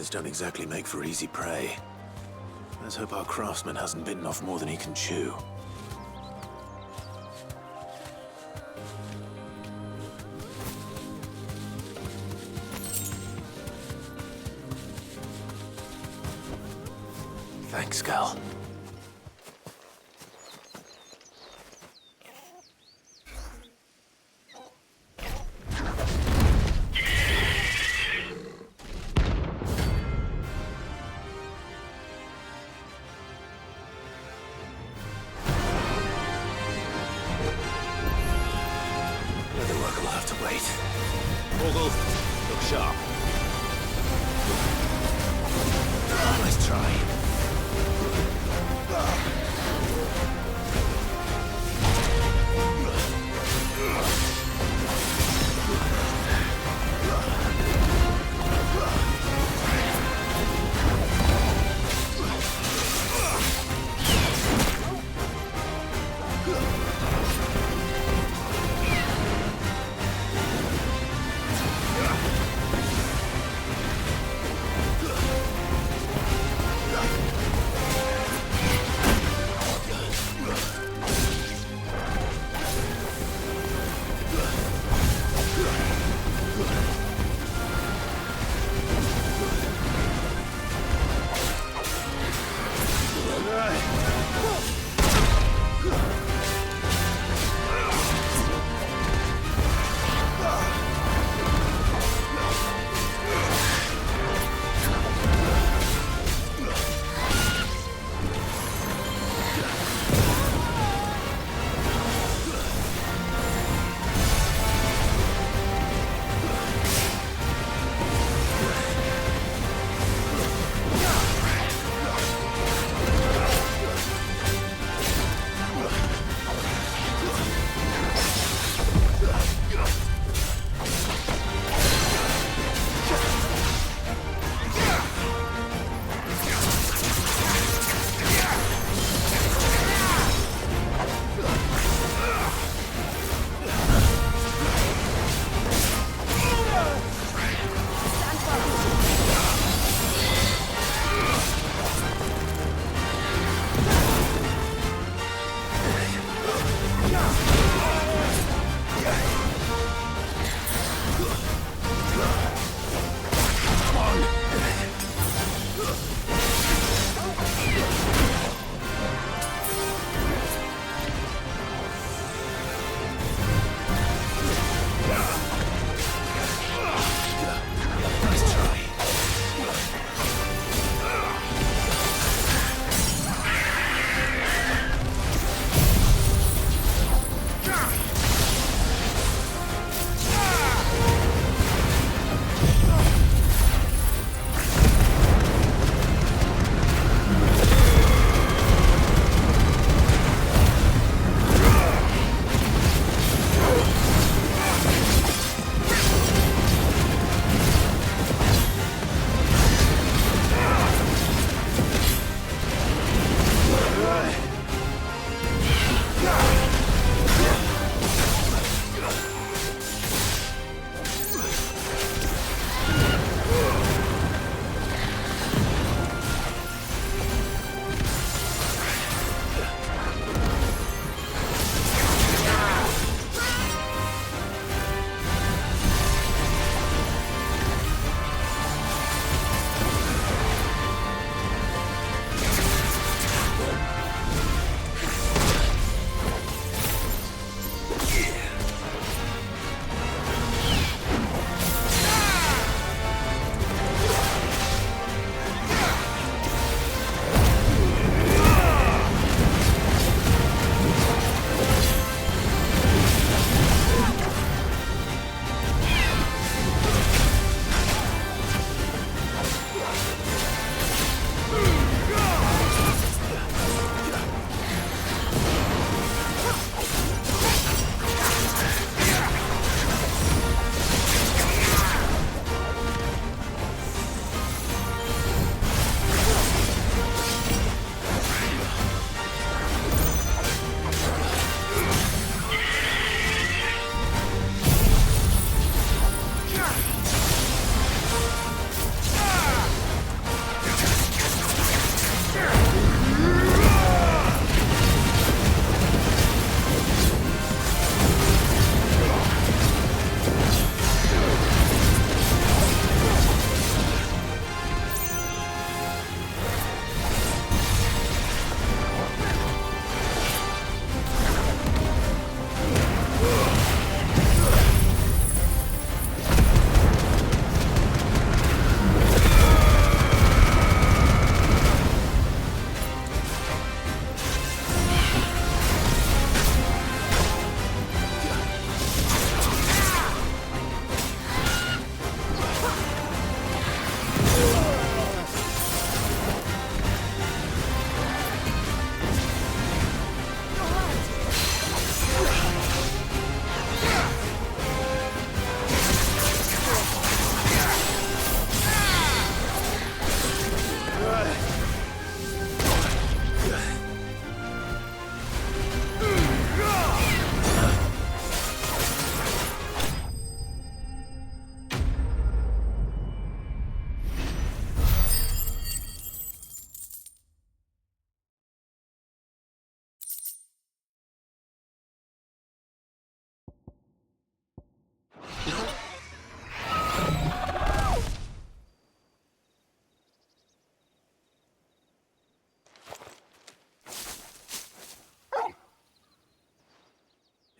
Humans don't exactly make for easy prey. Let's hope our craftsman hasn't bitten off more than he can chew. Thanks, Gal.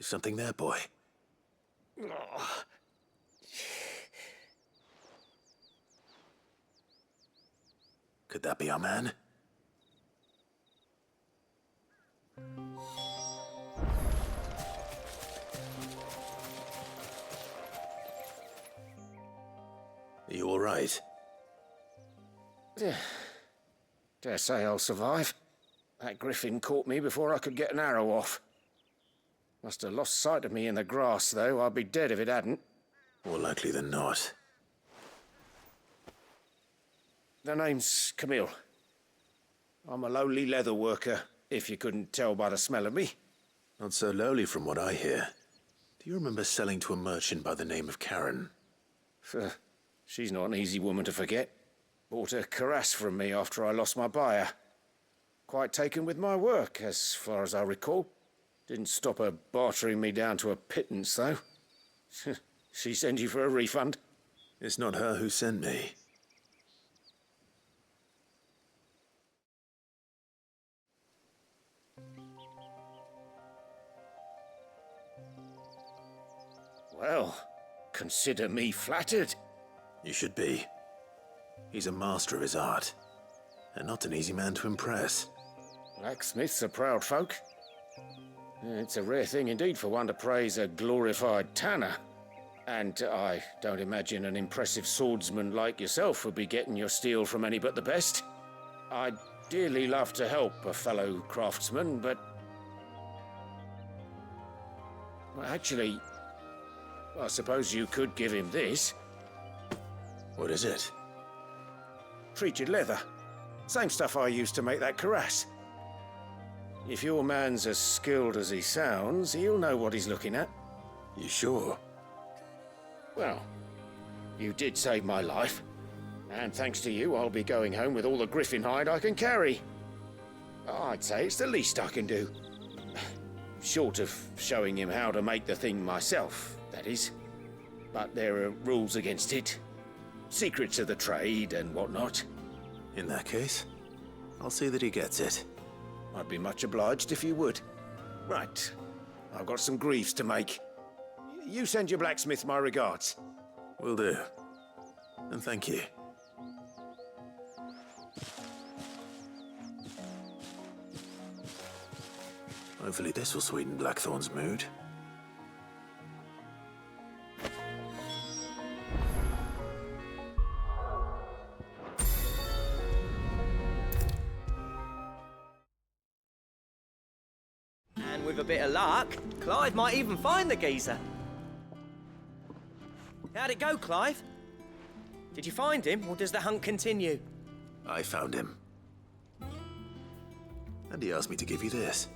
Something there, boy? Oh. Could that be our man? Are you all right? Dare say I'll survive. That griffin caught me before I could get an arrow off. Must have lost sight of me in the grass, though. I'd be dead if it hadn't. More likely than not. The name's Camille. I'm a lowly leather worker, if you couldn't tell by the smell of me. Not so lowly from what I hear. Do you remember selling to a merchant by the name of Karen? She's not an easy woman to forget. Bought a cuirass from me after I lost my buyer. Quite taken with my work, as far as I recall. Didn't stop her bartering me down to a pittance, though. She sent you for a refund? It's not her who sent me. Well, consider me flattered. You should be. He's a master of his art, and not an easy man to impress. Blacksmiths are proud folk. It's a rare thing indeed for one to praise a glorified tanner. And I don't imagine an impressive swordsman like yourself would be getting your steel from any but the best. I'd dearly love to help a fellow craftsman, but... well, actually, I suppose you could give him this. What is it? Treated leather. Same stuff I used to make that cuirass. If your man's as skilled as he sounds, he'll know what he's looking at. You sure? Well, you did save my life. And thanks to you, I'll be going home with all the griffin hide I can carry. I'd say it's the least I can do. Short of showing him how to make the thing myself, that is. But there are rules against it. Secrets of the trade and whatnot. In that case, I'll see that he gets it. I'd be much obliged if you would. Right. I've got some greaves to make. You send your blacksmith my regards. Will do. And thank you. Hopefully this will sweeten Blackthorn's mood. And with a bit of luck, Clive might even find the geezer. How'd it go, Clive? Did you find him, or does the hunt continue? I found him. And he asked me to give you this,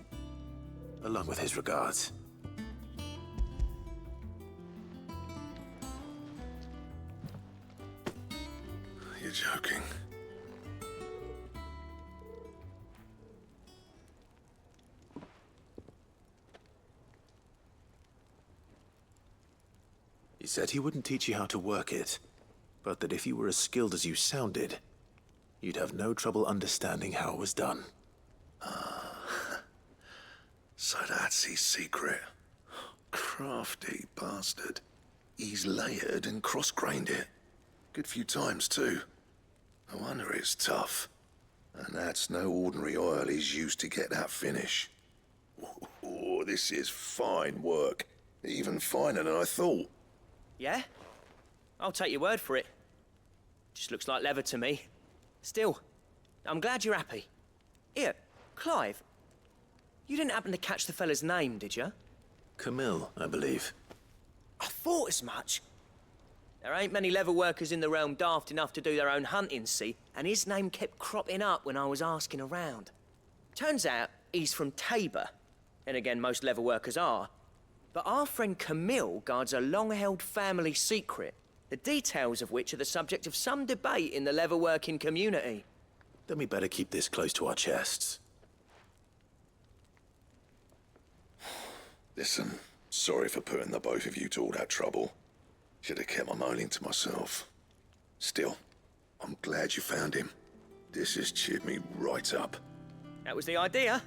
along with his regards. You're joking. He said he wouldn't teach you how to work it, but that if you were as skilled as you sounded, you'd have no trouble understanding how it was done. So that's his secret. Crafty bastard. He's layered and cross-grained it. Good few times, too. No wonder it's tough. And that's no ordinary oil he's used to get that finish. Oh, this is fine work. Even finer than I thought. Yeah? I'll take your word for it. Just looks like leather to me. Still, I'm glad you're happy. Here, Clive, you didn't happen to catch the fella's name, did you? Camille, I believe. I thought as much. There ain't many leather workers in the realm daft enough to do their own hunting, see, and his name kept cropping up when I was asking around. Turns out he's from Tabor, and again, most leather workers are. But our friend Camille guards a long-held family secret, the details of which are the subject of some debate in the leather-working community. Then we better keep this close to our chests. Listen, sorry for putting the both of you to all that trouble. Should have kept my moaning to myself. Still, I'm glad you found him. This has cheered me right up. That was the idea.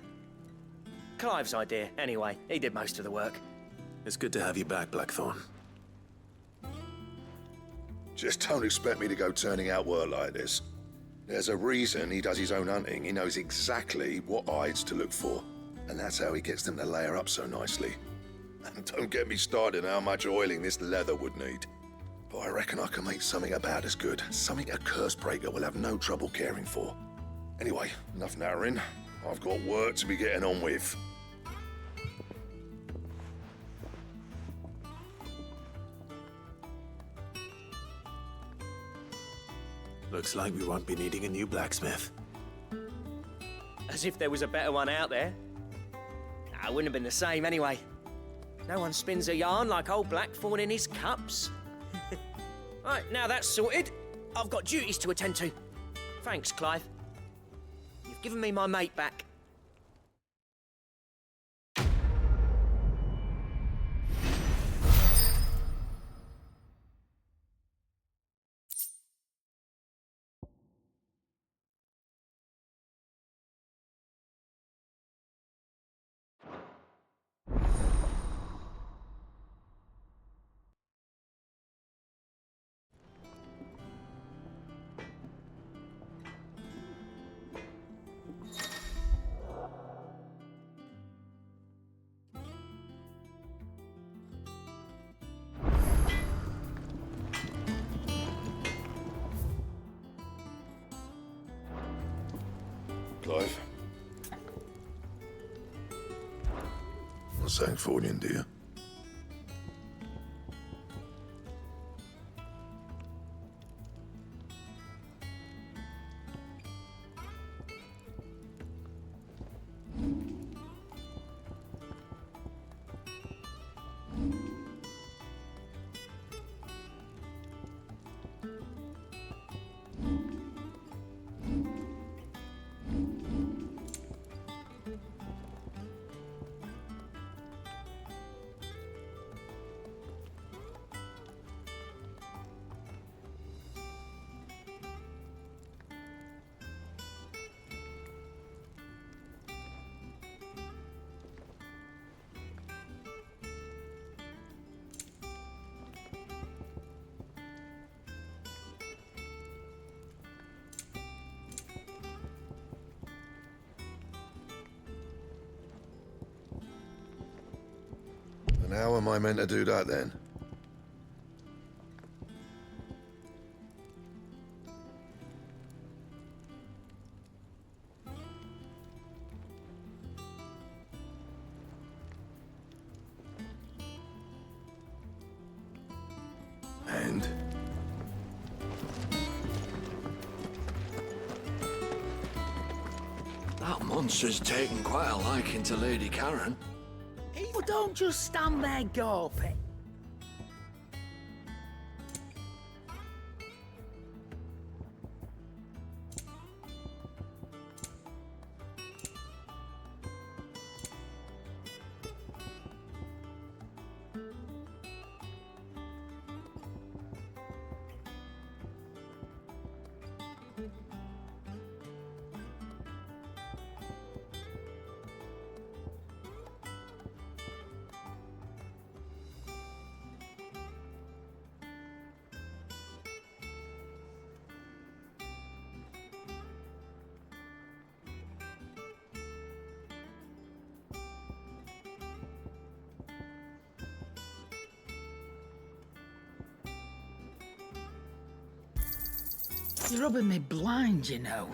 Clive's idea, anyway. He did most of the work. It's good to have you back, Blackthorn. Just don't expect me to go turning out work like this. There's a reason he does his own hunting. He knows exactly what hides to look for. And that's how he gets them to layer up so nicely. And don't get me started on how much oiling this leather would need. But I reckon I can make something about as good. Something a Cursebreaker will have no trouble caring for. Anyway, enough nattering. I've got work to be getting on with. Looks like we won't be needing a new blacksmith. As if there was a better one out there. Nah, it wouldn't have been the same anyway. No one spins a yarn like old Blackthorn in his cups. Right, now that's sorted, I've got duties to attend to. Thanks, Clive. You've given me my mate back. Clive. What's that for you, dear? And how am I meant to do that then? And? That monster's taken quite a liking to Lady Karen. Well, don't just stand there gawping. He's rubbing me blind, you know.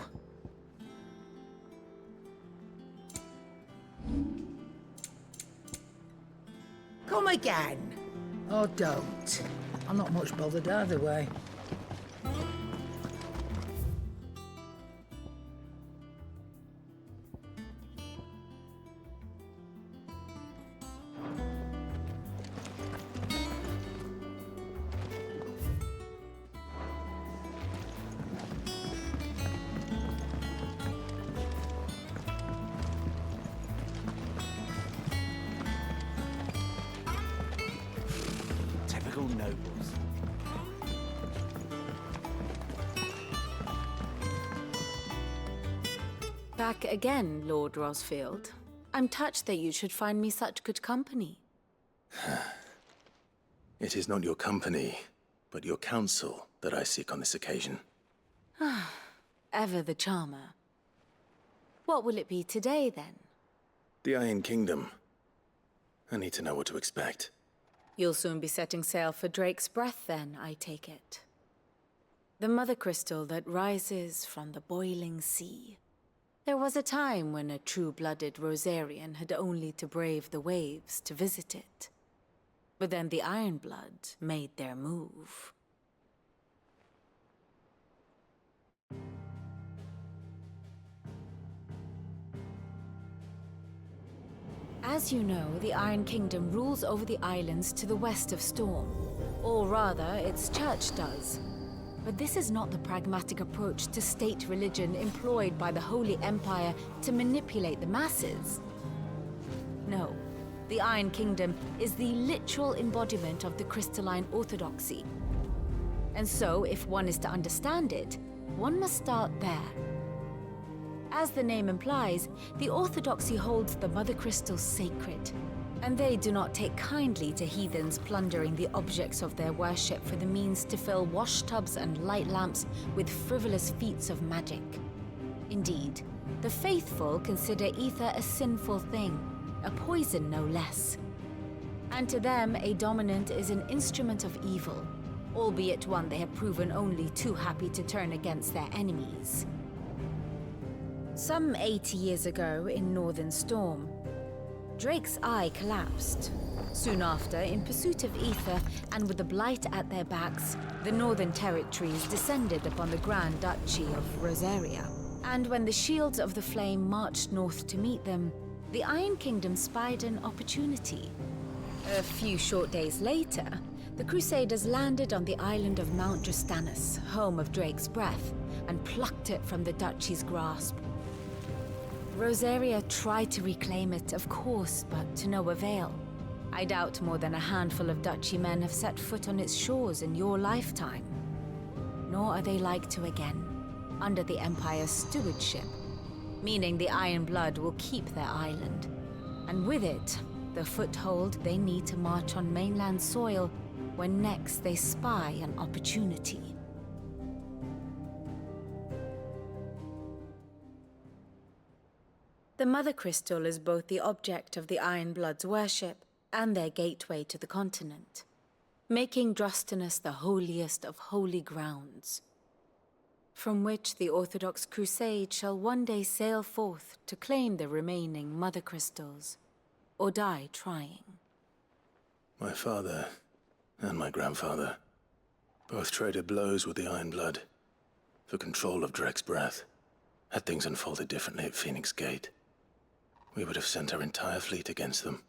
Come again. Or don't. I'm not much bothered either way. Typical nobles. Back again, Lord Rosfield. I'm touched that you should find me such good company. It is not your company, but your counsel that I seek on this occasion. Ever the charmer. What will it be today, then? The Iron Kingdom. I need to know what to expect. You'll soon be setting sail for Drake's Breath, then, I take it. The mother crystal that rises from the boiling sea. There was a time when a true-blooded Rosarian had only to brave the waves to visit it. But then the Ironblood made their move. As you know, the Iron Kingdom rules over the islands to the west of Storm. Or rather, its church does. But this is not the pragmatic approach to state religion employed by the Holy Empire to manipulate the masses. No, the Iron Kingdom is the literal embodiment of the crystalline orthodoxy. And so, if one is to understand it, one must start there. As the name implies, the orthodoxy holds the Mother Crystal sacred, and they do not take kindly to heathens plundering the objects of their worship for the means to fill washtubs and light lamps with frivolous feats of magic. Indeed, the faithful consider ether a sinful thing, a poison no less. And to them, a dominant is an instrument of evil, albeit one they have proven only too happy to turn against their enemies. Some 80 years ago, in Northern Storm, Drake's eye collapsed. Soon after, in pursuit of ether and with the Blight at their backs, the Northern Territories descended upon the Grand Duchy of Rosaria. And when the Shields of the Flame marched north to meet them, the Iron Kingdom spied an opportunity. A few short days later, the Crusaders landed on the island of Mount Drastanus, home of Drake's Breath, and plucked it from the Duchy's grasp. Rosaria tried to reclaim it, of course, but to no avail. I doubt more than a handful of Duchy men have set foot on its shores in your lifetime. Nor are they like to again, under the Empire's stewardship, meaning the Iron Blood will keep their island, and with it, the foothold they need to march on mainland soil when next they spy an opportunity. The Mother Crystal is both the object of the Iron Blood's worship and their gateway to the continent, making Drastanus the holiest of holy grounds, from which the Orthodox Crusade shall one day sail forth to claim the remaining Mother Crystals, or die trying. My father and my grandfather both traded blows with the Iron Blood for control of Drake's Breath. Had things unfolded differently at Phoenix Gate, we would have sent our entire fleet against them.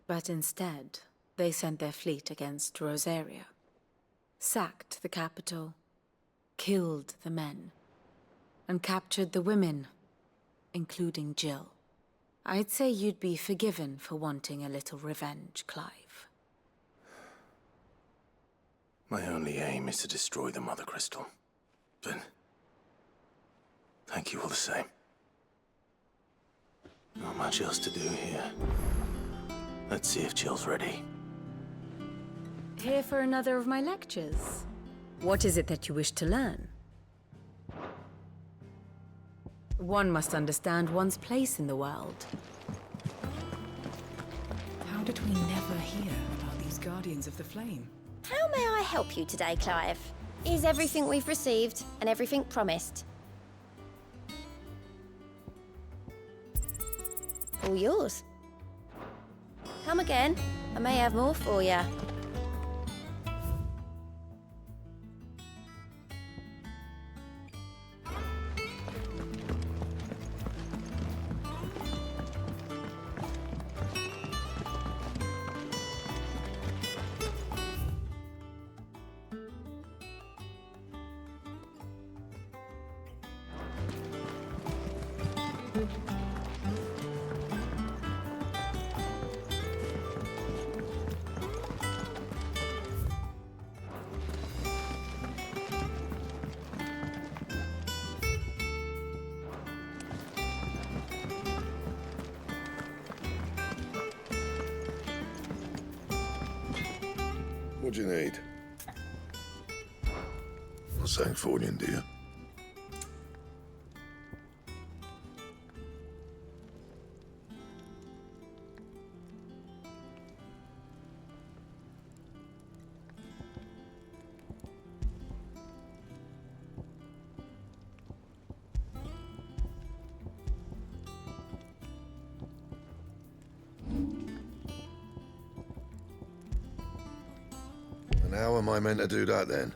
But instead, they sent their fleet against Rosaria, sacked the capital, killed the men, and captured the women, including Jill. I'd say you'd be forgiven for wanting a little revenge, Clive. My only aim is to destroy the Mother Crystal. But thank you all the same. Not much else to do here. Let's see if Jill's ready. Here for another of my lectures. What is it that you wish to learn? One must understand one's place in the world. How did we never hear about these Guardians of the Flame? How may I help you today, Clive? Is everything we've received and everything promised? All yours. Come again. I may have more for you. What do you need? Not saying fortune, do you? And how am I meant to do that then?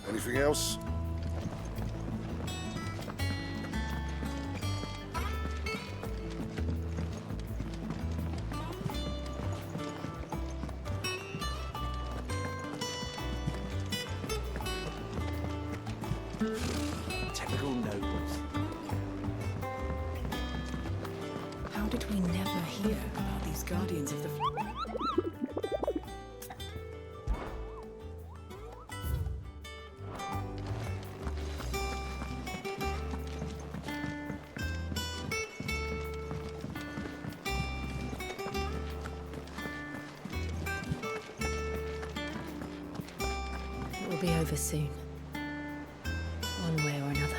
Anything else? Typical nobles. How did we never hear about these guardians of the... It will be over soon. One way or another.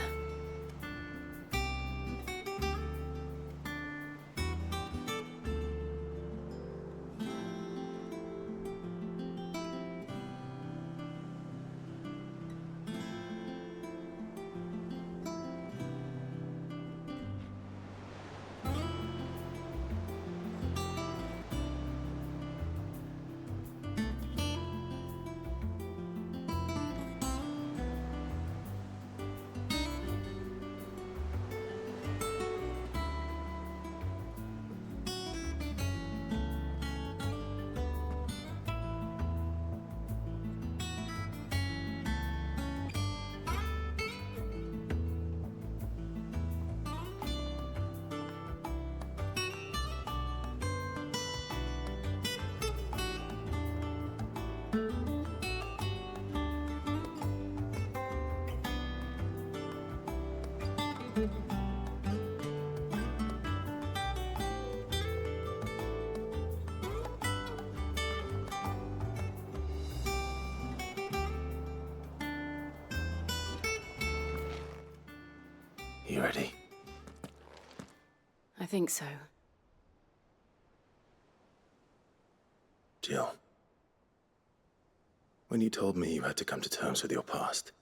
You ready? I think so. Jill. When you told me you had to come to terms with your past,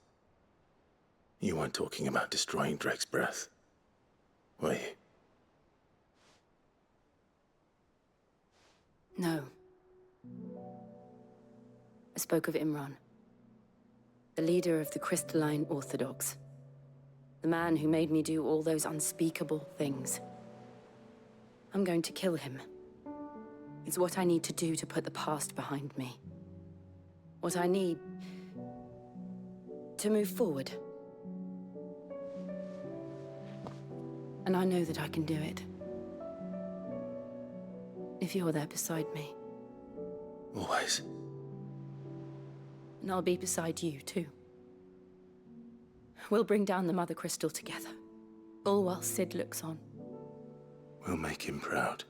you weren't talking about destroying Drake's breath, were you? No. I spoke of Imran, the leader of the Crystalline Orthodox. The man who made me do all those unspeakable things. I'm going to kill him. It's what I need to do to put the past behind me. What I need to move forward. And I know that I can do it. if you're there beside me. Always. And I'll be beside you, too. We'll bring down the Mother Crystal together, all while Sid looks on. We'll make him proud.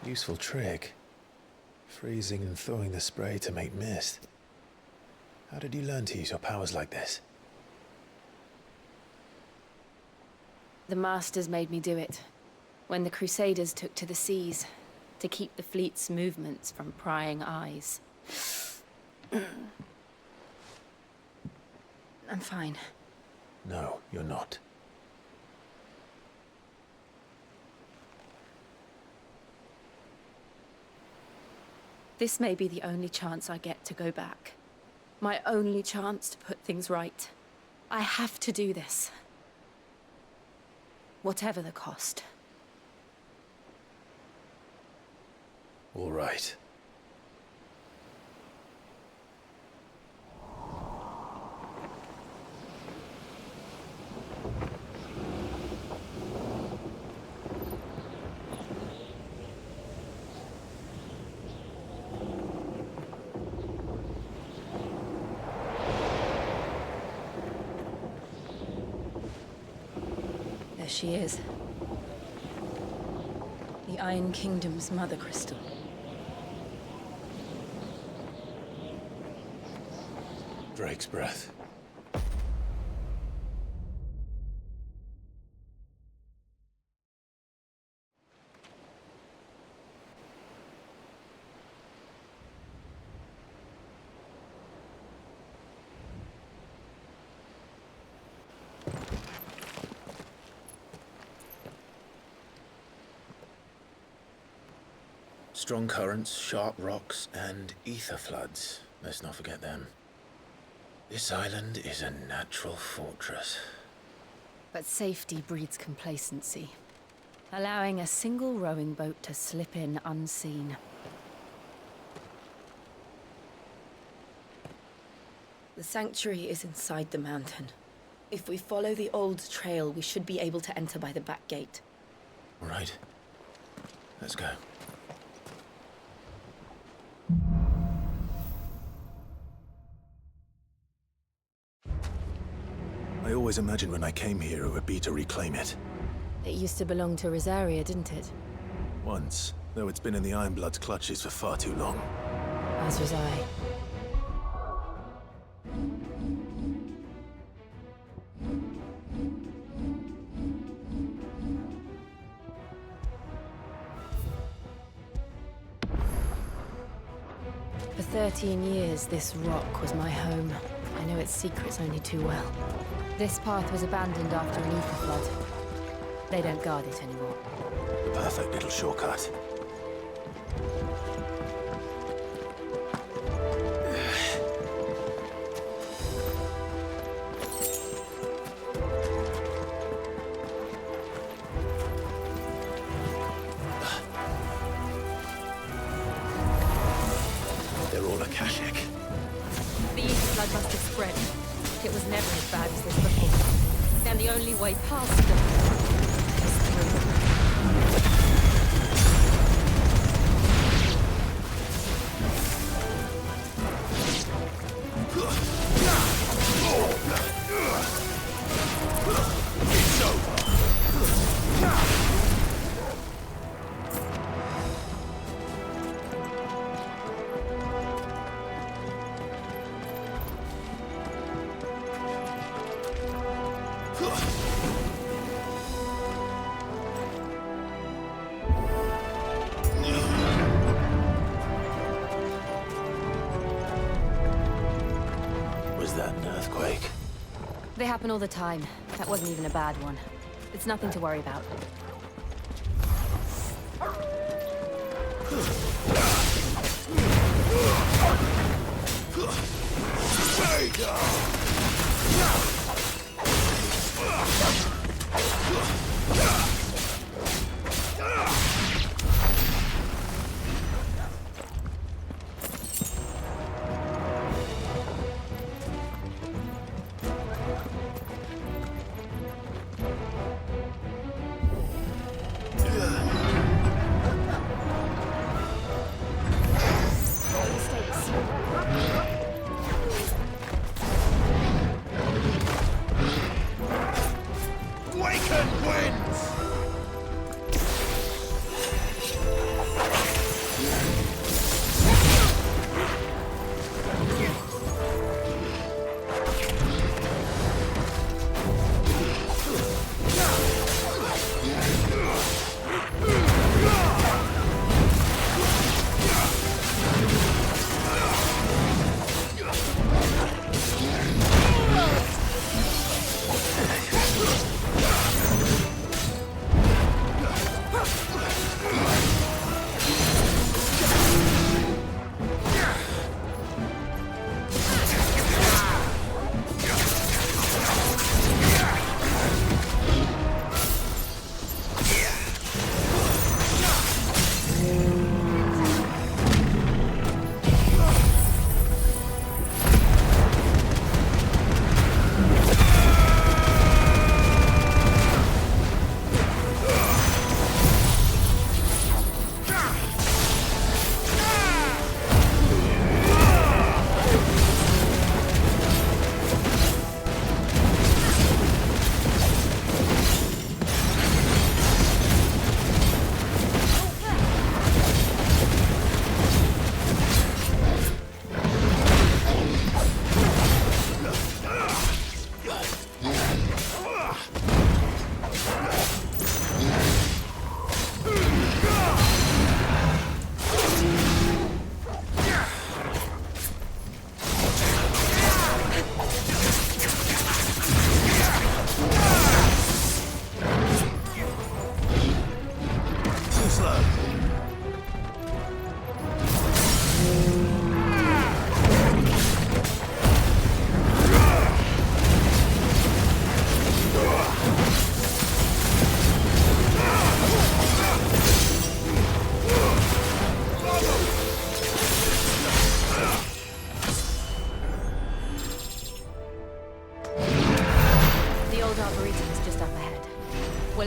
Useful trick. Freezing and thawing the spray to make mist. How did you learn to use your powers like this? The Masters made me do it, when the Crusaders took to the seas, to keep the fleet's movements from prying eyes. I'm fine. No, you're not. This may be the only chance I get to go back. My only chance to put things right. I have to do this. Whatever the cost. All right. There she is. The Iron Kingdom's Mother Crystal. Drake's breath. Strong currents, sharp rocks, and ether floods. Let's not forget them. This island is a natural fortress. But safety breeds complacency, allowing a single rowing boat to slip in unseen. The sanctuary is inside the mountain. If we follow the old trail, we should be able to enter by the back gate. All right. Let's go. I always imagined when I came here it would be to reclaim it. It used to belong to Rosaria, didn't it? Once, though it's been in the Ironblood's clutches for far too long. As was I. For 13 years, this rock was my home. I know its secrets only too well. This path was abandoned after an ether flood. They don't guard it anymore. The perfect little shortcut. They're all Akashic. The ether flood must have spread. It was never as bad as this before. And the only way past them is through. mistake. They happen all the time. That wasn't even a bad one. It's nothing to worry about.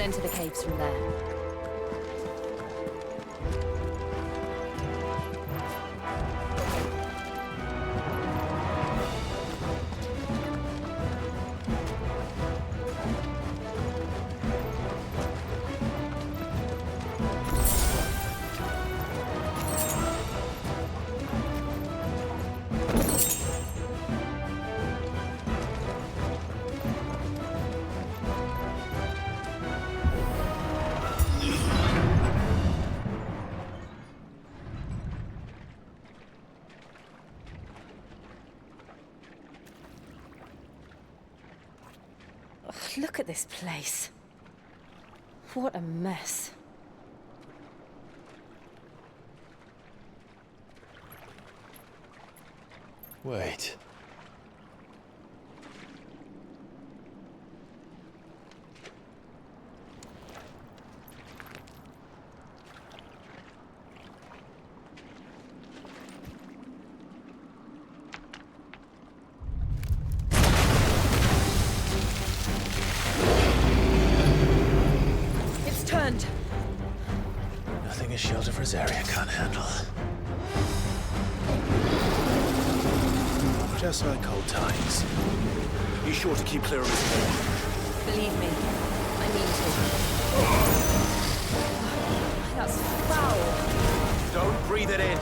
Into the caves from there. Look at this place. What a mess. Wait. Nothing a shelter for Zarya can't handle. Just like old times. You sure to keep clear of his head? Believe me, I mean to. That's foul. Don't breathe it in.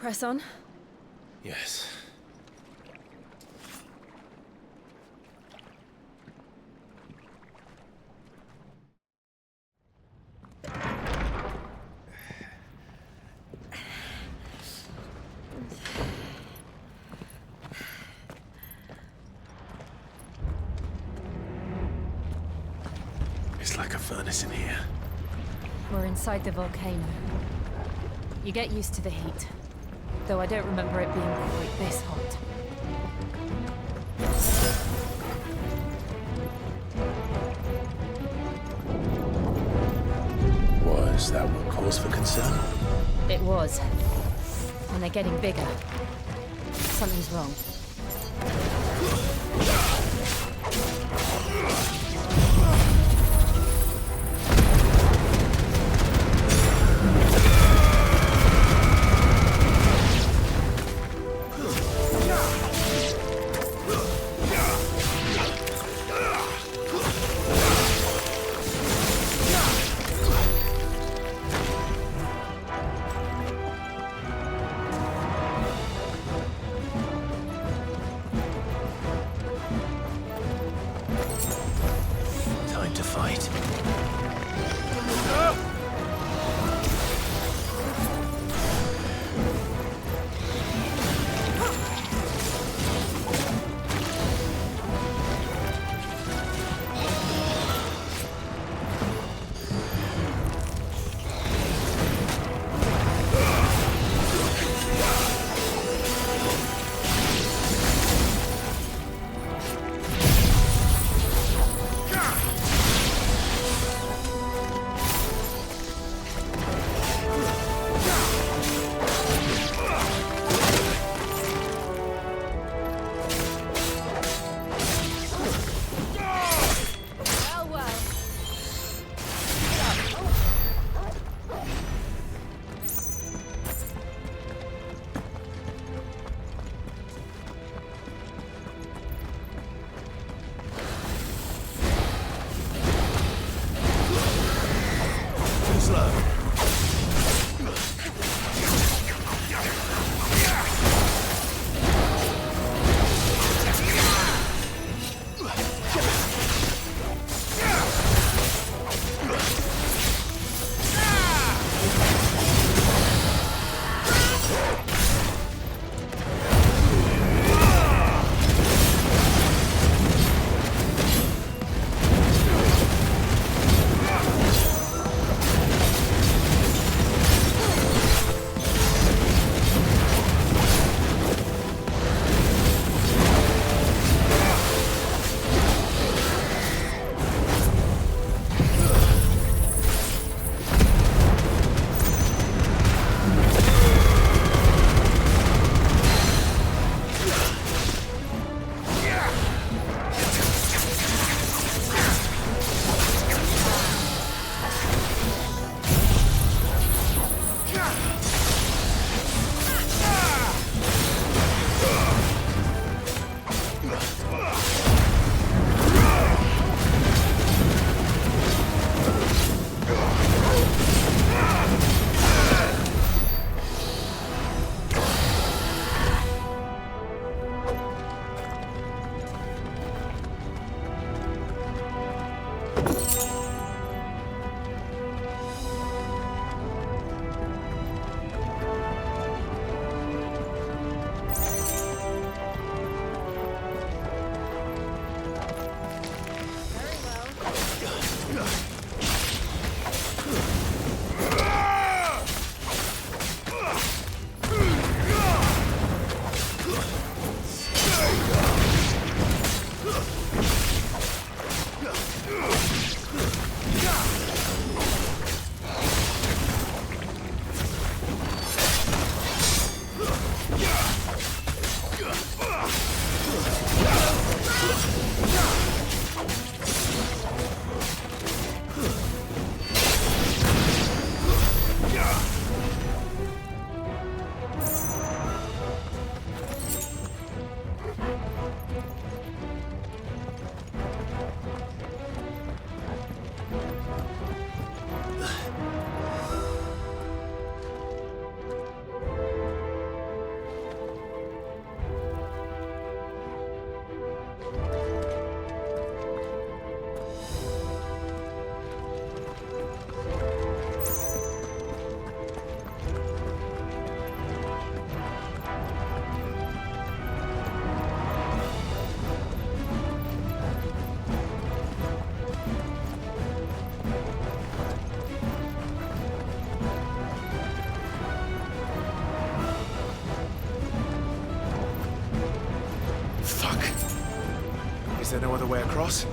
Press on. Yes. It's like a furnace in here. We're inside the volcano. You get used to the heat, though I don't remember it being quite this hot. Was that what cause for concern? It was. And they're getting bigger. Something's wrong. Is there no other way across?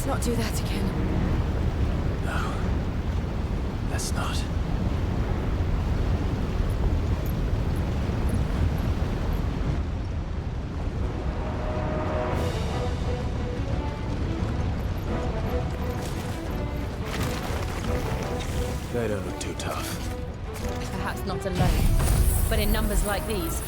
Let's not do that again. No. Let's not. They don't look too tough. Perhaps not alone, but in numbers like these.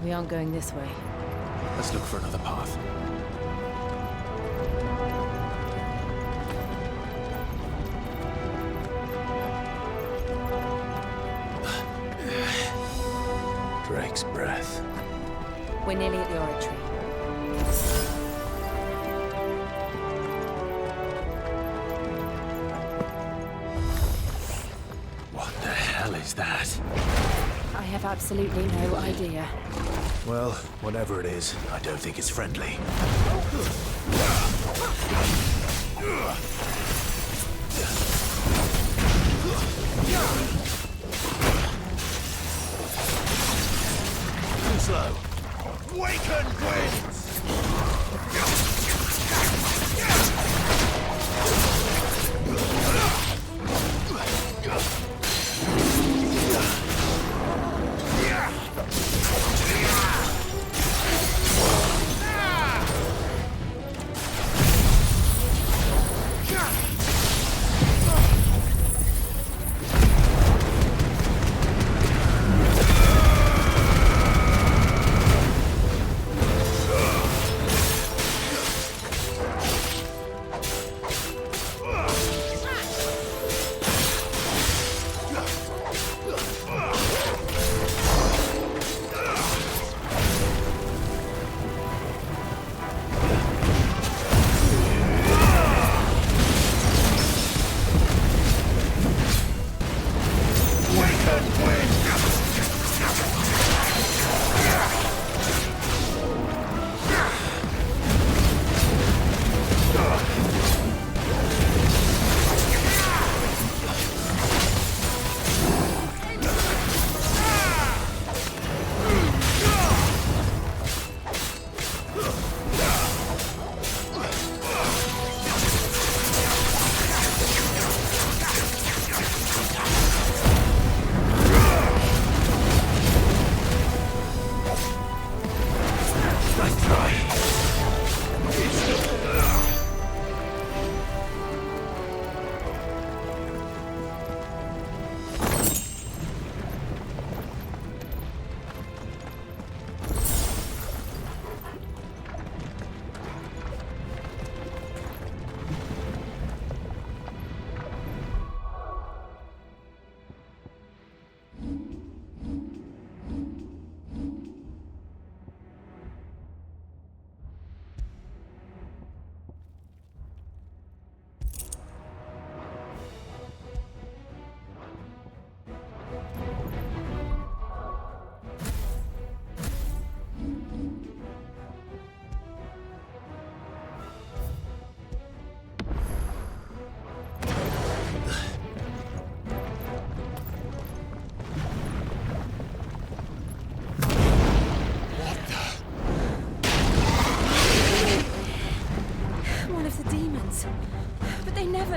We aren't going this way. Let's look for another path. Drake's breath. We're nearly at the oratory. What the hell is that? I have absolutely no idea. Well, whatever it is, I don't think it's friendly. Too slow. Waken winds!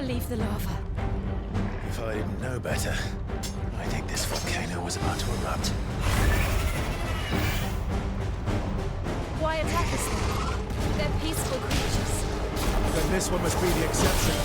Leave the lava. If I didn't know better, I think this volcano was about to erupt. Why attack us then? They're peaceful creatures. Then this one must be the exception.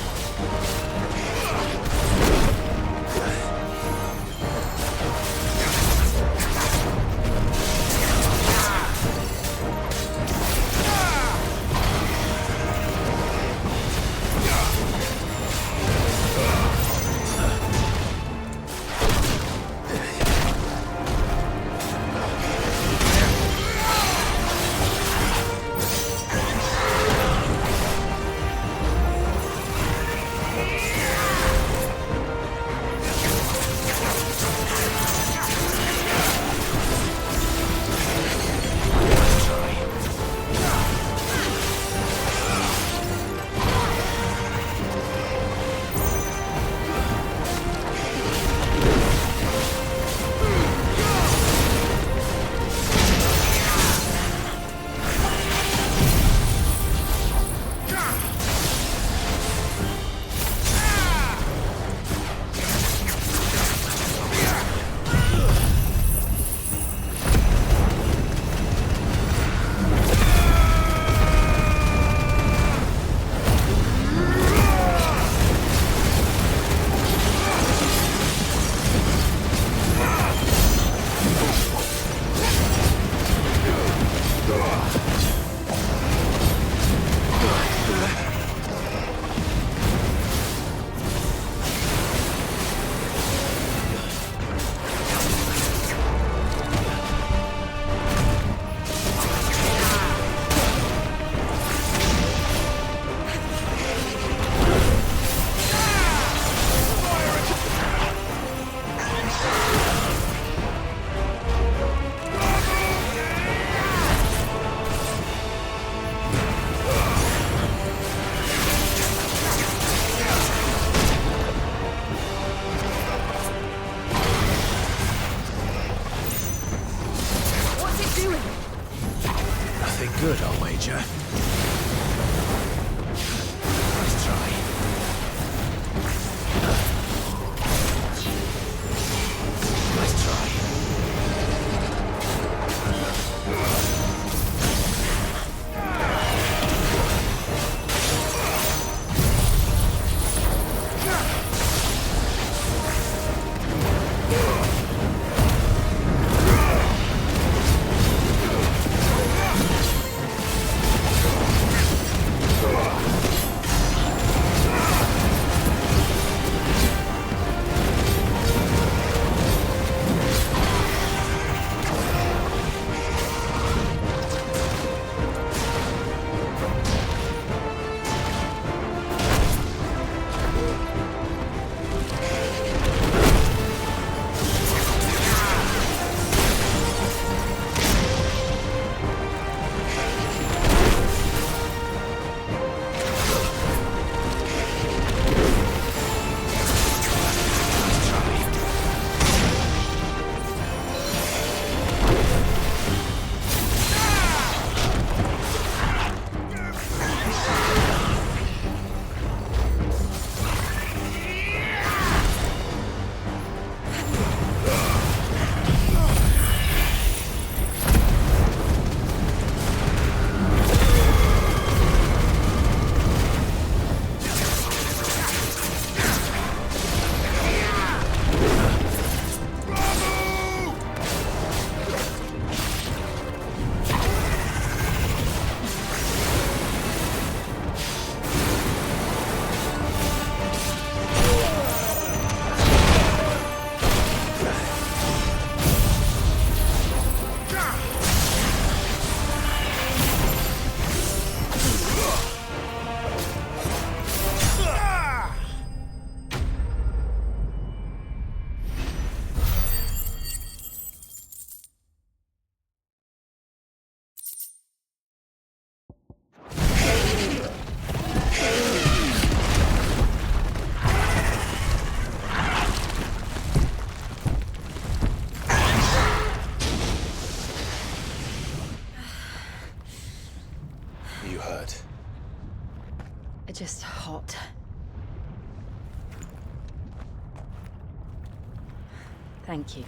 Thank you.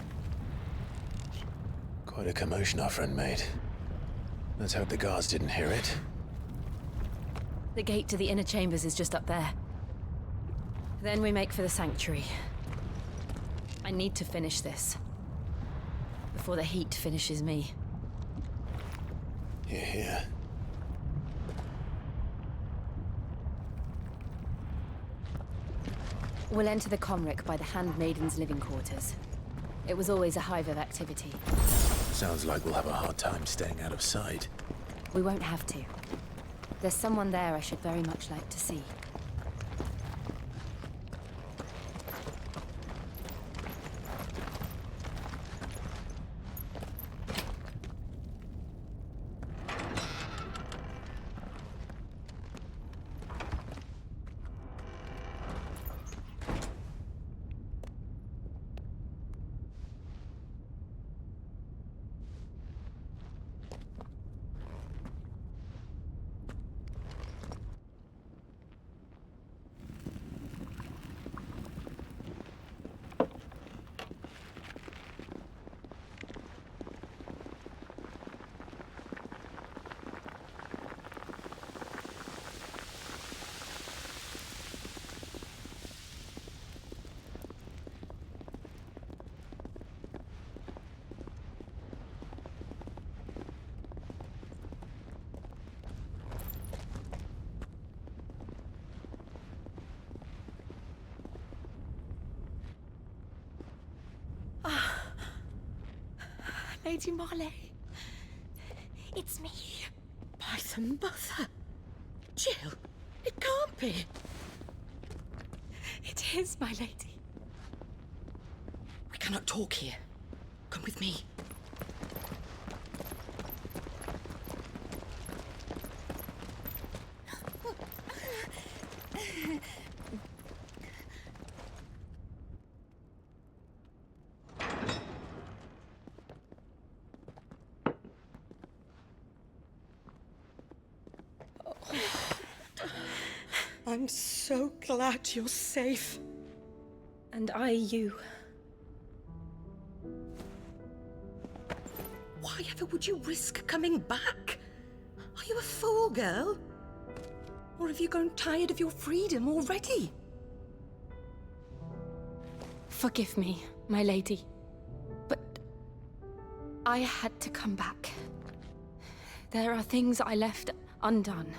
Quite a commotion our friend made. Let's hope the guards didn't hear it. The gate to the inner chambers is just up there. Then we make for the sanctuary. I need to finish this. Before the heat finishes me. Hear, hear. We'll enter the Comric by the Handmaiden's living quarters. It was always a hive of activity. Sounds like we'll have a hard time staying out of sight. We won't have to. There's someone there I should very much like to see. Lady Marley. It's me. By the mother. Jill, it can't be. It is, my lady. We cannot talk here. Come with me. I'm so glad you're safe. And I you. Why ever would you risk coming back? Are you a fool, girl? Or have you grown tired of your freedom already? Forgive me, my lady. But I had to come back. There are things I left undone.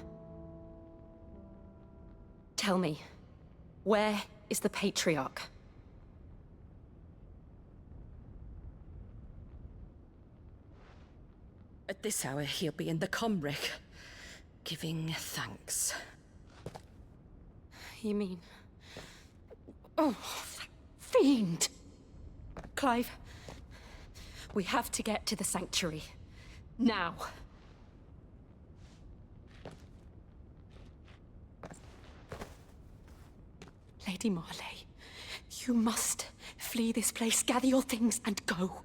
Tell me, where is the Patriarch? At this hour, he'll be in the Comric, giving thanks. You mean... Oh, that fiend! Clive, we have to get to the sanctuary. Now. Lady Marley, you must flee this place, gather your things, and go.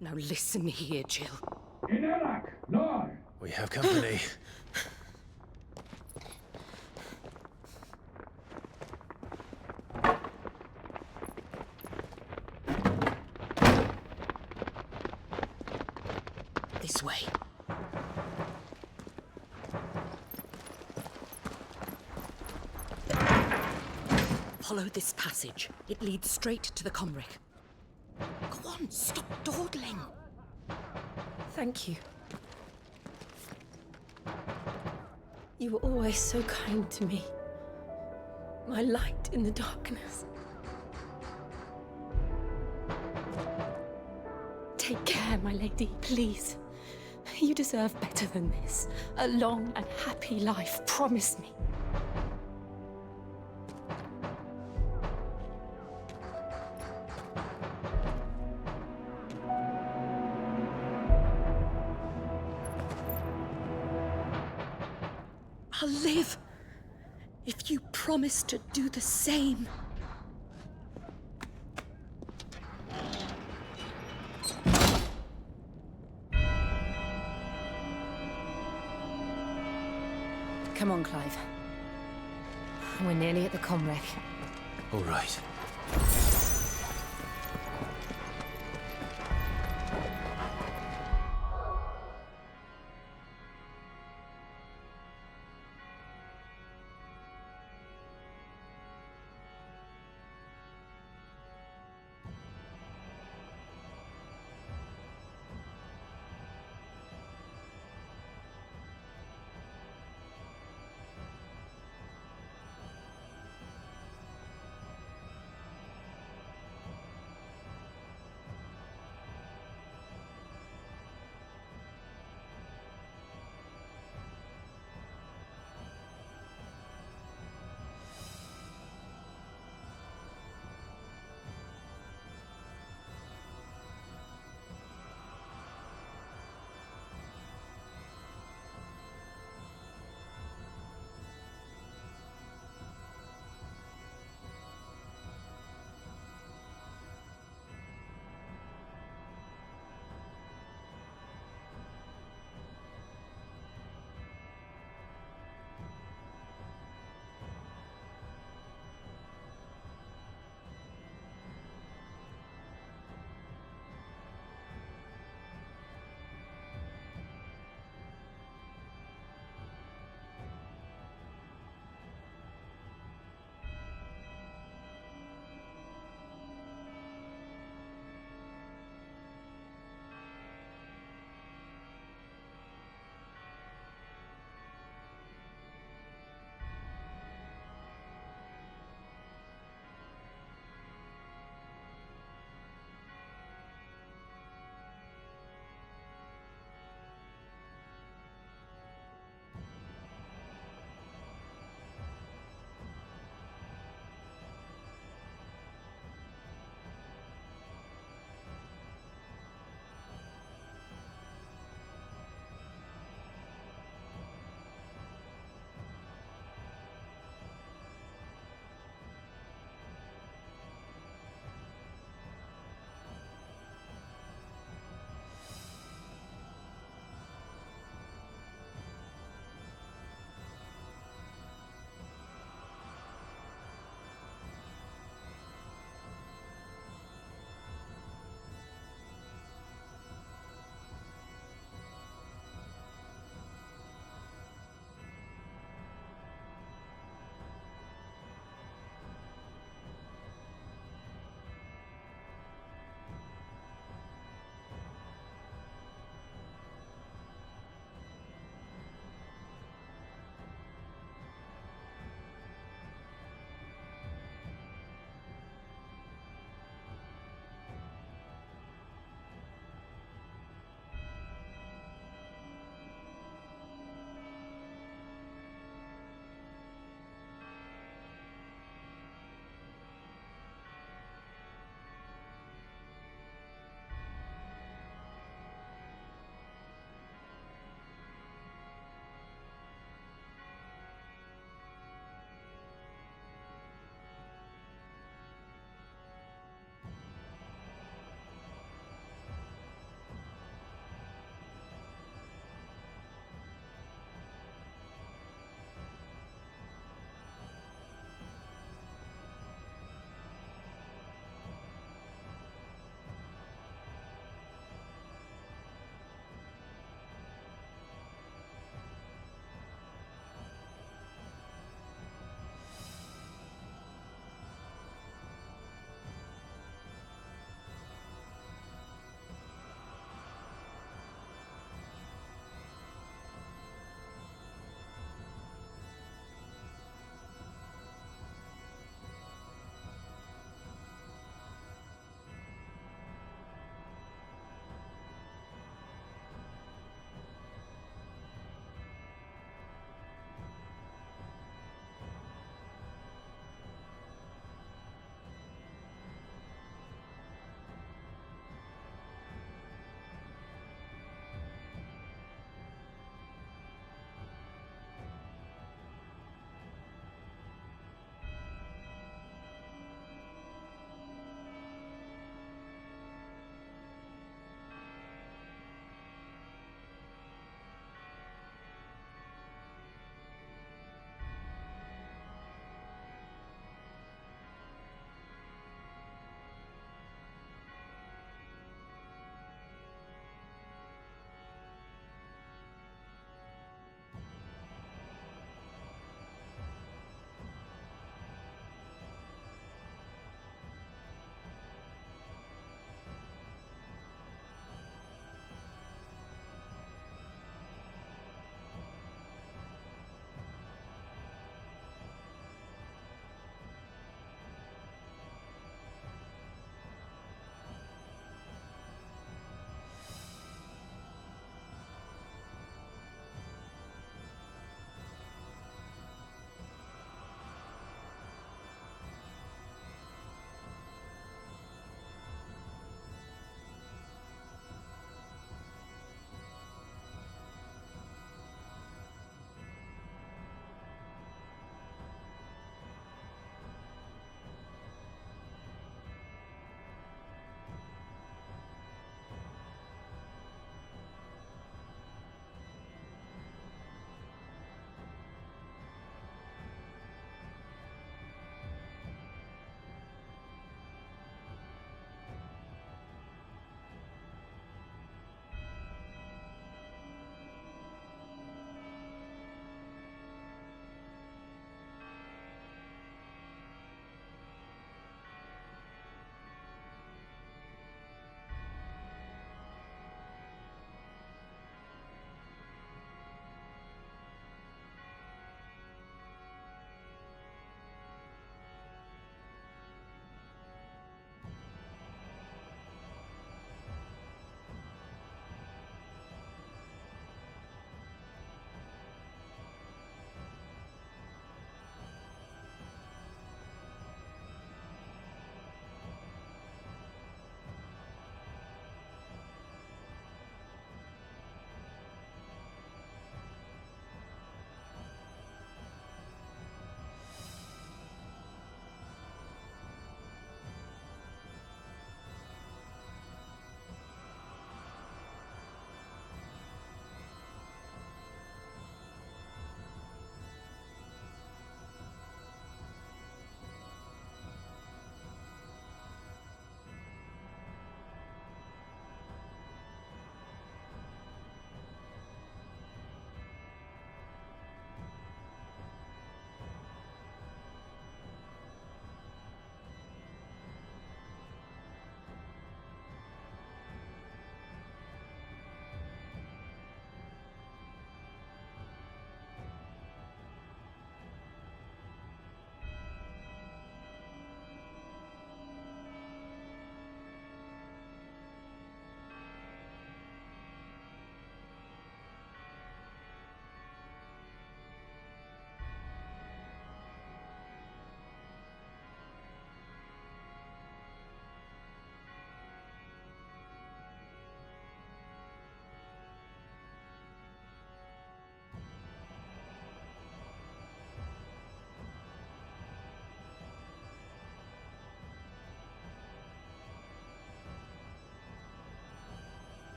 Now listen here, Jill. We have company. This way. Follow this passage. It leads straight to the Comric. Go on, stop dawdling. Thank you. You were always so kind to me. My light in the darkness. Take care, my lady, please. You deserve better than this. A long and happy life, promise me. I'll live if you promise to do the same. Come on, Clive. We're nearly at the Comric. All right.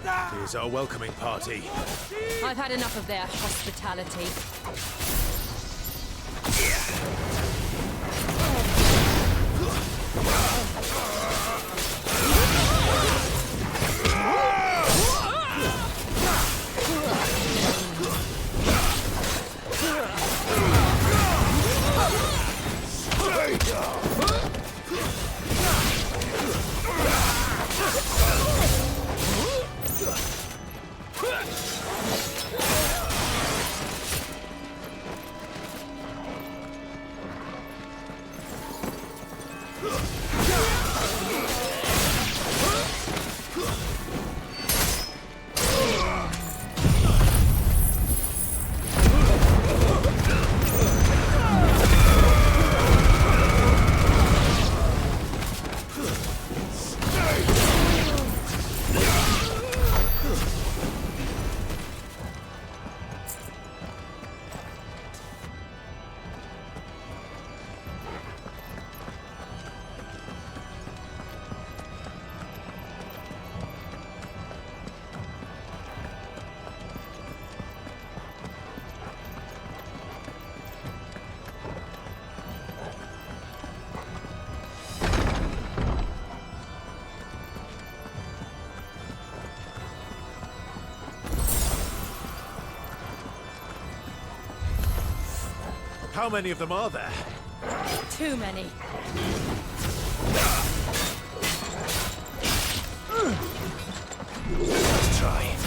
Here's our welcoming party. I've had enough of their hospitality. How many of them are there? Too many. Let's try.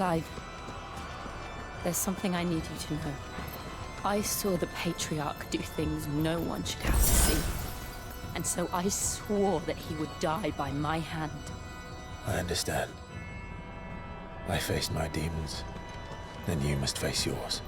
Clive, there's something I need you to know. I saw the Patriarch do things no one should have to see. And so I swore that he would die by my hand. I understand. I faced my demons, then you must face yours.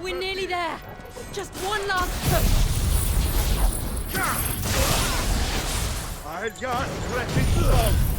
We're nearly there. Just one last push. I got threatened love.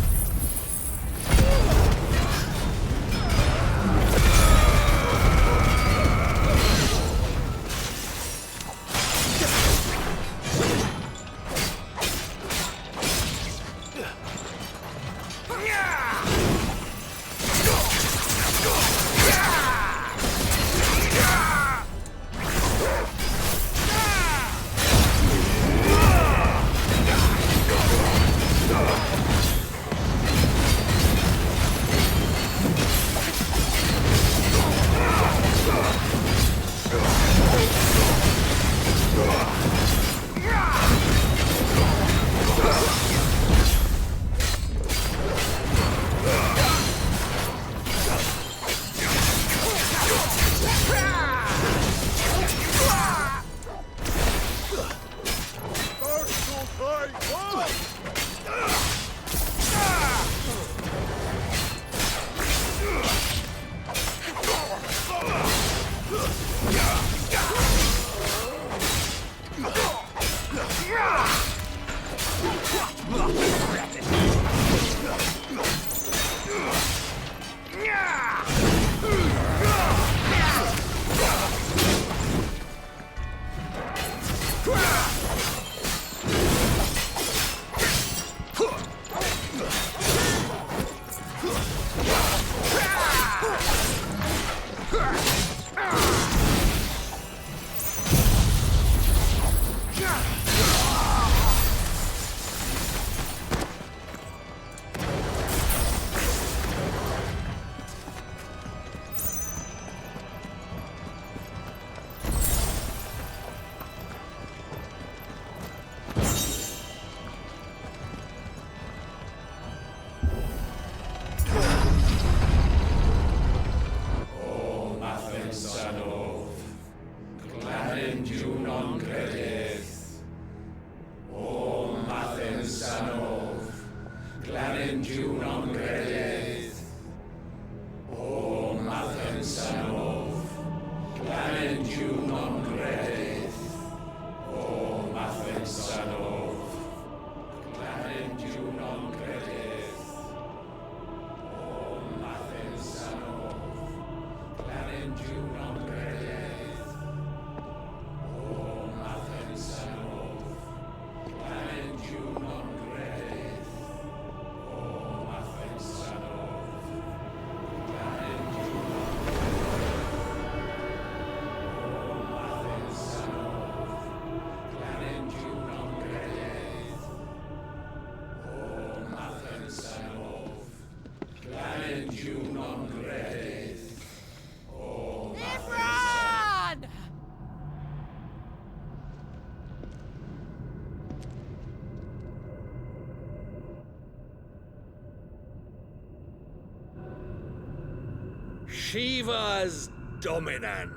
Shiva's dominant.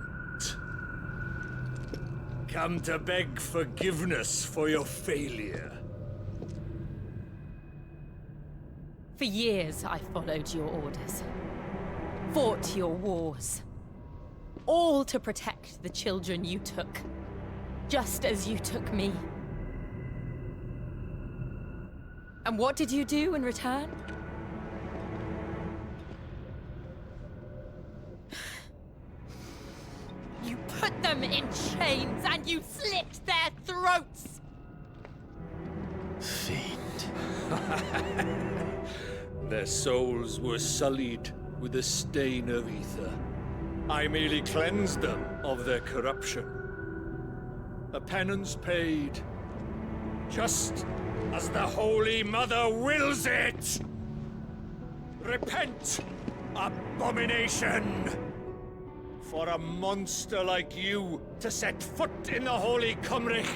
Come to beg forgiveness for your failure. For years, I followed your orders. Fought your wars. All to protect the children you took. Just as you took me. And what did you do in return? You put them in chains and you slew Fiend. Their souls were sullied with the stain of ether. I merely cleansed them of their corruption. A penance paid, just as the Holy Mother wills it! Repent, abomination! For a monster like you to set foot in the Holy Cymric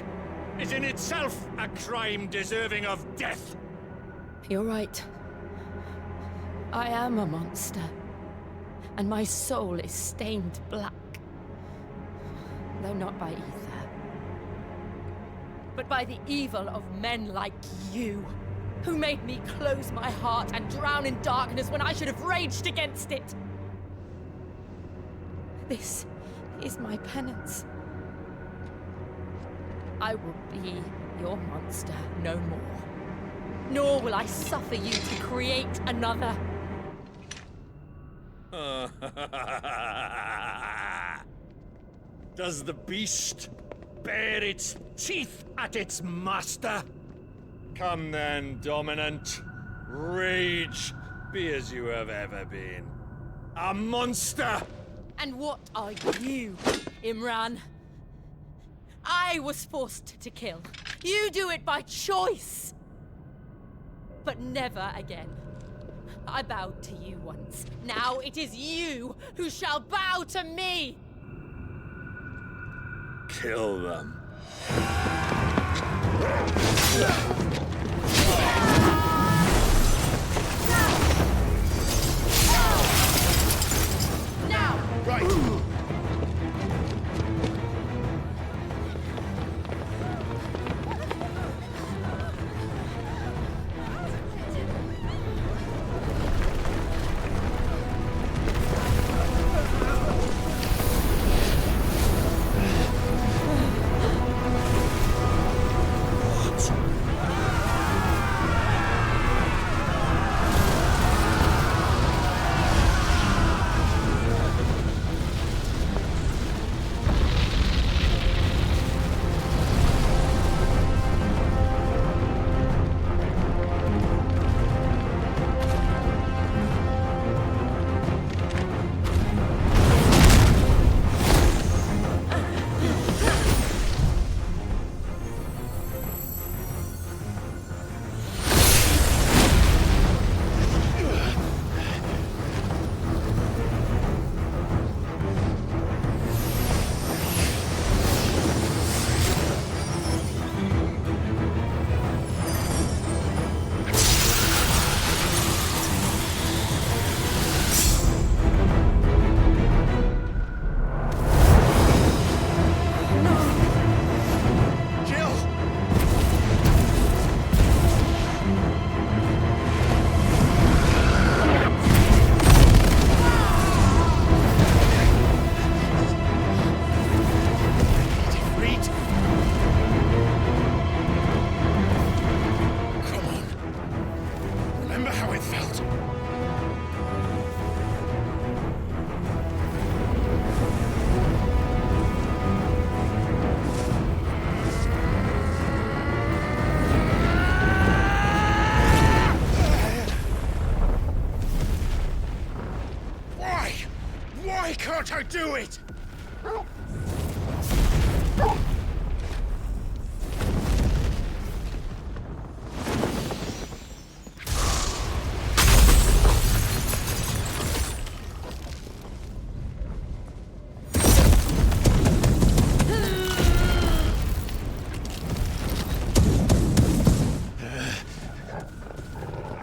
is in itself a crime deserving of death. You're right. I am a monster. And my soul is stained black. Though not by ether. But by the evil of men like you, who made me close my heart and drown in darkness when I should have raged against it. This is my penance. I will be your monster no more. Nor will I suffer you to create another. Does the beast bare its teeth at its master? Come then, Dominant. Rage, be as you have ever been. A monster! And what are you, Imran? I was forced to kill. You do it by choice. But never again. I bowed to you once. Now it is you who shall bow to me! Kill them. Now! Right! Why can't I do it?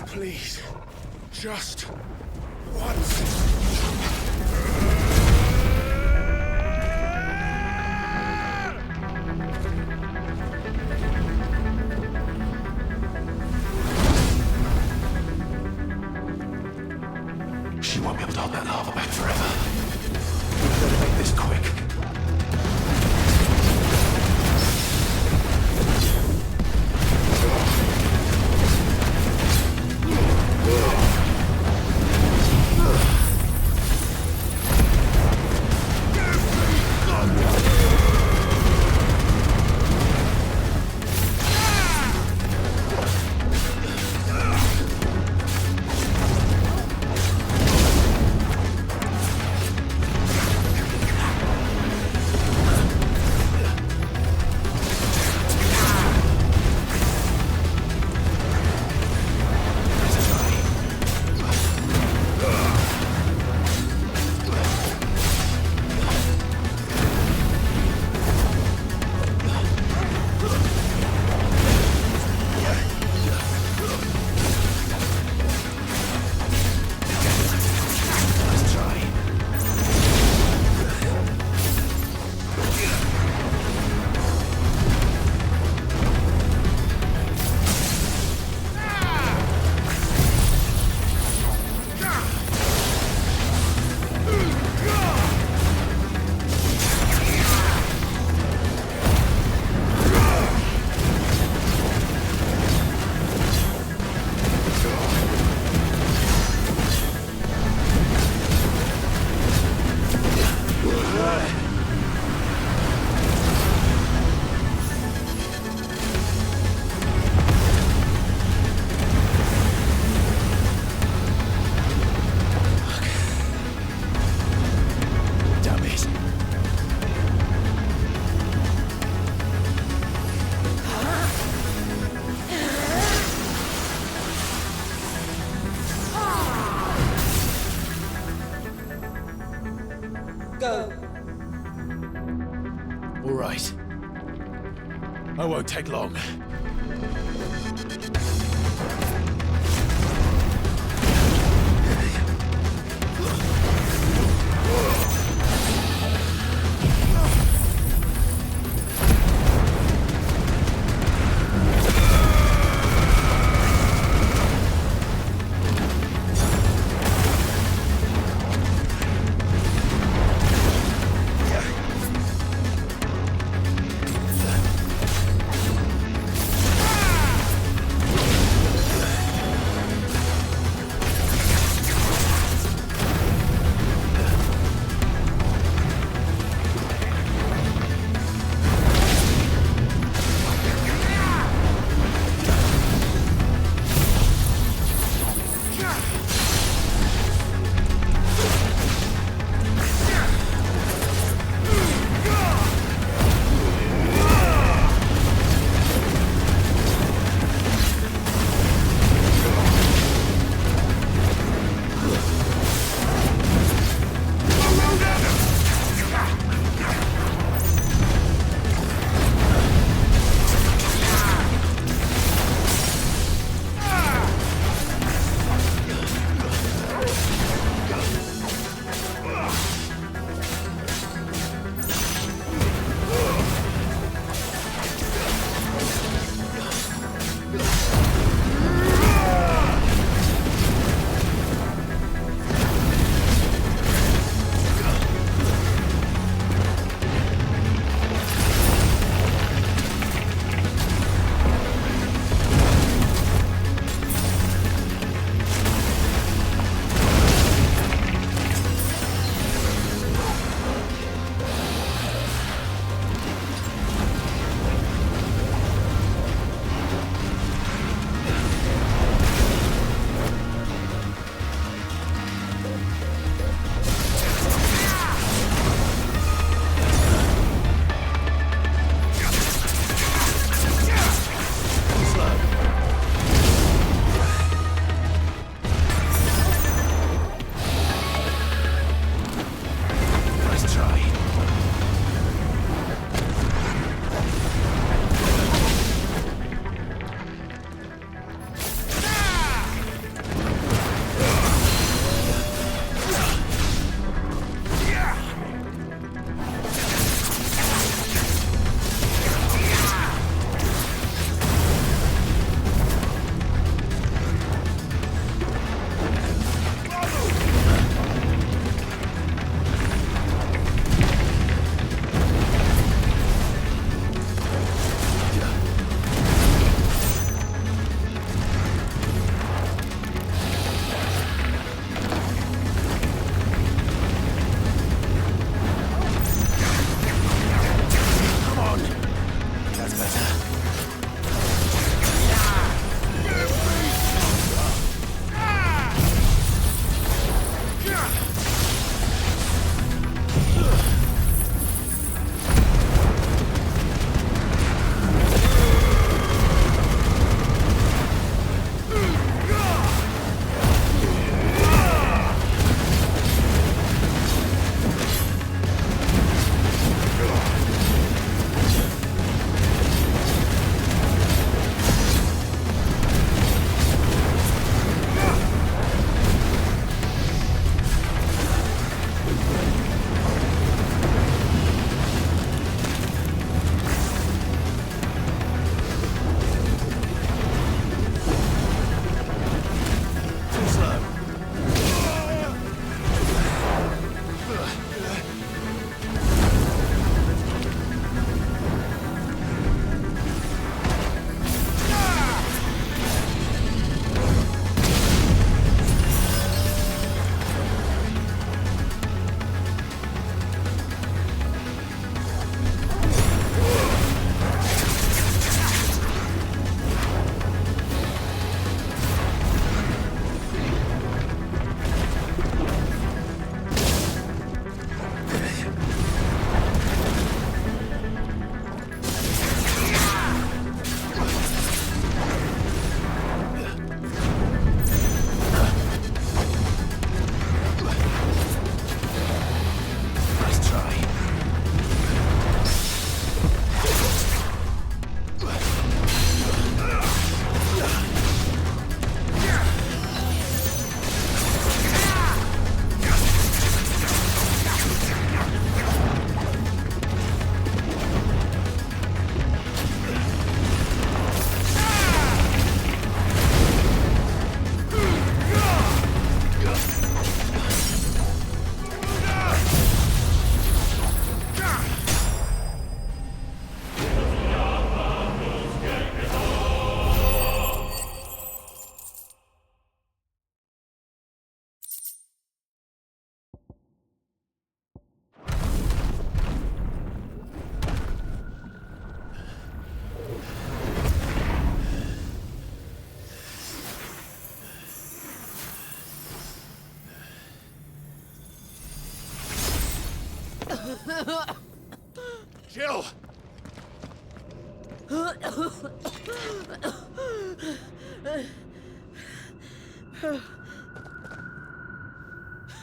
Please, just once. She won't be able to hold that lava back forever. We better make this quick. I won't take long.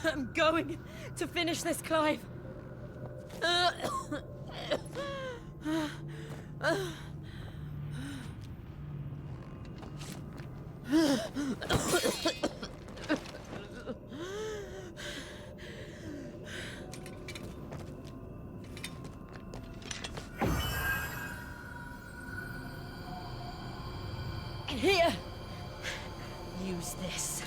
I'm going to finish this, Clive. Here! Use this.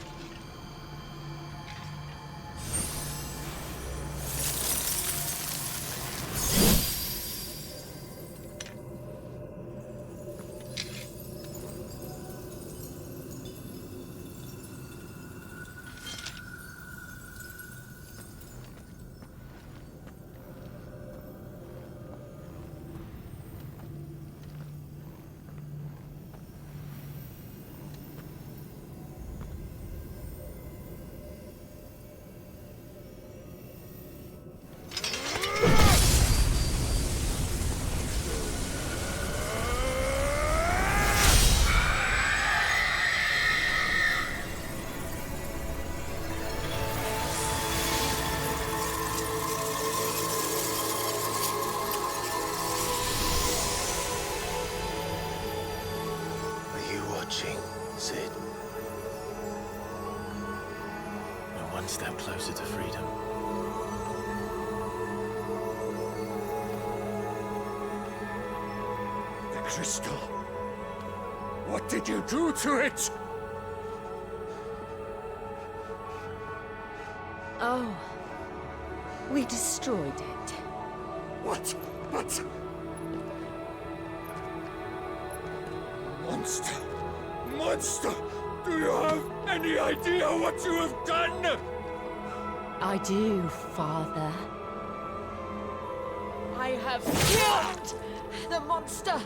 Sid. We're one step closer to freedom. The crystal. What did you do to it? Oh. We destroyed it. What? But... Monster! Monster! Do you have any idea what you have done? I do, Father. I have killed the monster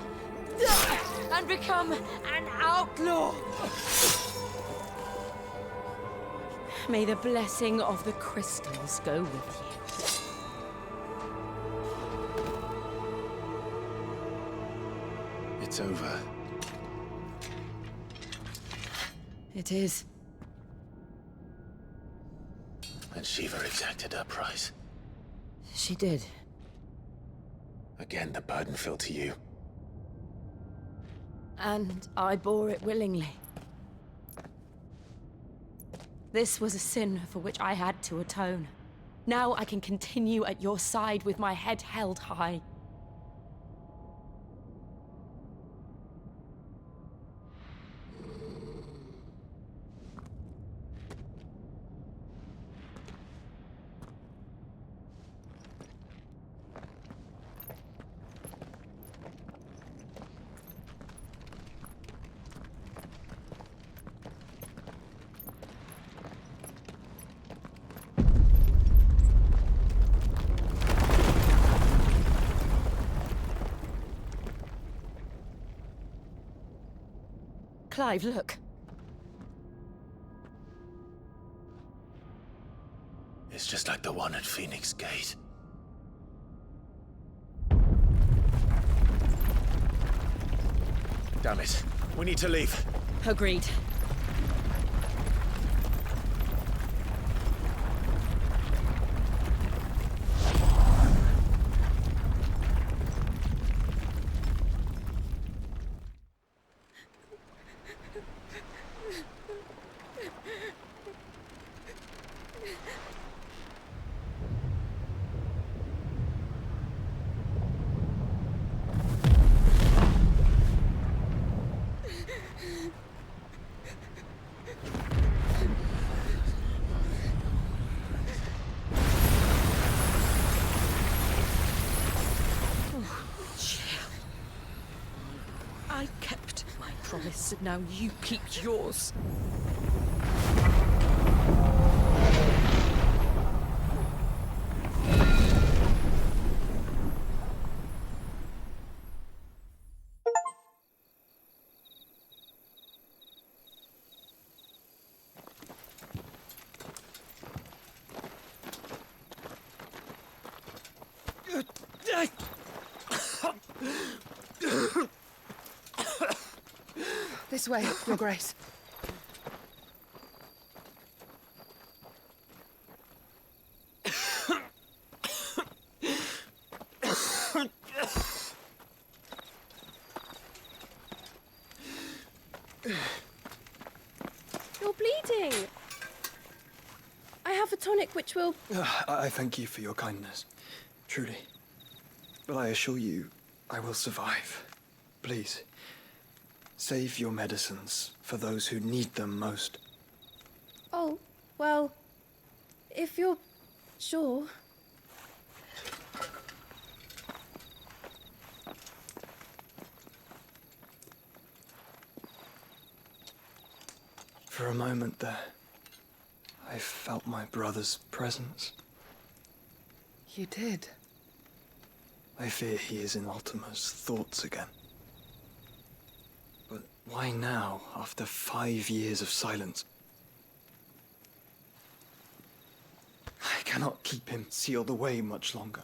and become an outlaw. May the blessing of the crystals go with you. It's over. It is. And Shiva exacted her price. She did. Again, the burden fell to you. And I bore it willingly. This was a sin for which I had to atone. Now I can continue at your side with my head held high. Clive, look. It's just like the one at Phoenix Gate. Damn it. We need to leave. Agreed. I kept my promise, and now you keep yours. This way, Your Grace. You're bleeding. I have a tonic which will... I thank you for your kindness, truly. But I assure you, I will survive. Please, save your medicines for those who need them most. Oh, well, if you're sure. For a moment there, I felt my brother's presence. You did? I fear he is in Ultima's thoughts again. But why now, after 5 years of silence? I cannot keep him sealed away much longer.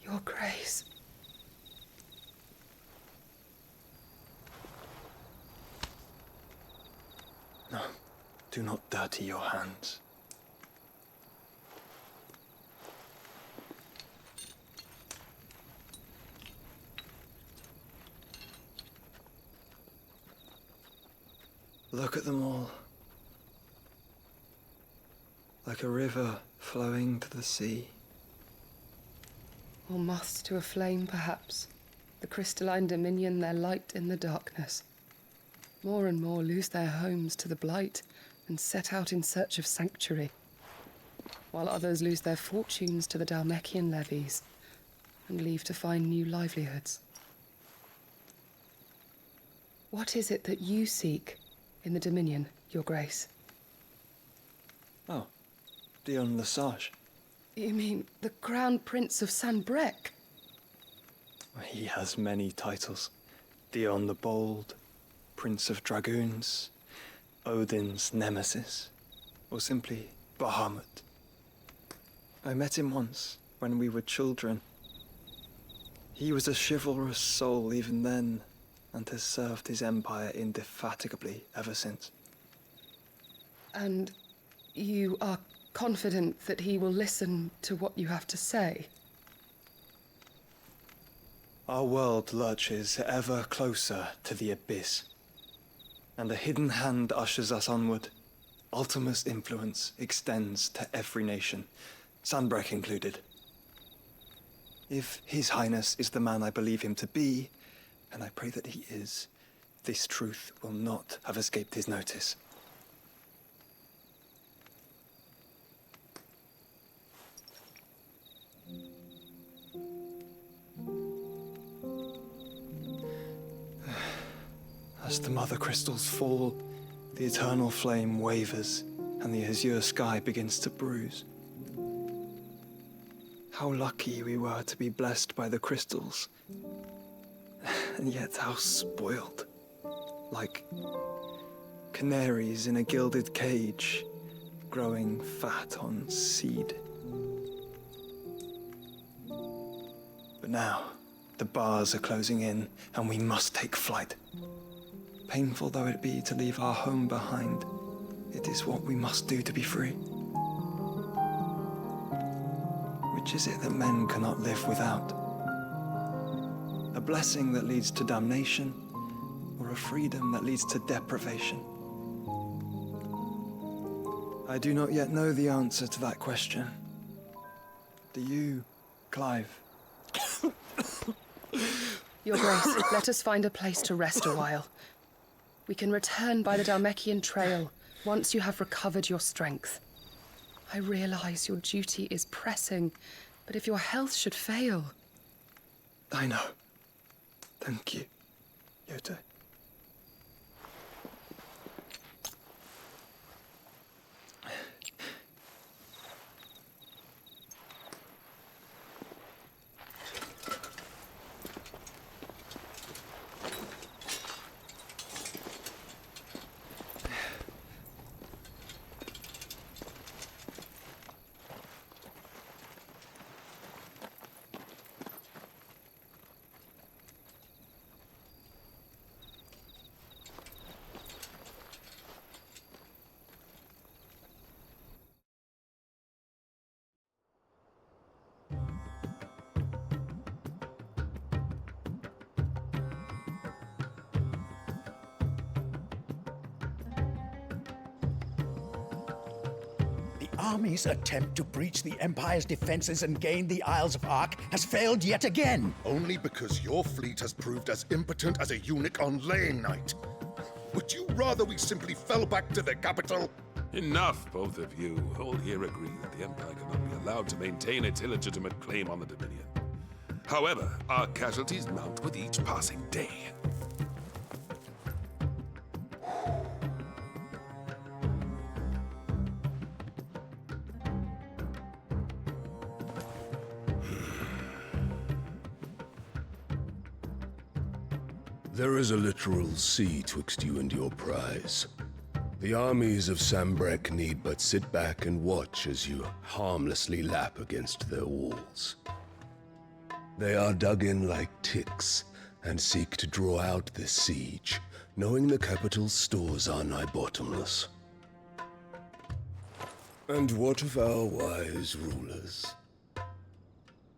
Your Grace. No, do not dirty your hands. Look at them all. Like a river flowing to the sea. Or moths to a flame, perhaps. The crystalline dominion their light in the darkness. More and more lose their homes to the blight and set out in search of sanctuary, while others lose their fortunes to the Dalmekian levies and leave to find new livelihoods. What is it that you seek in the Dominion, Your Grace? Oh, Dion Lesage. You mean the Crown Prince of Sanbrec? He has many titles. Dion the Bold, Prince of Dragoons, Odin's Nemesis, or simply Bahamut. I met him once, when we were children. He was a chivalrous soul even then, and has served his empire indefatigably ever since. And you are confident that he will listen to what you have to say? Our world lurches ever closer to the abyss, and a hidden hand ushers us onward. Ultima's influence extends to every nation, Sanbrec included. If His Highness is the man I believe him to be, and I pray that he is, this truth will not have escaped his notice. As the mother crystals fall, the eternal flame wavers, and the azure sky begins to bruise. How lucky we were to be blessed by the crystals, and yet how spoiled. Like canaries in a gilded cage, growing fat on seed. But now, the bars are closing in, and we must take flight. Painful though it be to leave our home behind, it is what we must do to be free. Which is it that men cannot live without? A blessing that leads to damnation, or a freedom that leads to deprivation? I do not yet know the answer to that question. Do you, Clive? Your Grace, let us find a place to rest a while. We can return by the Dalmekian trail once you have recovered your strength. I realize your duty is pressing, but if your health should fail... I know. Thank you, Yote. army's attempt to breach the Empire's defenses and gain the Isles of Ark has failed yet again. Only because your fleet has proved as impotent as a eunuch on laying night. Would you rather we simply fell back to the capital? Enough, both of you. All here agree that the Empire cannot be allowed to maintain its illegitimate claim on the Dominion. However, our casualties mount with each passing day. There is a literal sea twixt you and your prize. The armies of Sambrek need but sit back and watch as you harmlessly lap against their walls. They are dug in like ticks and seek to draw out this siege, knowing the capital's stores are nigh bottomless. And what of our wise rulers?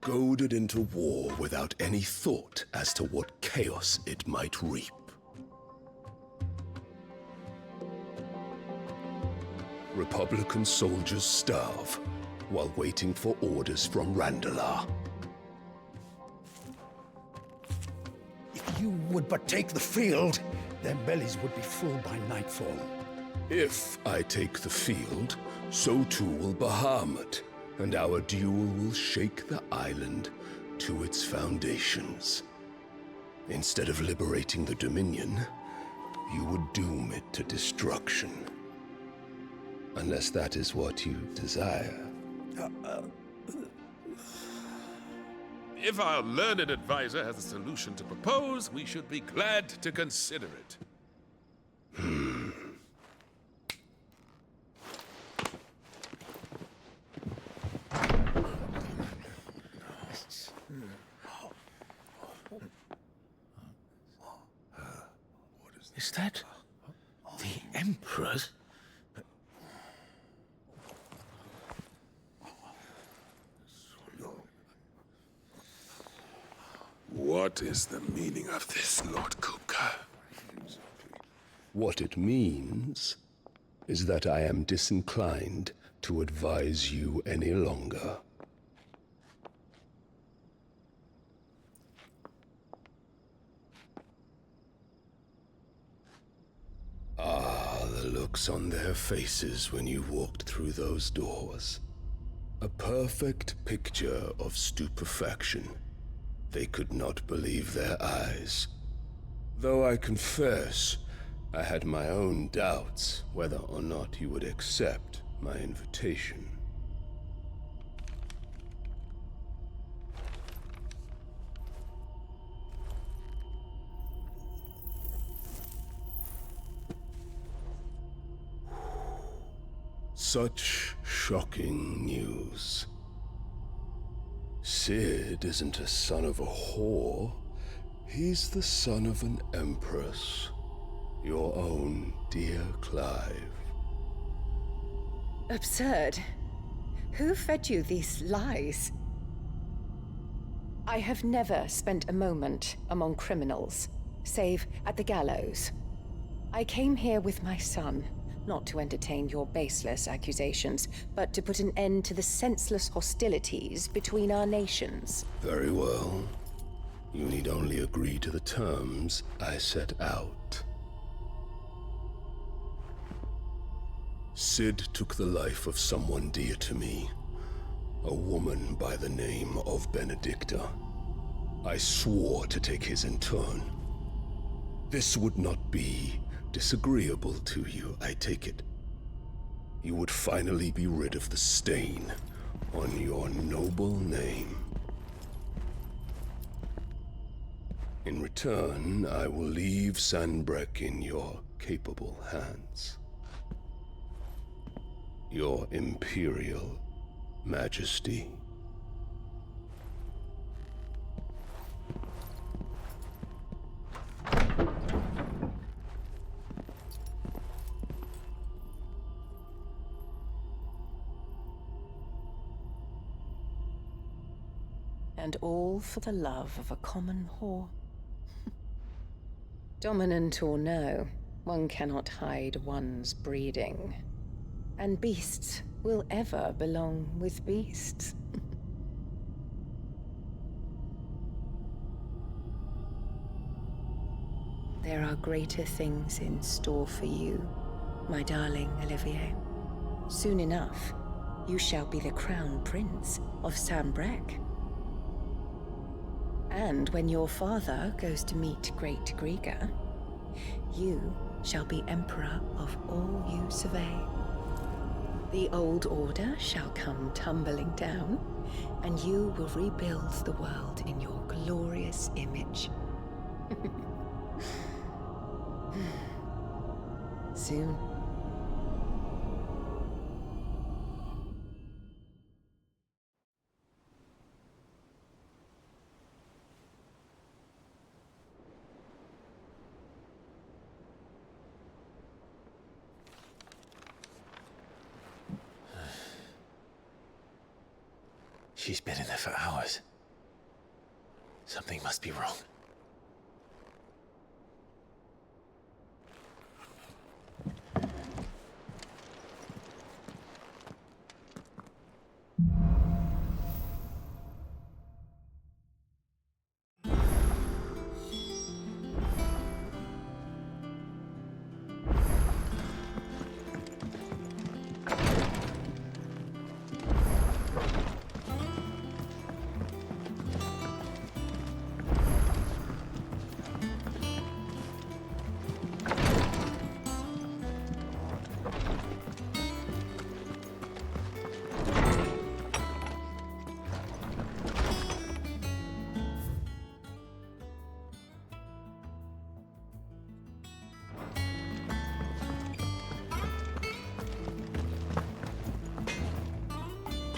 Goaded into war without any thought as to what chaos it might reap. Republican soldiers starve while waiting for orders from Randalar. If you would but take the field, their bellies would be full by nightfall. If I take the field, so too will Bahamut, and our duel will shake the island to its foundations. Instead of liberating the Dominion, you would doom it to destruction. Unless that is what you desire. If our learned advisor has a solution to propose, we should be glad to consider it. Is that the Emperor's? What is the meaning of this, Lord Kupka? What it means is that I am disinclined to advise you any longer. Ah, the looks on their faces when you walked through those doors. A perfect picture of stupefaction. They could not believe their eyes. Though I confess, I had my own doubts whether or not you would accept my invitation. Such shocking news. Sid isn't a son of a whore. He's the son of an empress. Your own dear Clive. Absurd. Who fed you these lies? I have never spent a moment among criminals, save at the gallows. I came here with my son, not to entertain your baseless accusations, but to put an end to the senseless hostilities between our nations. Very well. You need only agree to the terms I set out. Sid took the life of someone dear to me, a woman by the name of Benedicta. I swore to take his in turn. This would not be disagreeable to you, I take it. You would finally be rid of the stain on your noble name. In return, I will leave Sanbrek in your capable hands. Your Imperial Majesty. And all for the love of a common whore. Dominant or no, one cannot hide one's breeding. And beasts will ever belong with beasts. There are greater things in store for you, my darling Olivier. Soon enough, you shall be the crown prince of Sambrec. And when your father goes to meet Great Grieger, you shall be emperor of all you survey. The old order shall come tumbling down, and you will rebuild the world in your glorious image. Soon. She's been in there for hours. Something must be wrong.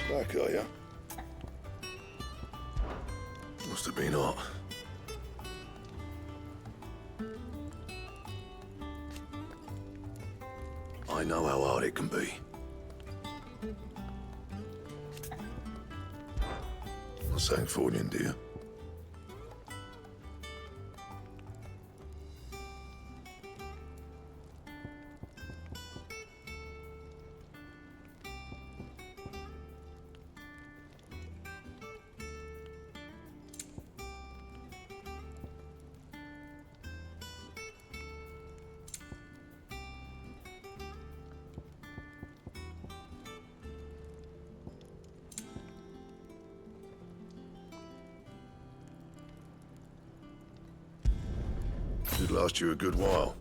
Back, are ya? Must have been hot. I know how hard it can be. Not saying for you, do you? Should last you a good while.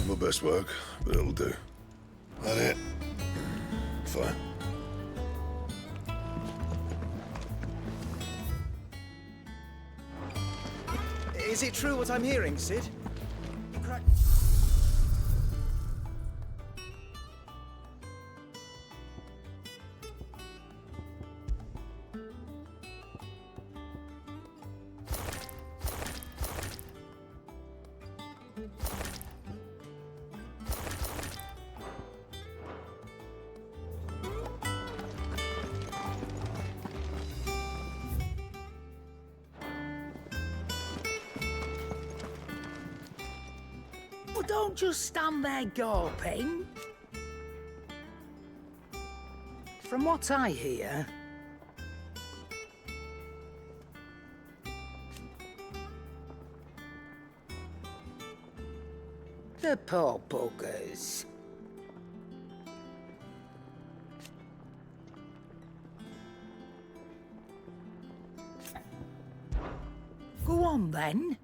My best work, but it'll do. That it? Fine. Is it true what I'm hearing, Sid? Well, don't just stand there gawping. From what I hear, the poor buggers. Go on then.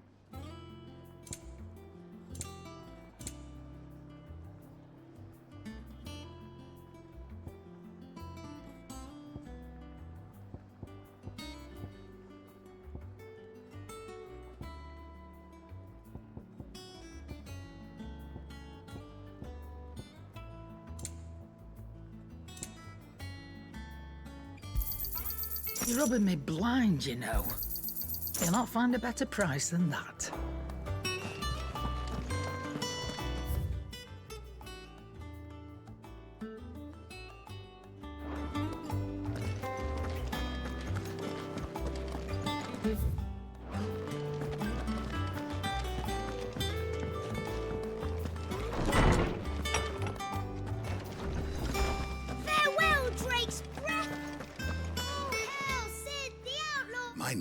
You're rubbing me blind, you know. You'll not find a better price than that.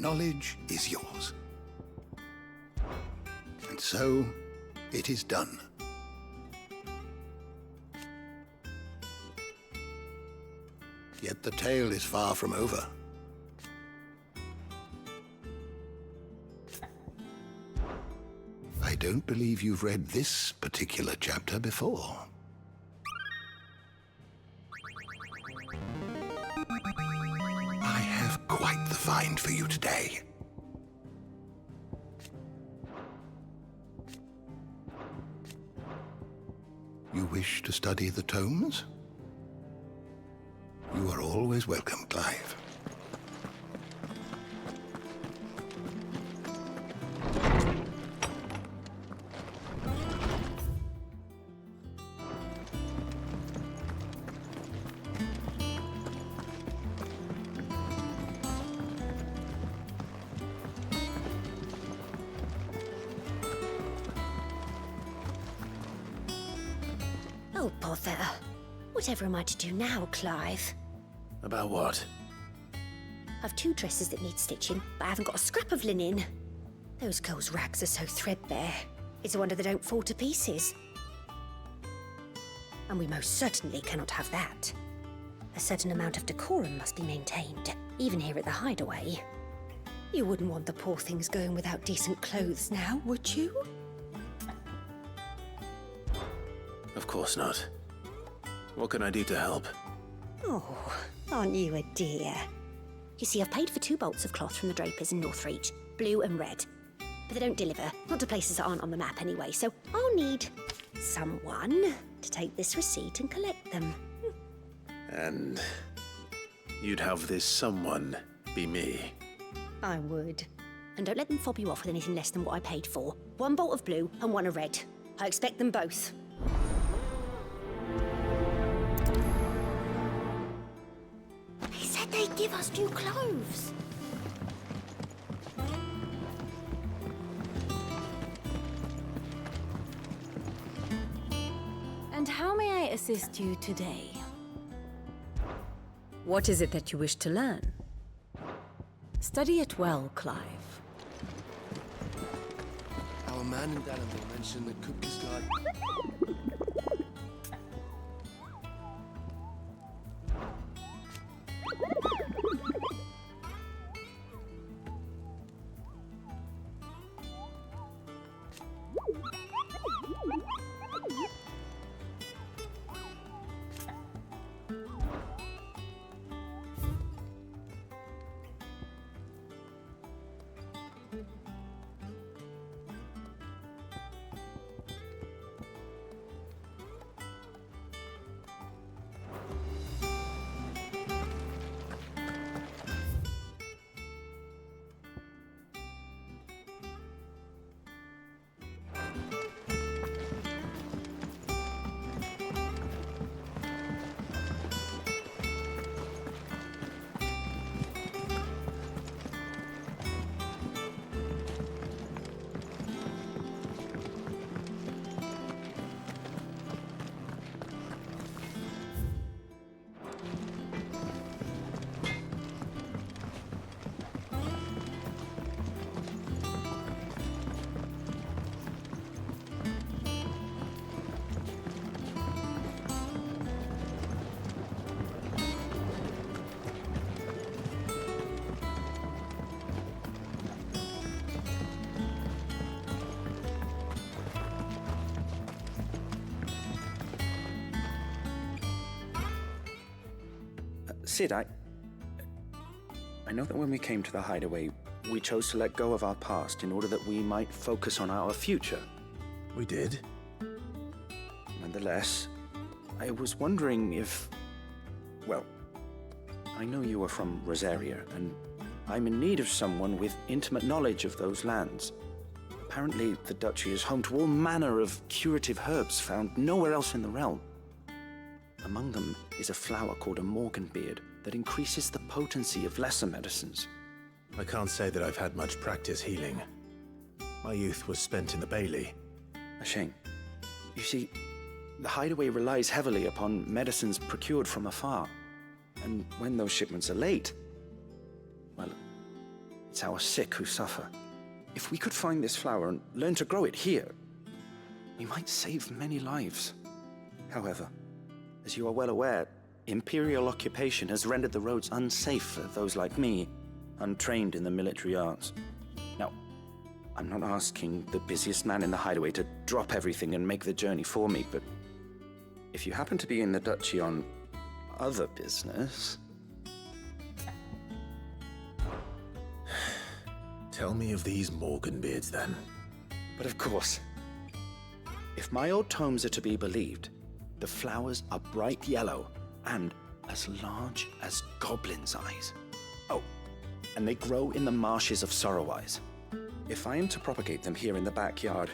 knowledge is yours. And so, it is done. Yet the tale is far from over. I don't believe you've read this particular chapter before. I have quite the find for you today. You wish to study the tomes? You are always welcome, Clive. Oh, bother. Whatever am I to do now, Clive? About what? I've 2 dresses that need stitching, but I haven't got a scrap of linen. Those girls' rags are so threadbare. It's a wonder they don't fall to pieces. And we most certainly cannot have that. A certain amount of decorum must be maintained, even here at the Hideaway. You wouldn't want the poor things going without decent clothes now, would you? Of course not. What can I do to help? Oh, aren't you a dear? You see, I've paid for 2 bolts of cloth from the drapers in Northreach, blue and red. But they don't deliver, not to places that aren't on the map anyway, so I'll need someone to take this receipt and collect them. And you'd have this someone be me? I would. And don't let them fob you off with anything less than what I paid for. 1 bolt of blue and 1 of red. I expect them both. He said they'd give us new clothes. And how may I assist you today? What is it that you wish to learn? Study it well, Clive. Our man in Dalrymple mentioned that Kupka's guard... Sid, I know that when we came to the Hideaway, we chose to let go of our past in order that we might focus on our future. We did? Nonetheless, I was wondering if... Well, I know you are from Rosaria, and I'm in need of someone with intimate knowledge of those lands. Apparently, the Duchy is home to all manner of curative herbs found nowhere else in the realm. Among them is a flower called a Morganbeard that increases the potency of lesser medicines. I can't say that I've had much practice healing. My youth was spent in the Bailey. A shame. You see, the Hideaway relies heavily upon medicines procured from afar. And when those shipments are late, well, It's our sick who suffer. If we could find this flower and learn to grow it here, we might save many lives. However, as you are well aware, Imperial occupation has rendered the roads unsafe for those like me, untrained in the military arts. Now, I'm not asking the busiest man in the hideaway to drop everything and make the journey for me, but if you happen to be in the Duchy on other business... Tell me of these Morganbeards, then. But of course, if my old tomes are to be believed, the flowers are bright yellow and as large as goblins' eyes. Oh, and they grow in the marshes of Sorrowise. If I am to propagate them here in the backyard,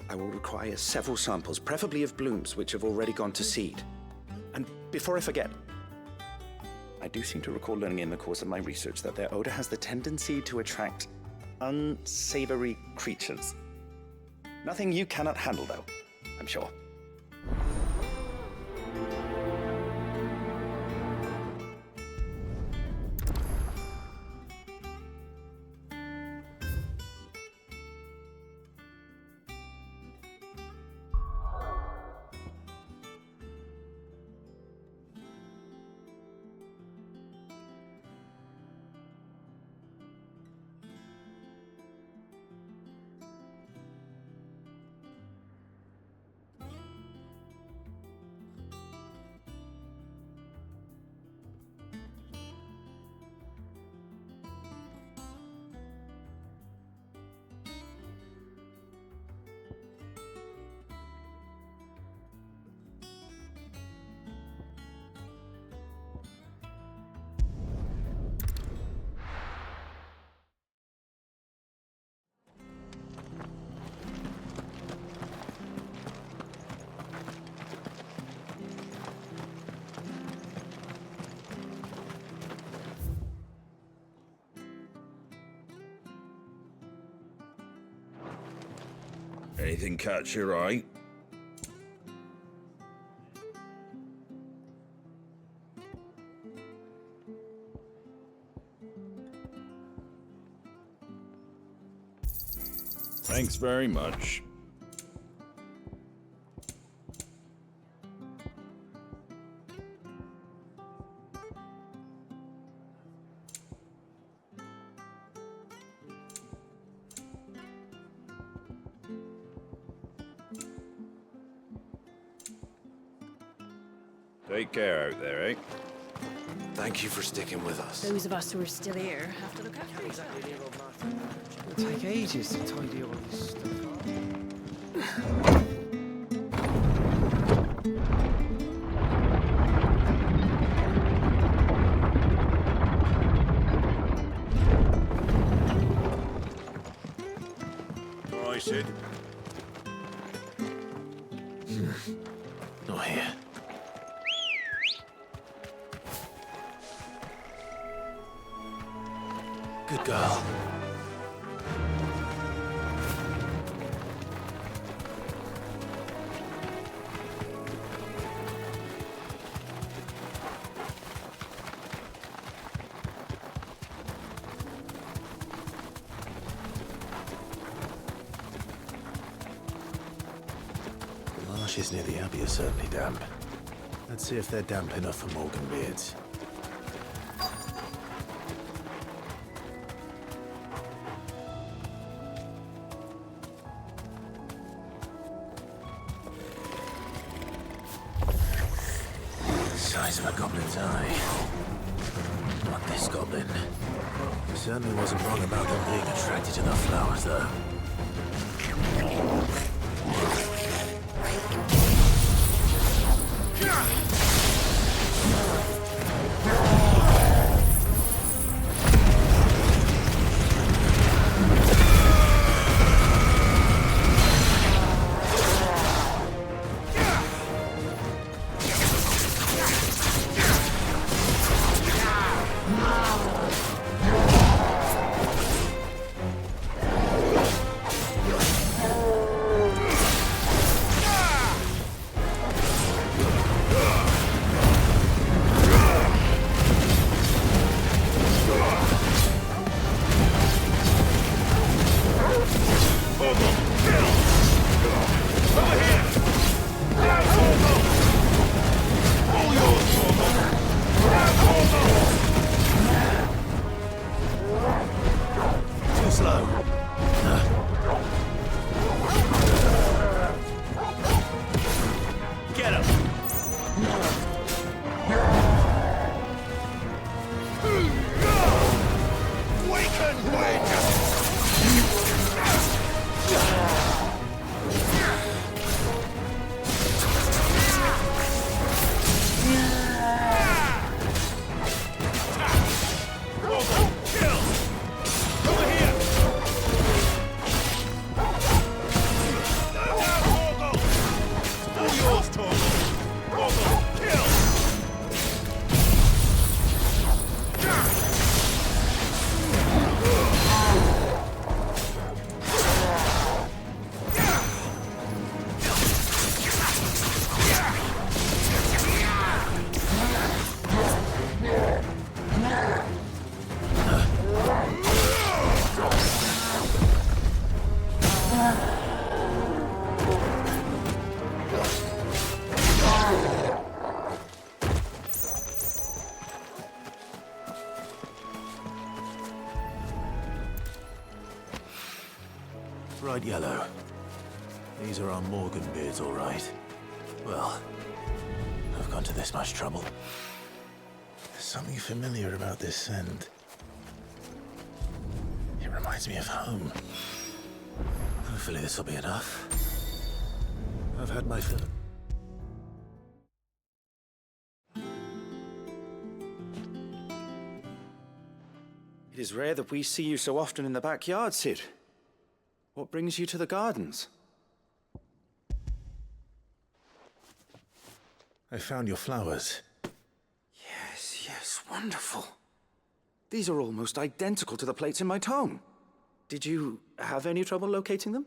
I will require several samples, preferably of blooms which have already gone to seed. And before I forget, I do seem to recall learning in the course of my research that their odor has the tendency to attract unsavory creatures. Nothing you cannot handle, though, I'm sure. Anything catch your eye? Thanks very much. Take care out there, eh? Thank you for sticking with us. Those of us who are still here have to look after each other. It'll take ages to tidy all this stuff All right, Sid. Not here. Good girl. The marshes near the Abbey are certainly damp. Let's see if they're damp enough for Morganbeards. Size of a goblin's eye. Not this goblin. Certainly wasn't wrong about them being attracted to the flowers, though. bright yellow. These are our Morgan beards, all right. Well, I've gone to this much trouble. There's something familiar about this scent. It reminds me of home. Hopefully this will be enough. I've had my fill. It is rare that we see you so often in the backyard, Sid. What brings you to the gardens? I found your flowers. Yes, wonderful. These are almost identical to the plates in my tome. Did you have any trouble locating them?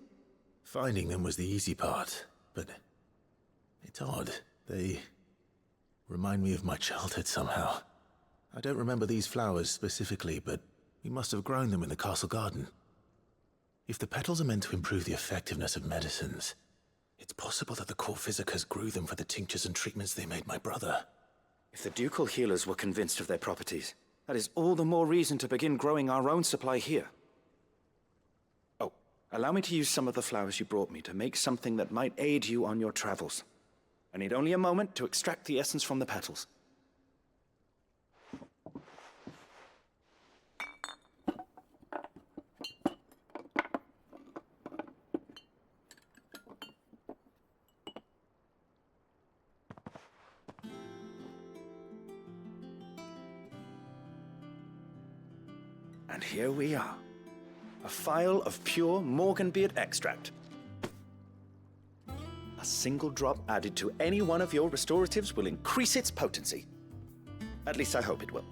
Finding them was the easy part, but it's odd. They remind me of my childhood somehow. I don't remember these flowers specifically, but we must have grown them in the castle garden. If the petals are meant to improve the effectiveness of medicines, it's possible that the court physicers grew them for the tinctures and treatments they made my brother. If the ducal healers were convinced of their properties, that is all the more reason to begin growing our own supply here. Oh, allow me to use some of the flowers you brought me to make something that might aid you on your travels. I need only a moment to extract the essence from the petals. And here we are. A phial of pure Morganbeard extract. A single drop added to any one of your restoratives will increase its potency. At least I hope it will.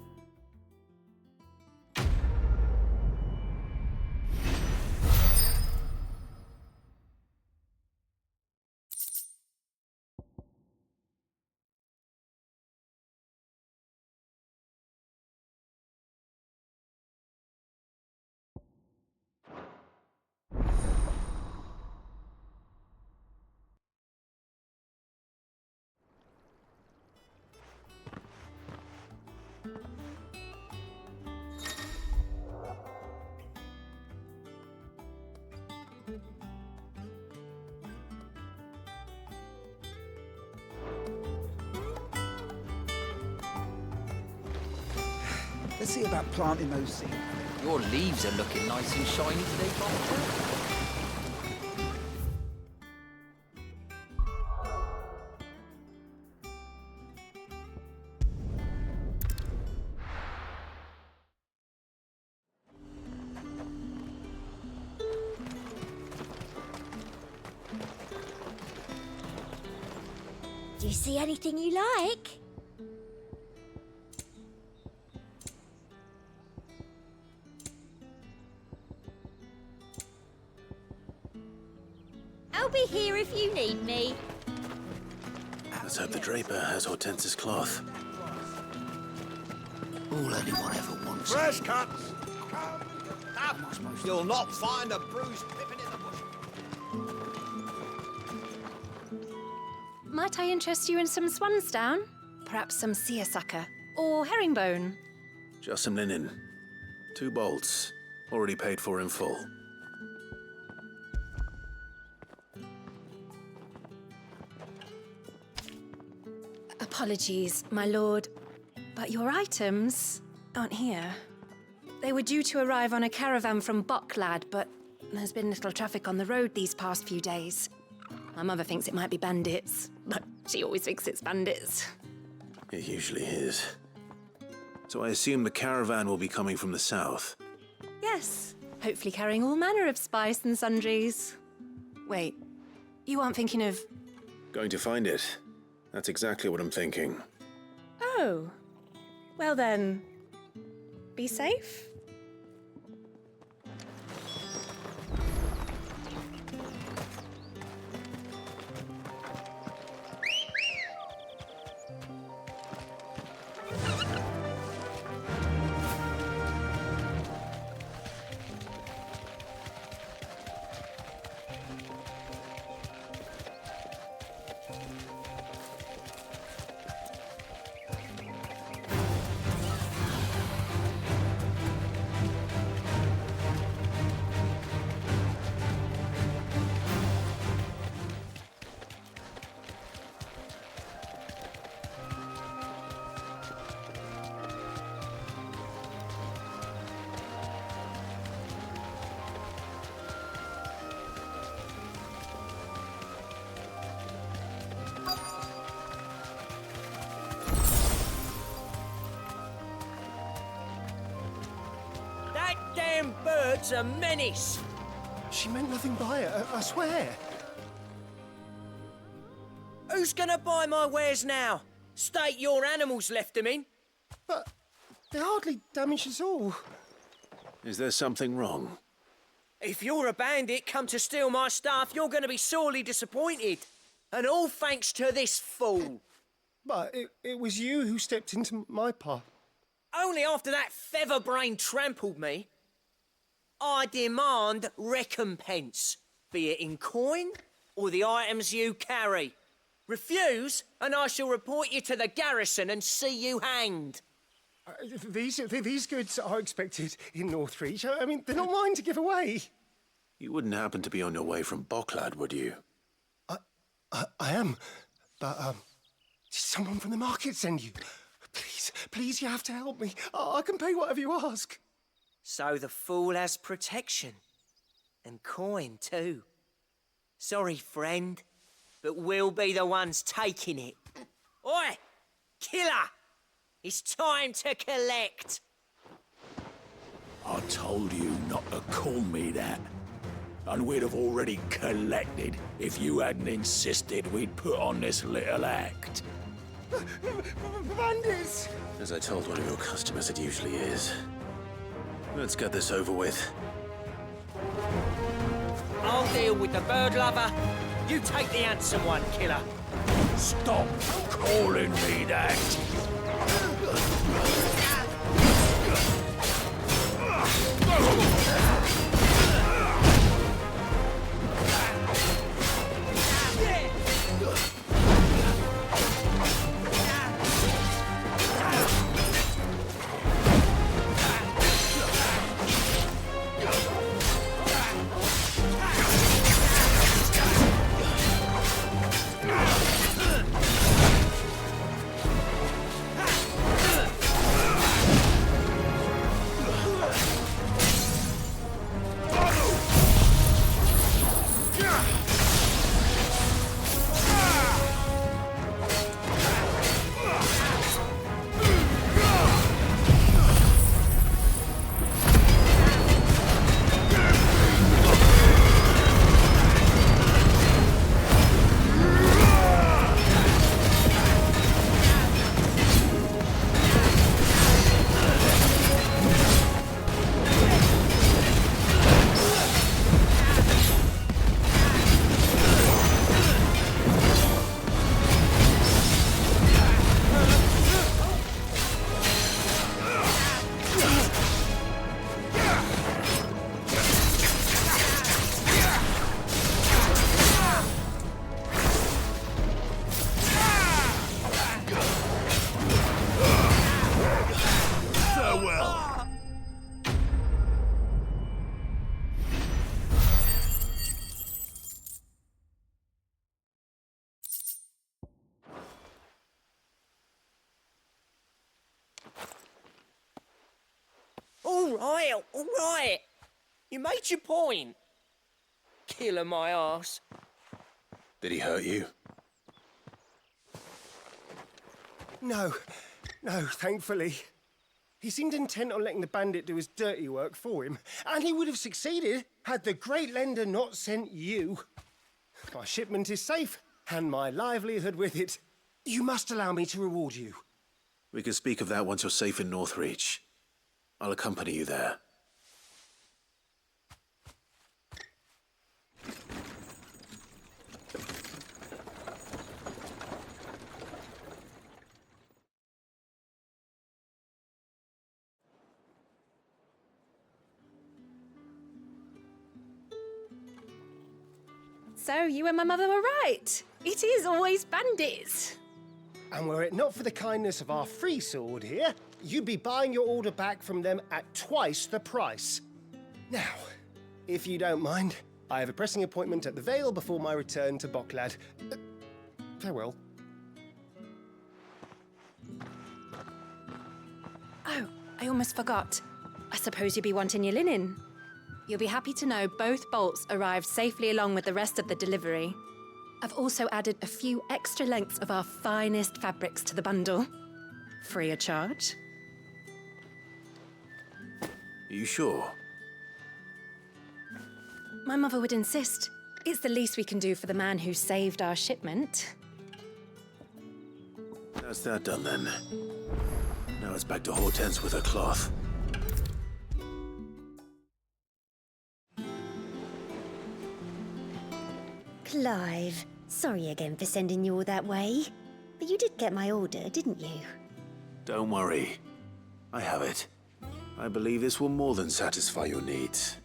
Let's see about planting those seeds. Your leaves are looking nice and shiny today, Doctor. Do you see anything you like? I'll be here if you need me. Let's hope the draper has Hortense's cloth. All anyone ever wants. Fresh cuts! You'll not find a bruised pippin in the bush. Might I interest you in some swansdown? Perhaps some seersucker or herringbone? Just some linen. 2 bolts. Already paid for in full. Apologies, my lord, but your items aren't here. They were due to arrive on a caravan from Bocklad, but there's been little traffic on the road these past few days. My mother thinks it might be bandits, but she always thinks it's bandits. It usually is. So I assume the caravan will be coming from the south. Yes, hopefully carrying all manner of spice and sundries. Wait, you aren't thinking of... Going to find it. That's exactly what I'm thinking. Oh, well then, be safe. word's a menace. She meant nothing by it, I swear. Who's gonna buy my wares now? State your animals left them in. But they hardly damaged us all. Is there something wrong? If you're a bandit come to steal my stuff, you're gonna be sorely disappointed. And all thanks to this fool. But it was you who stepped into my path. Only after that feather-brain trampled me. I demand recompense, be it in coin or the items you carry. Refuse, and I shall report you to the garrison and see you hanged. These goods are expected in Northreach. I mean, they're not mine to give away. You wouldn't happen to be on your way from Bocklad, would you? I am, but did someone from the market send you? Please, you have to help me. I can pay whatever you ask. So the fool has protection. And coin, too. Sorry, friend, but we'll be the ones taking it. Oi! Killer! It's time to collect! I told you not to call me that. And we'd have already collected if you hadn't insisted we'd put on this little act. Bandits! As I told one of your customers, it usually is. Let's get this over with. I'll deal with the bird lover. You take the handsome one, killer. Stop calling me that. All right. You made your point. Killer my arse. Did he hurt you? No, thankfully. He seemed intent on letting the bandit do his dirty work for him, and he would have succeeded had the Great Lender not sent you. My shipment is safe, and my livelihood with it. You must allow me to reward you. We can speak of that once you're safe in Northreach. I'll accompany you there. So you and my mother were right. It is always bandits. And were it not for the kindness of our free sword here, you'd be buying your order back from them at twice the price. Now, if you don't mind, I have a pressing appointment at the Vale before my return to Bocklad. Farewell. Oh, I almost forgot. I suppose you'll be wanting your linen. You'll be happy to know both bolts arrived safely along with the rest of the delivery. I've also added a few extra lengths of our finest fabrics to the bundle. Free of charge. Are you sure? My mother would insist. It's the least we can do for the man who saved our shipment. That's that done then. Now it's back to Hortense with her cloth. Clive, sorry again for sending you all that way. But you did get my order, didn't you? Don't worry. I have it. I believe this will more than satisfy your needs.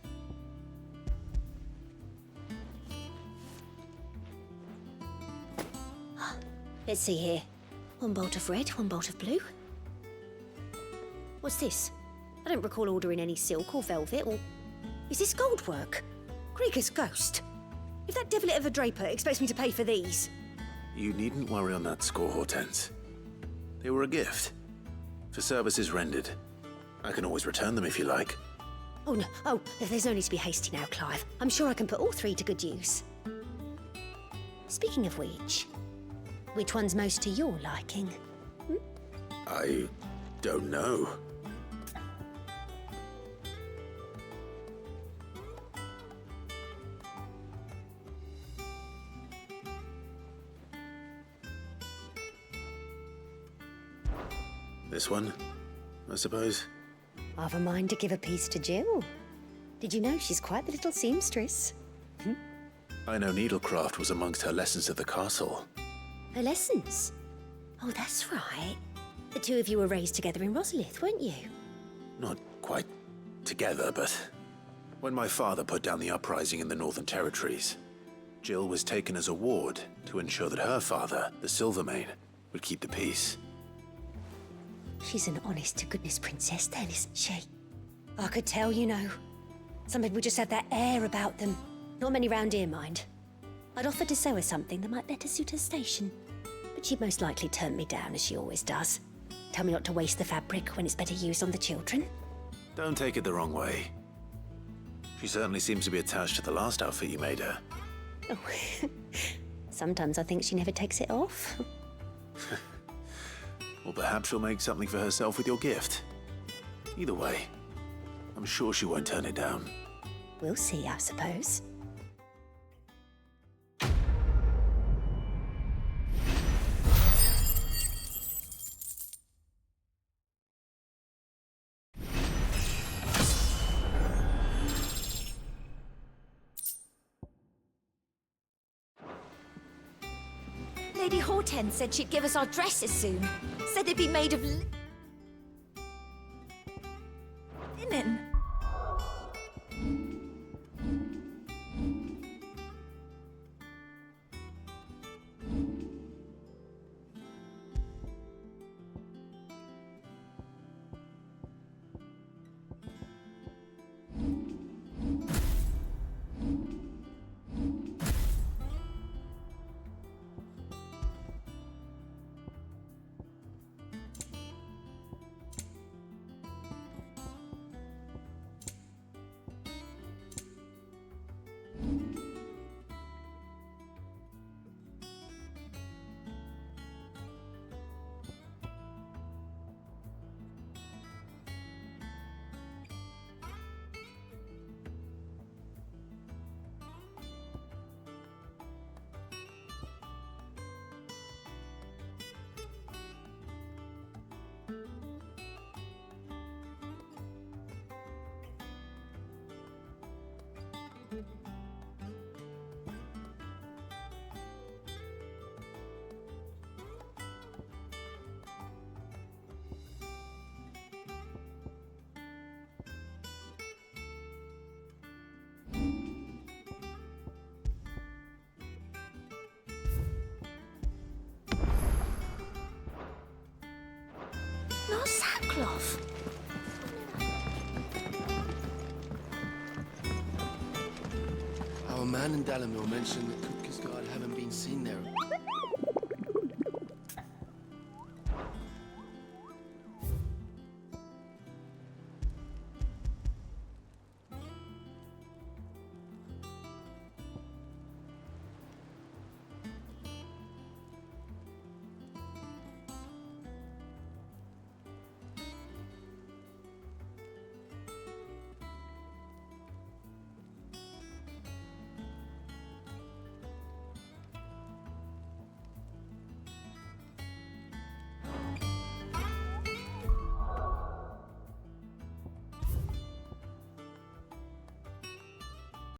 Let's see here. One bolt of red, one bolt of blue. What's this? I don't recall ordering any silk or velvet or... Is this gold work? Krieger's ghost. If that devilit of a draper expects me to pay for these... You needn't worry on that score, Hortense. They were a gift. For services rendered. I can always return them if you like. Oh, no. Oh, there's no need to be hasty now, Clive. I'm sure I can put all three to good use. Speaking of which one's most to your liking? I don't know. This one, I suppose. I've a mind to give a piece to Jill. Did you know she's quite the little seamstress? I know needlecraft was amongst her lessons at the castle. Her lessons? Oh, that's right. The two of you were raised together in Rosalith, weren't you? Not quite together, but when my father put down the uprising in the Northern Territories, Jill was taken as a ward to ensure that her father, the Silvermane, would keep the peace. She's an honest-to-goodness princess then, isn't she? I could tell, you know. Some people just have that air about them. Not many round here, mind. I'd offered to sew her something that might better suit her station. But she'd most likely turn me down, as she always does. Tell me not to waste the fabric when it's better used on the children. Don't take it the wrong way. She certainly seems to be attached to the last outfit you made her. Oh, sometimes I think she never takes it off. Or perhaps she'll make something for herself with your gift. Either way, I'm sure she won't turn it down. We'll see, I suppose. Lady Hortense said she'd give us our dresses soon. Said they'd be made of linen. Not sackcloth. Our man in Dalamil mentioned